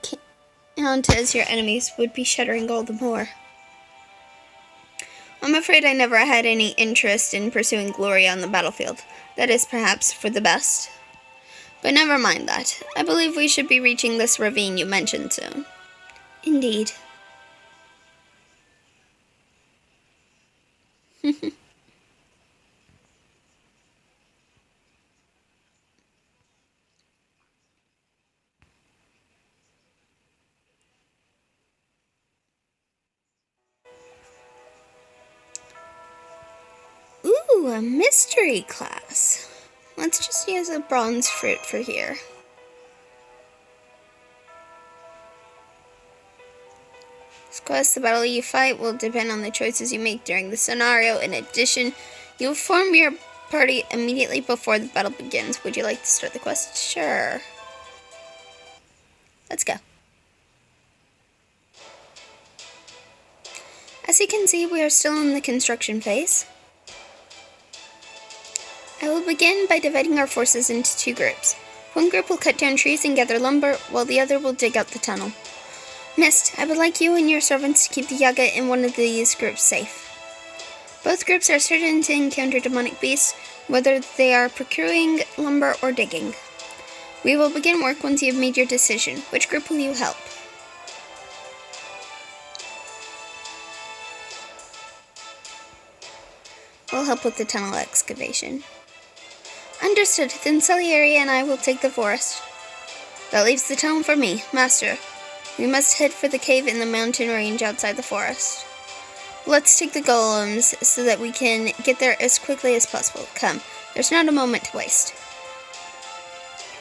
Speaker 1: count as your enemies would be shuddering all the more. I'm afraid I never had any interest in pursuing glory on the battlefield. That is perhaps for the best. But never mind that. I believe we should be reaching this ravine you mentioned soon. Indeed. Ooh, a mystery class. Let's just use a bronze fruit for here. This quest, the battle you fight, will depend on the choices you make during the scenario. In addition, you'll form your party immediately before the battle begins. Would you like to start the quest? Sure. Let's go. As you can see, we are still in the construction phase. I will begin by dividing our forces into two groups. One group will cut down trees and gather lumber, while the other will dig out the tunnel. Mist, I would like you and your servants to keep the Yaga in one of these groups safe. Both groups are certain to encounter demonic beasts, whether they are procuring lumber or digging. We will begin work once you have made your decision. Which group will you help? We'll help with the tunnel excavation. Understood. Then Salieri and I will take the forest. That leaves the tunnel for me, Master. We must head for the cave in the mountain range outside the forest. Let's take the golems so that we can get there as quickly as possible. Come, there's not a moment to waste.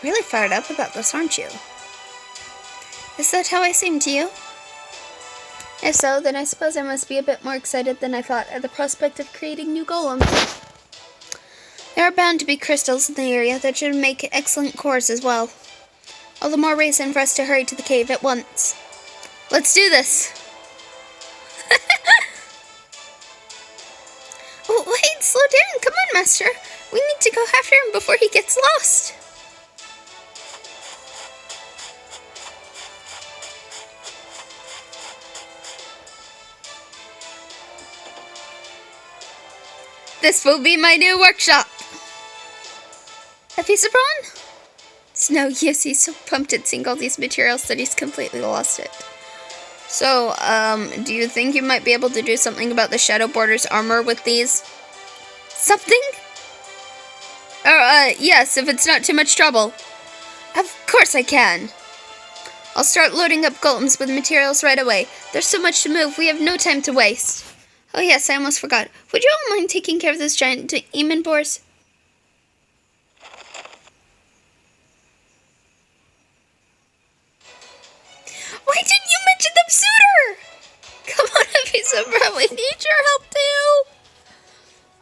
Speaker 1: You're really fired up about this, aren't you? Is that how I seem to you? If so, then I suppose I must be a bit more excited than I thought at the prospect of creating new golems. There are bound to be crystals in the area that should make excellent cores as well. All the more reason for us to hurry to the cave at once. Let's do this! Oh, wait, slow down! Come on, Master! We need to go after him before he gets lost! This will be my new workshop! Episabron? It's no use, he's so pumped at seeing all these materials that he's completely lost it. So, do you think you might be able to do something about the Shadow Border's armor with these? Something? Yes, if it's not too much trouble. Of course I can. I'll start loading up golems with materials right away. There's so much to move, we have no time to waste. Oh yes, I almost forgot. Would you all mind taking care of those giant demon boars? Why didn't you mention them sooner? Come on, Episabron, we need your help too.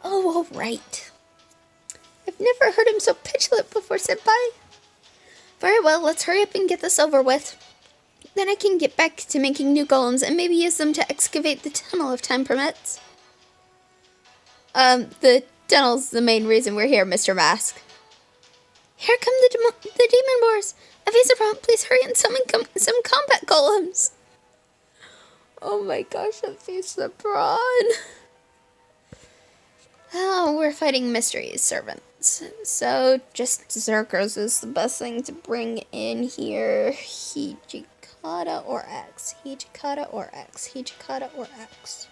Speaker 1: Oh, all right. I've never heard him so petulant before, Senpai. Very well, let's hurry up and get this over with. Then I can get back to making new golems and maybe use them to excavate the tunnel if time permits. The tunnel's the main reason we're here, Mr. Mask. Here come the demon boars. Episabron, please hurry and summon some combat golems. Oh my gosh, Episabron. Oh, we're fighting mysteries, servants. So, just Zerkers is the best thing to bring in here. Hijikata or X. Hijikata or X. Hijikata or X.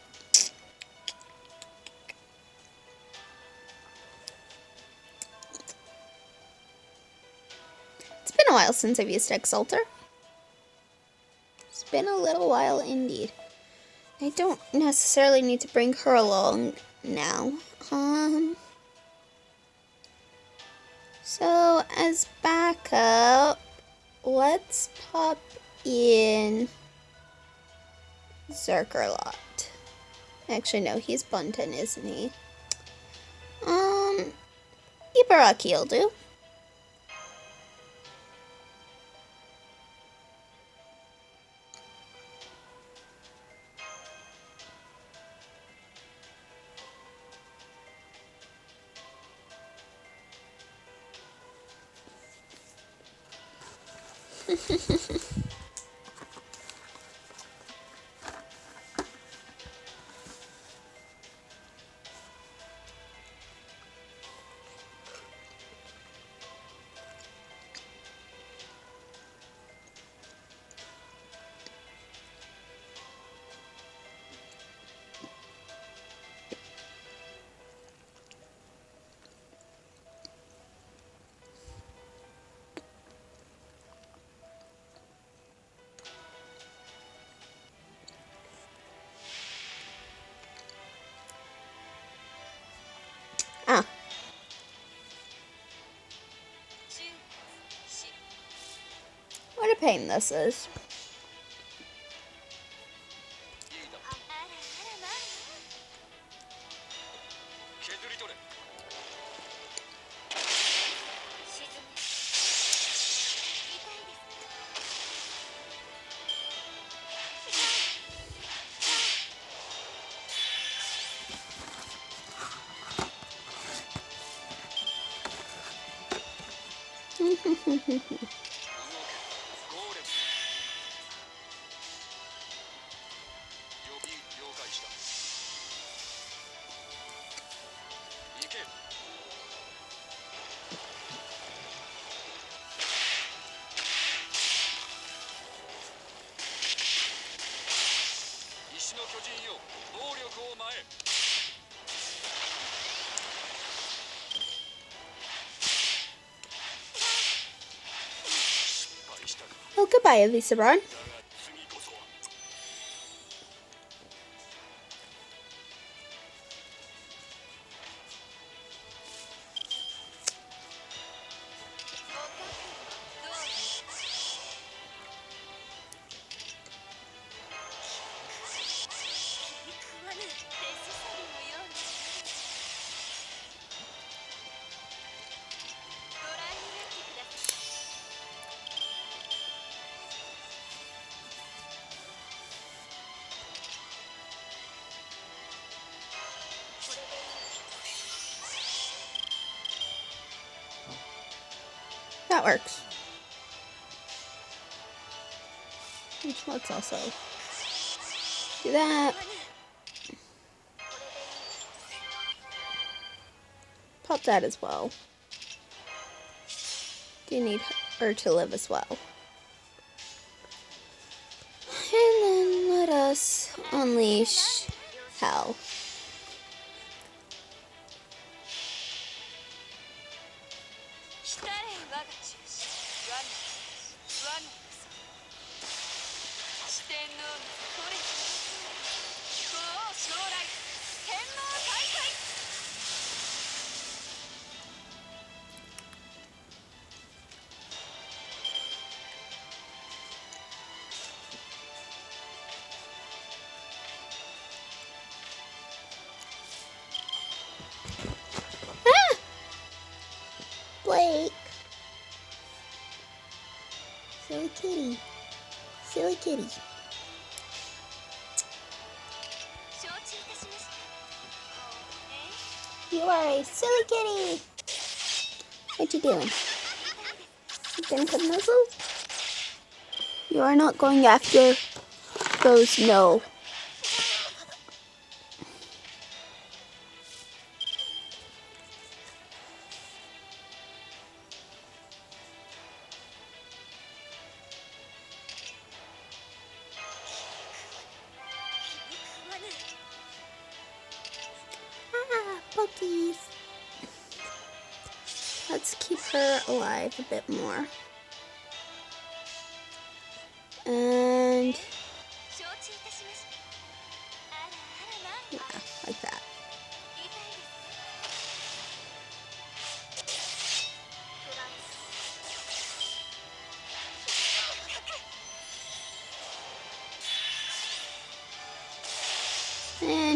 Speaker 1: It's been a while since I've used Exalter. It's been a little while indeed. I don't necessarily need to bring her along now. So as backup, let's pop in Zerkerlot. Actually, no, he's Bunton, isn't he? Ibaraki will do. Ah. What a pain this is.
Speaker 2: 削り取れ。
Speaker 3: 沈め痛いです
Speaker 2: 動け。ゴーレム。予備了解した。行け。石の巨人よ、暴力を前へ。失敗したか。
Speaker 1: Oh, goodbye, Elisa Ron.
Speaker 2: だが次こそは。
Speaker 1: That works. Let's also do that. Pop that as well. Do need her to live as well. And then let us unleash hell. Blake. Silly kitty. Silly kitty. You are a silly kitty. What you doing? You gonna come nuzzle? You are not going after those, no. Puppies. Let's keep her alive a bit more. And yeah, like that.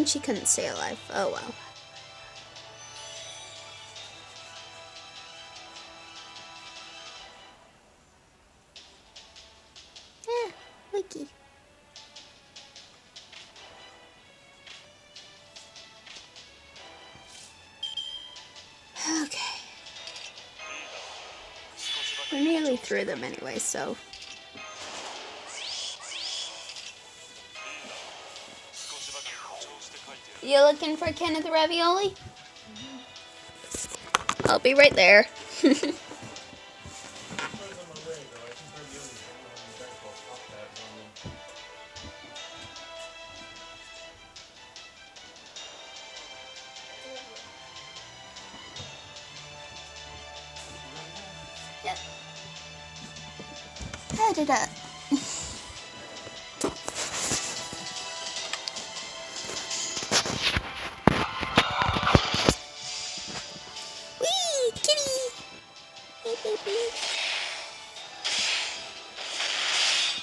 Speaker 1: mean she couldn't stay alive. Oh well. Wiki. Okay. We're nearly through them anyway, so. You looking for Kenneth Ravioli? I'll be right there. Yep. Add it up. Wee, kitty. Hey, baby.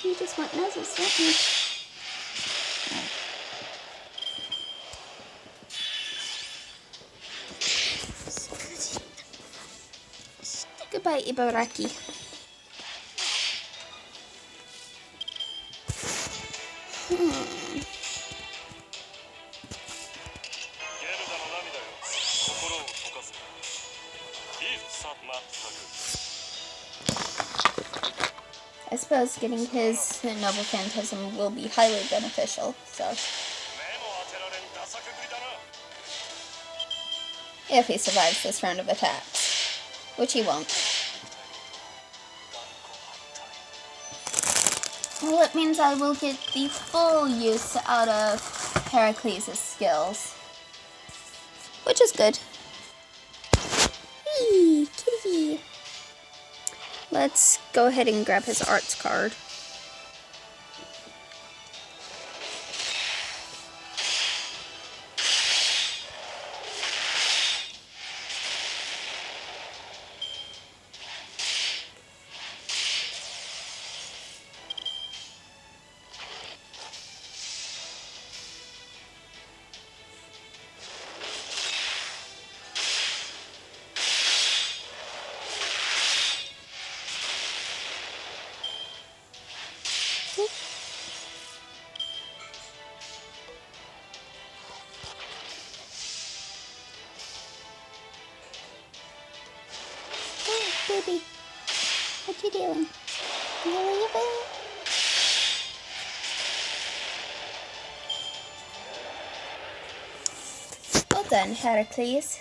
Speaker 1: You just want noses, don't you? Goodbye, Ibaraki. I suppose getting his noble phantasm will be highly beneficial, so. If he survives this round of attacks, which he won't. Well, it means I will get the full use out of Heracles' skills, which is good. Hey, kitty. Let's go ahead and grab his arts card. Baby, what you doing? You leaving? Well done, Heracles.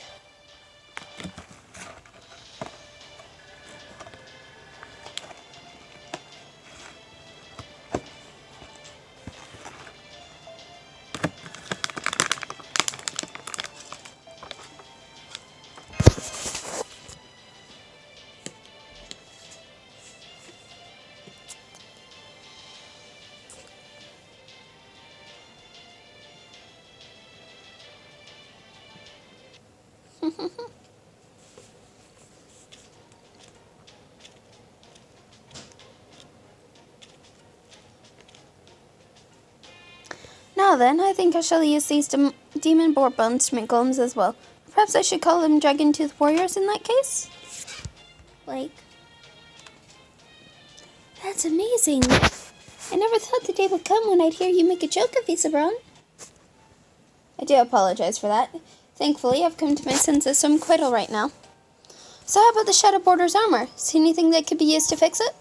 Speaker 1: Now then, I think I shall use these demon boar bones to make golems as well. Perhaps I should call them Dragon Tooth Warriors in that case? Like, that's amazing. I never thought the day would come when I'd hear you make a joke of Isabron. I do apologize for that. Thankfully, I've come to my senses, so I'm quite alright now. So how about the Shadow Border's armor? See anything that could be used to fix it?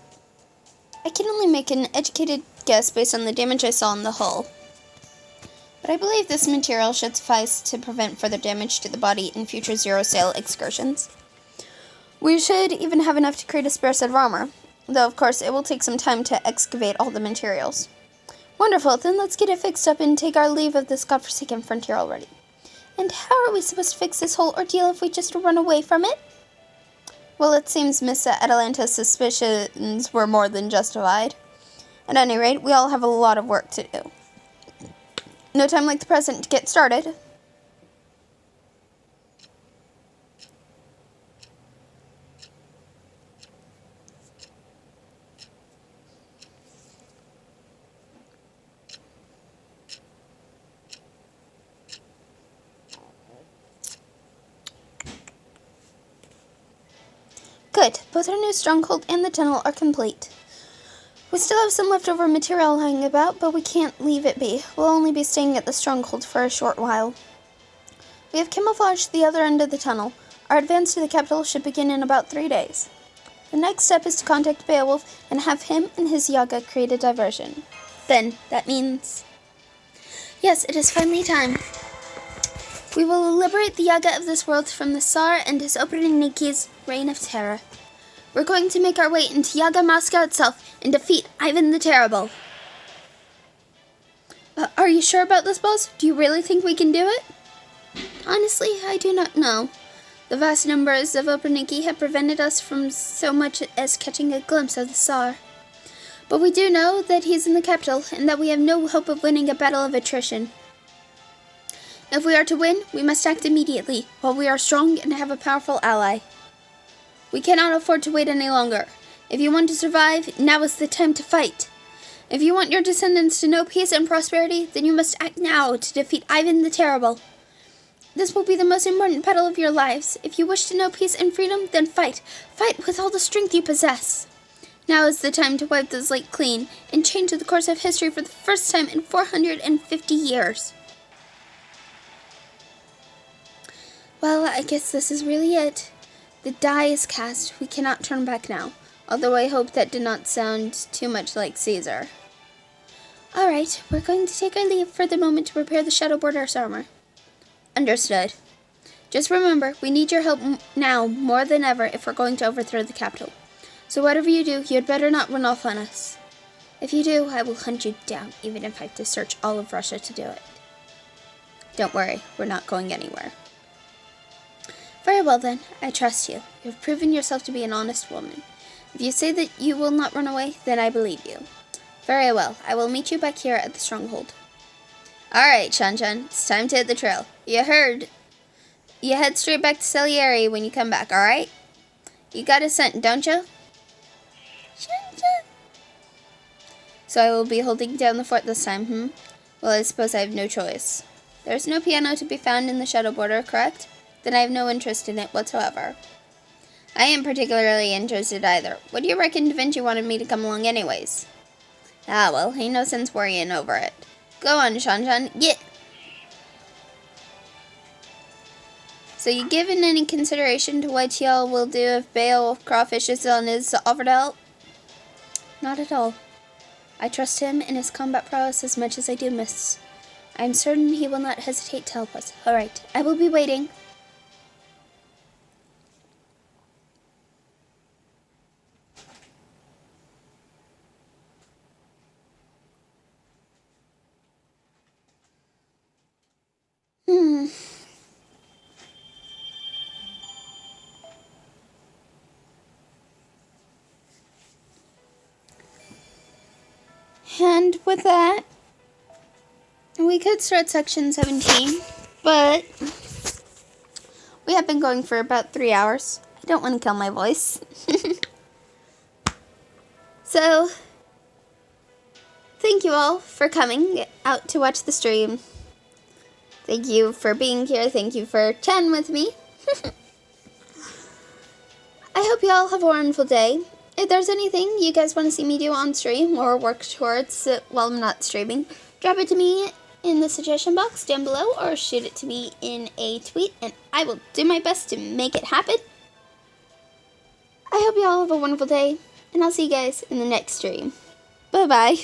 Speaker 1: I can only make an educated guess based on the damage I saw in the hull. But I believe this material should suffice to prevent further damage to the body in future zero-sale excursions. We should even have enough to create a spare set of armor, though of course it will take some time to excavate all the materials. Wonderful, then let's get it fixed up and take our leave of this godforsaken frontier already. And how are we supposed to fix this whole ordeal if we just run away from it? Well, it seems Miss Atalanta's suspicions were more than justified. At any rate, we all have a lot of work to do. No time like the present to get started. Good. Both our new stronghold and the tunnel are complete. We still have some leftover material lying about, but we can't leave it be. We'll only be staying at the stronghold for a short while. We have camouflaged the other end of the tunnel. Our advance to the capital should begin in about 3 days. The next step is to contact Beowulf and have him and his Yaga create a diversion. Then, that means... Yes, it is finally time. We will liberate the Yaga of this world from the Tsar and his Opriniki's reign of terror. We're going to make our way into Yaga Moscow itself and defeat Ivan the Terrible. Are you sure about this, boss? Do you really think we can do it? Honestly, I do not know. The vast numbers of Operniki have prevented us from so much as catching a glimpse of the Tsar. But we do know that he's in the capital, and that we have no hope of winning a battle of attrition. If we are to win, we must act immediately, while we are strong and have a powerful ally. We cannot afford to wait any longer. If you want to survive, now is the time to fight. If you want your descendants to know peace and prosperity, then you must act now to defeat Ivan the Terrible. This will be the most important battle of your lives. If you wish to know peace and freedom, then fight. Fight with all the strength you possess. Now is the time to wipe the slate clean and change the course of history for the first time in 450 years. Well, I guess this is really it. The die is cast. We cannot turn back now. Although I hope that did not sound too much like Caesar. Alright, we're going to take our leave for the moment to prepare the Shadow Border's armor. Understood. Just remember, we need your help now more than ever if we're going to overthrow the capital. So whatever you do, you'd better not run off on us. If you do, I will hunt you down, even if I have to search all of Russia to do it. Don't worry, we're not going anywhere. Very well then, I trust you. You have proven yourself to be an honest woman. If you say that you will not run away, then I believe you. Very well, I will meet you back here at the stronghold. Alright, Shan-Chan, it's time to hit the trail. You heard. You head straight back to Salieri when you come back, alright? You got a scent, don't you? Shan-Chan. So I will be holding down the fort this time, Well, I suppose I have no choice. There's no piano to be found in the Shadow Border, correct? Then I have no interest in it whatsoever. I ain't particularly interested either. What do you reckon Da Vinci wanted me to come along anyways? Ah, well, ain't no sense worrying over it. Go on, Shan-Chan, get! So you given any consideration to what y'all will do if Beowulf crawfishes on his offer to help? Not at all. I trust him and his combat prowess as much as I do Miss. I am certain he will not hesitate to help us. Alright, I will be waiting. And with that, we could start section 17, but we have been going for about 3 hours. I don't want to kill my voice. So, thank you all for coming out to watch the stream. Thank you for being here. Thank you for chatting with me. I hope you all have a wonderful day. If there's anything you guys want to see me do on stream or work towards while I'm not streaming, drop it to me in the suggestion box down below or shoot it to me in a tweet and I will do my best to make it happen. I hope you all have a wonderful day and I'll see you guys in the next stream. Bye bye.